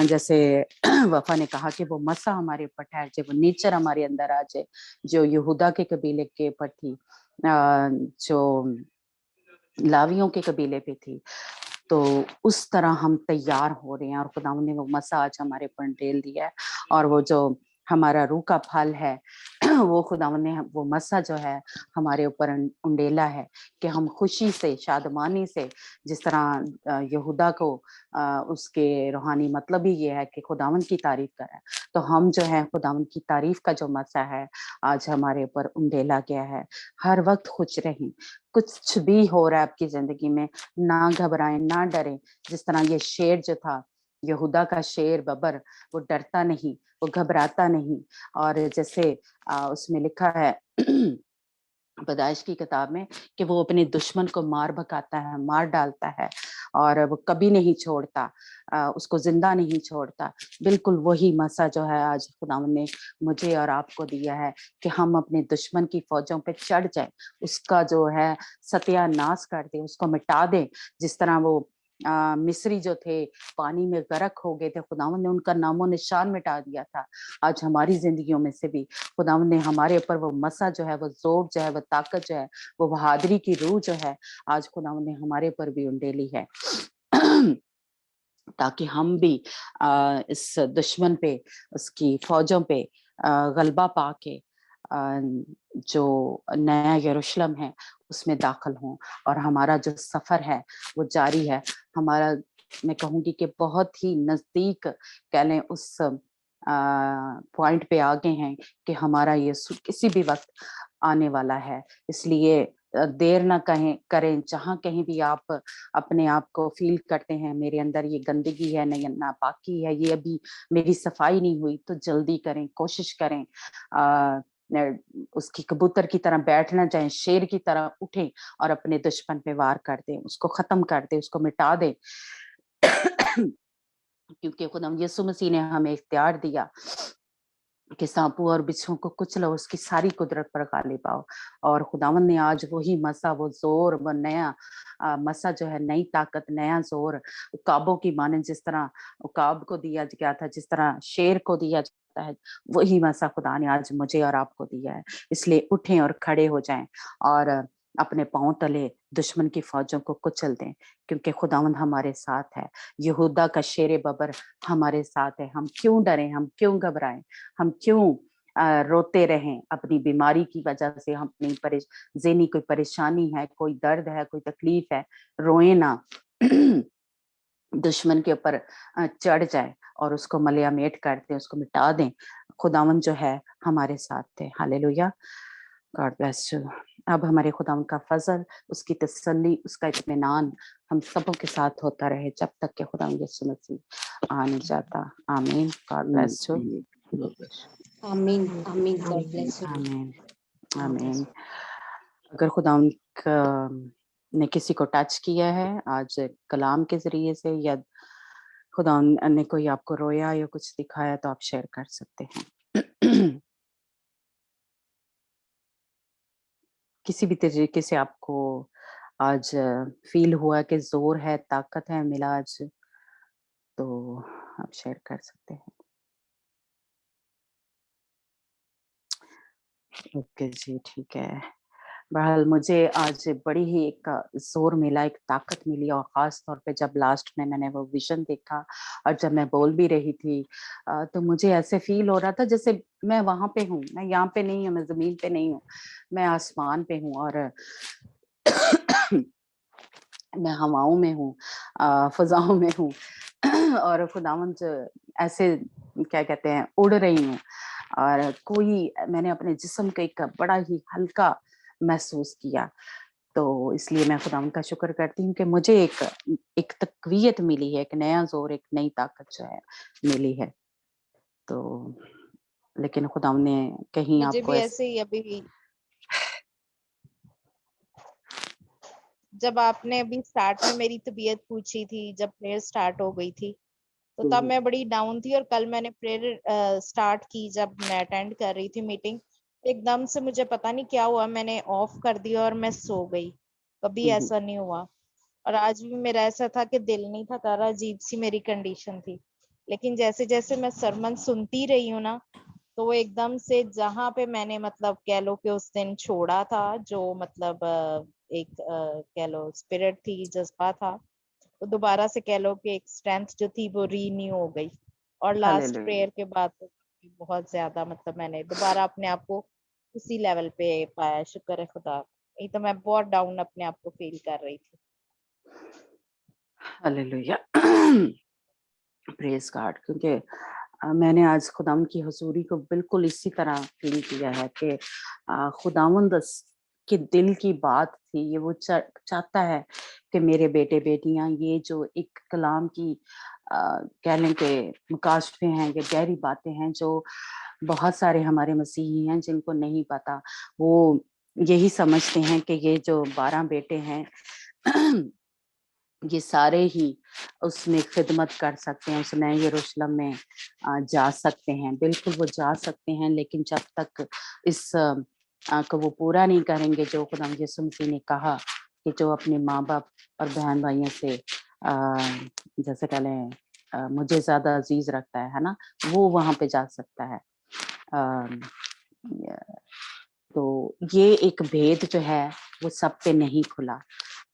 जैसे वफा ने कहा कि वो मसा हमारे ऊपर ठहर जाए, वो नेचर हमारे अंदर आ जाए जो यहूदा के कबीले के ऊपर थी, जो लावियों के कबीले पे थी। तो उस तरह हम तैयार हो रहे हैं और खुदावंद ने वो मसा आज हमारे ऊपर ढेल दिया है और वो जो हमारा रूह का फल है वो खुदावंद ने वो मसा जो है हमारे ऊपर उंडेला है कि हम खुशी से शादमानी से, जिस तरह यहूदा को उसके रूहानी मतलब ही ये है कि खुदावंद की तारीफ करें, तो हम जो है खुदावंद की तारीफ का जो मसा है आज हमारे ऊपर उंडेला गया है। हर वक्त खुश रहें, कुछ भी हो रहा है आपकी जिंदगी में ना घबराएं, ना डरें। जिस तरह ये शेर जो था, यहूदा का शेर बबर, वो डरता नहीं, वो घबराता नहीं। और जैसे उसमें लिखा है पैदाइश की किताब में कि वो अपने दुश्मन को मार भगाता है, मार डालता है और वो कभी नहीं छोड़ता, उसको जिंदा नहीं छोड़ता। बिल्कुल वही मसा जो है आज खुदावंद ने मुझे और आपको दिया है कि हम अपने दुश्मन की फौजों पे चढ़ जाएं, उसका जो है सत्यानाश कर दे, उसको मिटा दे। जिस तरह वो मिस्री जो थे पानी में गर्क हो गए थे, खुदावंद ने उनका नामो निशान मिटा दिया था। आज हमारी जिंदगियों में से भी खुदावंद ने हमारे ऊपर वो मसा जो है, वो जोर जो है, वो ताकत जो है, वो बहादुरी की रूह जो है आज खुदावंद ने हमारे ऊपर भी उंडेली है ताकि हम भी इस दुश्मन पे, उसकी फौजों पे गलबा पाके जो नया यरूशलेम है उसमें दाखिल हों और हमारा जो सफर है वो जारी है। हमारा मैं कहूँगी कि बहुत ही नजदीक कह लें उस पॉइंट पे आ गए हैं कि हमारा यीशु किसी भी वक्त आने वाला है। इसलिए देर ना करें, जहाँ कहीं भी आप अपने आप को फील करते हैं मेरे अंदर ये गंदगी है, नहीं नापाकी है, ये अभी मेरी सफाई नहीं हुई, तो जल्दी करें, कोशिश करें उसकी कबूतर की तरह बैठ ना जाएं, शेर की तरह उठें और अपने दुश्मन पे वार कर दें, उसको खत्म कर दें, उसको मिटा दें क्योंकि खुदाम यीशु मसीह ने हमें इख्तियार दिया कि सांपों और बिच्छुओं को कुचलो, उसकी सारी कुदरत पर गालिब पाओ। और खुदावंद ने आज वही मसा, वो जोर, वो नया मसा जो है, नई ताकत, नया जोर उकाबों की मानंद जिस तरह उकाब को दिया गया था, जिस तरह शेर को दिया जाता है, वही मसा खुदा ने आज मुझे और आपको दिया है। इसलिए उठें और खड़े हो जाएं और अपने पांव तले दुश्मन की फौजों को कुचल दें, क्योंकि खुदावंद हमारे साथ है। यहूदा का शेर बबर हमारे साथ है। हम क्यों डरें, हम क्यों घबराएं, हम क्यों रोते रहें अपनी बीमारी की वजह से, हम अपनी ज़हनी कोई परेशानी है, कोई दर्द है, कोई तकलीफ है, रोए ना। दुश्मन के ऊपर चढ़ जाए और उसको मलियामेट कर दें, उसको मिटा दें। खुदावन जो है हमारे साथ है। Hallelujah, God bless you. अब हमारे खुदावन का फजल, उसकी तसल्ली, उसका इत्मीनान हम सबों के साथ होता रहे जब तक कि खुदावन यीशु मसीह आ नहीं जाता। आमीन। God bless you. आमीन आमीन गॉड ब्लेस यू आमीन आमीन। अगर खुदावन ने किसी को टच किया है आज कलाम के जरिए से, या खुदावन ने कोई आपको रोया या कुछ दिखाया, तो आप शेयर कर सकते हैं। किसी भी तरीके से आपको आज फील हुआ कि जोर है, ताकत है मिला आज, तो आप शेयर कर सकते हैं। ओके जी, ठीक है। बहरहाल मुझे आज बड़ी ही एक जोर मिला, एक ताकत मिली, और खास तौर पे जब लास्ट में मैंने वो विजन देखा और जब मैं बोल भी रही थी, तो मुझे ऐसे फील हो रहा था जैसे मैं वहां पे हूँ, मैं यहाँ पे नहीं हूँ, मैं जमीन पे नहीं हूँ, मैं आसमान पे हूँ, और मैं हवाओं में हूँ, फजाओं में हूँ, और खुदावंद ऐसे क्या कहते हैं, उड़ रही हूँ, और कोई मैंने अपने जिस्म का एक बड़ा ही हल्का महसूस किया। तो इसलिए मैं खुदावंद का शुक्र करती हूँ कि मुझे एक तकवीयत मिली है, एक नया जोर, एक नई ताकत जो है मिली है। तो लेकिन खुदावंद ने कहीं मुझे आपको भी ऐसे ही अभी जब आपने अभी स्टार्ट में मेरी तबीयत पूछी थी, जब प्रेयर स्टार्ट हो गई थी, तो तब मैं बड़ी डाउन थी, और कल मैंने प्रेयर स्टार्ट की, जब मैं अटेंड कर रही थी मीटिंग, एकदम से मुझे पता नहीं क्या हुआ, मैंने ऑफ कर दिया और मैं सो गई। कभी ऐसा नहीं हुआ। और आज भी मेरा ऐसा था कि दिल नहीं था कर रहा, अजीब सी मेरी कंडीशन थी। लेकिन जैसे जैसे मैं सरमन सुनती रही हूँ ना, तो वो एकदम से जहां पे मैंने मतलब कह लो कि उस दिन छोड़ा था, जो मतलब एक कह लो स्पिरिट थी, जज्बा था, तो दोबारा से कह लो कि एक स्ट्रेंथ जो थी वो रीन्यू हो गई। और लास्ट हालेलुया। प्रेयर के बाद तो बहुत ज्यादा मतलब मैंने दोबारा अपने आप को उसी लेवल पे पाया। शुक्र है खुदा। नहीं तो मैं बहुत डाउन अपने आप को फील कर रही थी। हालेलुया। Praise God. क्योंकि मैंने आज खुदावंद की हुजूरी को बिल्कुल इसी तरह फील किया है कि खुदावंद के दिल की बात थी ये, वो चाहता है कि मेरे बेटे बेटियां ये जो एक कलाम की कह लें कि मुकाशफे हैं, ये गहरी बातें हैं जो बहुत सारे हमारे मसीही हैं जिनको नहीं पता, वो यही समझते हैं कि ये जो 12 बेटे हैं ये सारे ही उसमें खिदमत कर सकते हैं, उस नए यरूशलेम में जा सकते हैं। बिल्कुल वो जा सकते हैं, लेकिन जब तक इस को वो पूरा नहीं करेंगे जो खुदा यीशु मसीह ने कहा कि जो अपने माँ बाप और बहन भाइयों से जैसे कह लें मुझे ज्यादा अजीज रखता है ना, वो वहां पे जा सकता है। तो ये एक भेद जो है वो सब पे नहीं खुला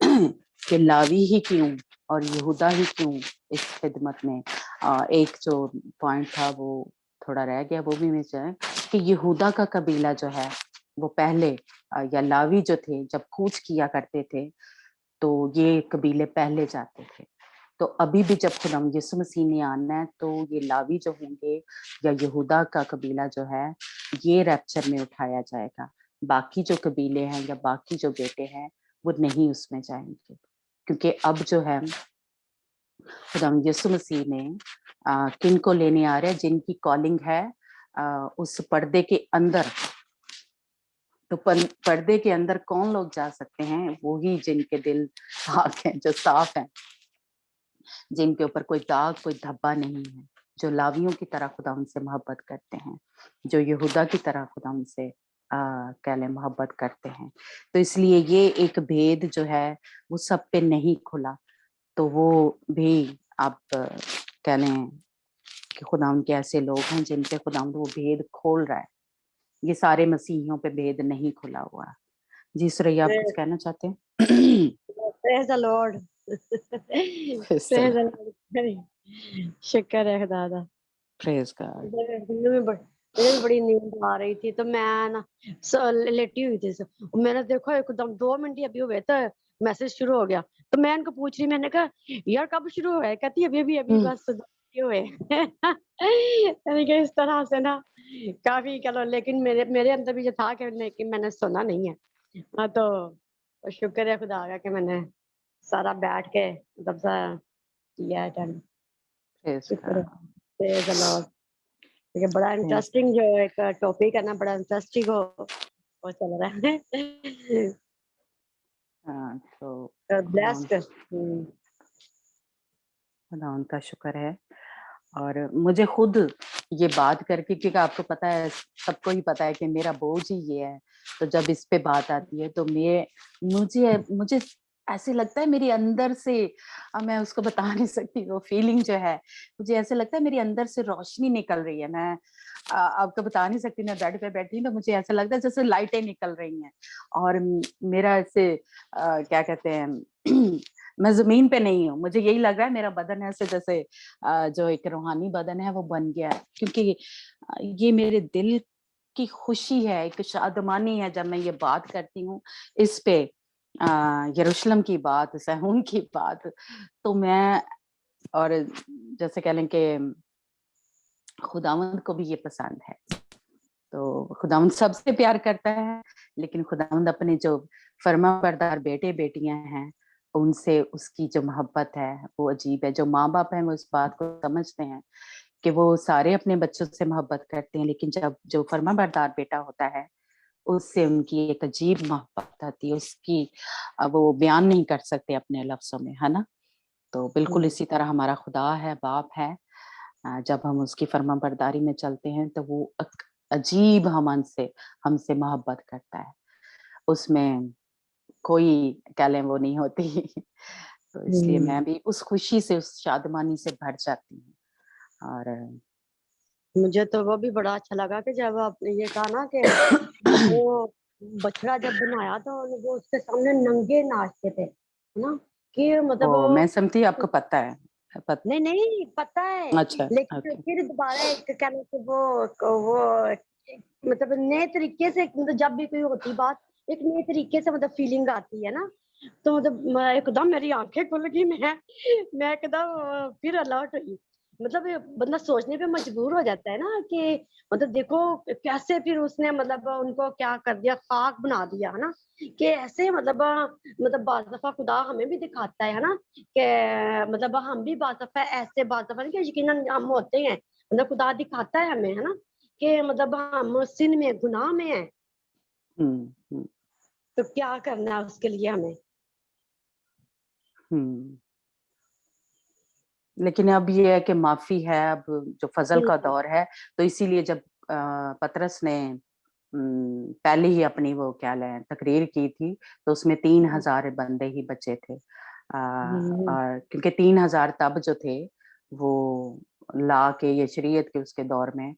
कि लावी ही क्यों और यहूदा ही क्यों इस खिदमत में। एक जो पॉइंट था वो थोड़ा रह गया, वो भी मैं चाहे कि यहूदा का कबीला जो है वो पहले या लावी जो थे जब कूच किया करते थे, तो ये कबीले पहले जाते थे। तो अभी भी जब खुदा यीशु मसीह ने आना है, तो ये लावी जो होंगे या यहूदा का कबीला जो है ये रैप्चर में उठाया जाएगा। बाकी जो कबीले हैं या बाकी जो बेटे हैं वो नहीं उसमें जाएंगे, क्योंकि अब जो है खुदा यीशु मसीह ने किन को लेने आ रहे हैं, जिनकी कॉलिंग है उस पर्दे के अंदर। तो पर्दे के अंदर कौन लोग जा सकते हैं? वो ही जिनके दिल पाक हैं, जो साफ हैं, जिनके ऊपर कोई दाग कोई धब्बा नहीं है, जो लावियों की तरह खुदा उनसे मोहब्बत करते हैं, जो यहूदा की तरह खुदा उनसे कह लें मोहब्बत करते हैं। तो इसलिए ये एक भेद जो है वो सब पे नहीं खुला, तो वो भी आप कह लें कि खुदा उनके ऐसे लोग हैं जिन पे खुदा वो भेद खोल रहा है। ये सारे मसीहियों पे भेद नहीं खुला हुआ। जी सुरैया, आप कुछ कहना चाहते हैं? Praise the Lord praise the Lord. शुक्र है खुदा दा। Praise God. दिलों में मुझे भी बड़ी नींद आ रही थी, तो मैं ना लेटी हुई थी। मैंने देखो एकदम 2 मिनट ही अभी हुए तो मैसेज शुरू हो गया। तो मैं इनको पूछ रही, मैंने कहा यार कब शुरू हुआ है? कहती अभी हम्म, बस ये हुए। मैंने कहा इस तरह से ना काफी चलो, लेकिन मेरे अंदर भी जो था कि मैंने सुना नहीं है। हाँ, तो शुक्र है खुदा का कि मैंने सारा बैठ के मतलब सा किया है अटेंड। praise शुक्र है। God. Praise the Lord. ये बड़ा Praise इंटरेस्टिंग जो एक टॉपिक है ना, बड़ा इंटरेस्टिंग वो चल रहा है। God. तो ब्लेस्ड। खुदा उनका शुक्र है। और मुझे खुद ये बात करके, क्योंकि आपको पता है, सबको ही पता है कि मेरा बोझ ही ये है, तो जब इस पे बात आती है तो मुझे मुझे ऐसे लगता है मेरे अंदर से, अब मैं उसको बता नहीं सकती, वो फीलिंग जो है, मुझे ऐसे लगता है मेरे अंदर से रोशनी निकल रही है। मैं आपको बता नहीं सकती, मैं बेड पे बैठी हूँ तो मुझे ऐसा लगता है जैसे लाइटें निकल रही हैं, और मेरा ऐसे क्या कहते हैं मैं जमीन पे नहीं हूँ, मुझे यही लग रहा है मेरा बदन ऐसे जैसे जो एक रूहानी बदन है वो बन गया है, क्योंकि ये मेरे दिल की खुशी है, एक शादमानी है जब मैं ये बात करती हूँ इस पे, यरूशलेम की बात, सहून की बात। तो मैं, और जैसे कह लें कि खुदावंद को भी ये पसंद है, तो खुदावंद सबसे प्यार करता है, लेकिन खुदावंद अपने जो फर्माबरदार बेटे बेटियां हैं उनसे उसकी जो मोहब्बत है वो अजीब है। जो माँ बाप हैं वो इस बात को समझते हैं कि वो सारे अपने बच्चों से मोहब्बत करते हैं, लेकिन जब जो फर्माबरदार बेटा होता है उससे उनकी एक अजीब मोहब्बत आती है, उसकी वो बयान नहीं कर सकते अपने लफ्जों में, है ना। तो बिल्कुल इसी तरह हमारा खुदा है, बाप है, जब हम उसकी फर्माबरदारी में चलते हैं तो वो एक अजीब हमसे मोहब्बत करता है, उसमें कोई कह लें वो नहीं होती। तो इसलिए मैं भी उस खुशी से, उस शादमानी से भर जाती हूँ। और मुझे तो वो भी बड़ा अच्छा लगा कि जब आपने ये कहा ना कि वो बछड़ा जब बनाया तो वो उसके सामने नंगे नाचते थे, है ना, कि ओ, मैं समझती आपको मतलब पता है, नहीं नहीं पता है, अच्छा, लेकिन ओके। फिर दोबारा एक कह लो कि वो मतलब नए तरीके से, मतलब जब भी कोई होती बात एक नए तरीके से मतलब फीलिंग आती है ना, तो मतलब मैं एकदम मेरी आंखें खुल गई, मैं एकदम फिर अलर्ट हुई। मतलब ये बंदा सोचने पे मजबूर हो जाता है ना कि मतलब देखो कैसे फिर उसने मतलब उनको क्या कर दिया, खाक बना दिया, है ना, कि ऐसे मतलब बाज़ दफा खुदा हमें भी दिखाता है ना, कि मतलब हम भी बाज़ दफा ऐसे, बाज़ दफा नहीं कि यकीनन हम होते हैं, मतलब खुदा दिखाता है हमें, है ना, कि मतलब हम सिन में, गुनाह में हैं, हम्म, तो क्या करना है उसके लिए हमें। हम्म। लेकिन अब ये है कि माफी है, अब जो फजल का दौर है, तो इसीलिए जब पतरस ने पहले ही अपनी वो क्या लें तकरीर की थी, तो उसमें 3000 बंदे ही बचे थे, और क्योंकि 3000 तब जो थे वो ला के, ये शरीयत के उसके दौर में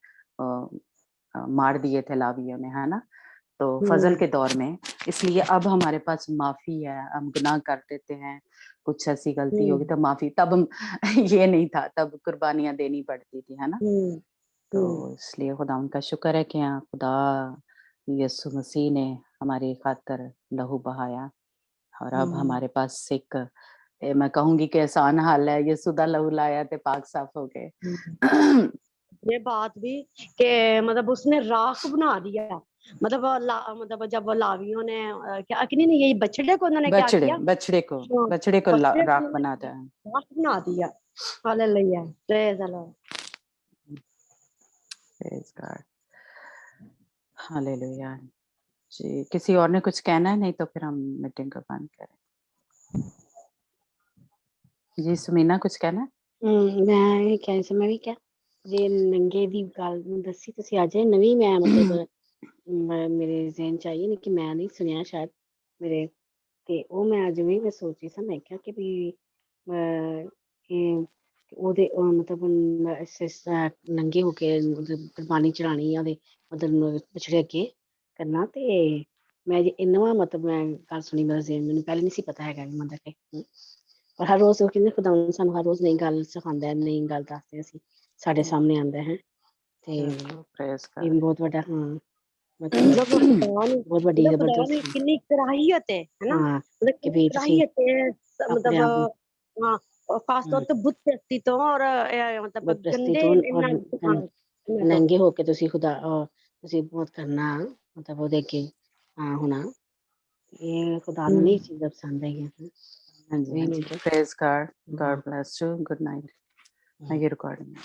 मार दिए थे लावियों ने, है ना। तो फजल के दौर में, इसलिए अब हमारे पास माफी है, हम गुनाह कर देते हैं, कुछ ऐसी गलती होगी तो माफी, तब हम ये नहीं था, तब कुर्बानियां देनी पड़ती थी, है ना। तो इसलिए खुदा उनका शुक्र है कि हाँ, खुदा यीशु मसीह ने हमारी खातर लहू बहाया, और अब हमारे पास एक मैं कहूंगी कि आसान हाल है, यीशु दा लहू लाया ते पाक साफ हो गए। ये बात भी कि मतलब उसने राख बना दिया, मतलब मतलब जब लावियों ने क्या कि नहीं, यही बछड़े को उन्होंने क्या किया, बछड़े को बछड़े को राख उन्होंने बनाता है। राख बना दिया। Hallelujah, praise the Lord. Praise God, hallelujah. जी, किसी और ने कुछ कहना है? नहीं तो फिर हम मीटिंग को बंद करें। जी सुमीना, कुछ कहना है? मैं क्या समय भी क्या ਜੇ ਨੰਗੇ ਦੀ ਗੱਲ ਦੱਸੀ ਤੁਸੀਂ ਅੱਜ ਨਵੀਂ, ਮੈਂ ਮਤਲਬ ਮੇਰੇ ਜ਼ਿਹਨ ਚ ਆਈ, ਕਿ ਮੈਂ ਨਹੀਂ ਸੁਣਿਆ ਸ਼ਾਇਦ ਮੇਰੇ, ਤੇ ਉਹ ਮੈਂ ਅੱਜ ਵੀ ਮੈਂ ਸੋਚ ਰਹੀ ਸਾਂ, ਮੈਂ ਕਿਹਾ ਕਿ ਵੀ ਇਹ ਉਹਦੇ ਮਤਲਬ ਨੰਗੇ ਹੋ ਕੇ ਮਤਲਬ ਕੁਰਬਾਨੀ ਚੜਾਣੀ ਆ, ਉਹਦੇ ਮਤਲਬ ਪਿਛੜੇ ਅੱਗੇ ਕਰਨਾ, ਤੇ ਮੈਂ ਜੇ ਨਵਾਂ ਮਤਲਬ ਮੈਂ ਗੱਲ ਸੁਣੀ, ਮੇਰਾ ਜ਼ਿਹਨ ਮੈਨੂੰ ਪਹਿਲੇ ਨਹੀਂ ਸੀ ਪਤਾ ਹੈਗਾ ਮਤਲਬ ਕਿ, ਪਰ ਹਰ ਰੋਜ਼ ਉਹ ਕਹਿੰਦੇ ਖੁਦਾ ਸਾਨੂੰ ਹਰ ਰੋਜ਼ ਨਈ ਗੱਲ ਸਿਖਾਉਂਦਾ ਹੈ, ਨਈ ਗੱਲ ਦੱਸਦੇ ਅਸੀਂ, ਸਾਡੇ ਸਾਹਮਣੇ ਆਉਂਦਾ ਹੈ, ਤੇ ਪ੍ਰੇਜ਼ ਇਹ ਕਰ ਬਹੁਤ ਵੱਡਾ ਹਾਂ ਮਤਲਬ ਮਤਲਬ ਖੁਦਾ ਨੇ ਬਹੁਤ ਵੱਡੀ ਖੁਦਾ ਨੇ ਜ਼ਬਰਦਸਤ ਕਿੰਨੀ ਕਰਾਹੀਅਤ ਹੈ ਨਾ ਹਾਂ ਮਤਲਬ ਕਿ ਕਿੰਨੀ ਵੀ ਤੁਸੀਂ ਕਰਾਹੀਅਤ ਹੈ ਆਪਣੇ ਆਪ ਨੂੰ ਮਤਲਬ ਹਾਂ ਖਾਸ ਤੌਰ ਤੇ ਬੁੱਤ ਪ੍ਰਸਤੀ ਤੋਂ ਔਰ ਮਤਲਬ ਬਦਪ੍ਰਸਤੀ ਗੰਦੇ ਤੋਂ ਇਹਨਾਂ ਔਰ ਹਾਂ ਇਹਨਾਂ ਤੋਂ ਨੰਗੇ ਹੋ ਕੇ ਤੁਸੀਂ ਖੁਦਾ ਤੁਸੀਂ ਬਹੁਤ ਕਰਨਾ ਮਤਲਬ ਉਹਦੇ ਅੱਗੇ ਹਾਂ ਹੋਣਾ ਇਹ ਖੁਦਾ ਨੂੰ ਨਹੀਂ ਚੀਜ਼ਾਂ ਪਸੰਦ ਹੈਗੀਆਂ ਹਾਂਜੀ ਇਹ ਹਾਂਜੀ ਮਤਲਬ praise god God bless you good night मैं ये रिकॉर्डिंग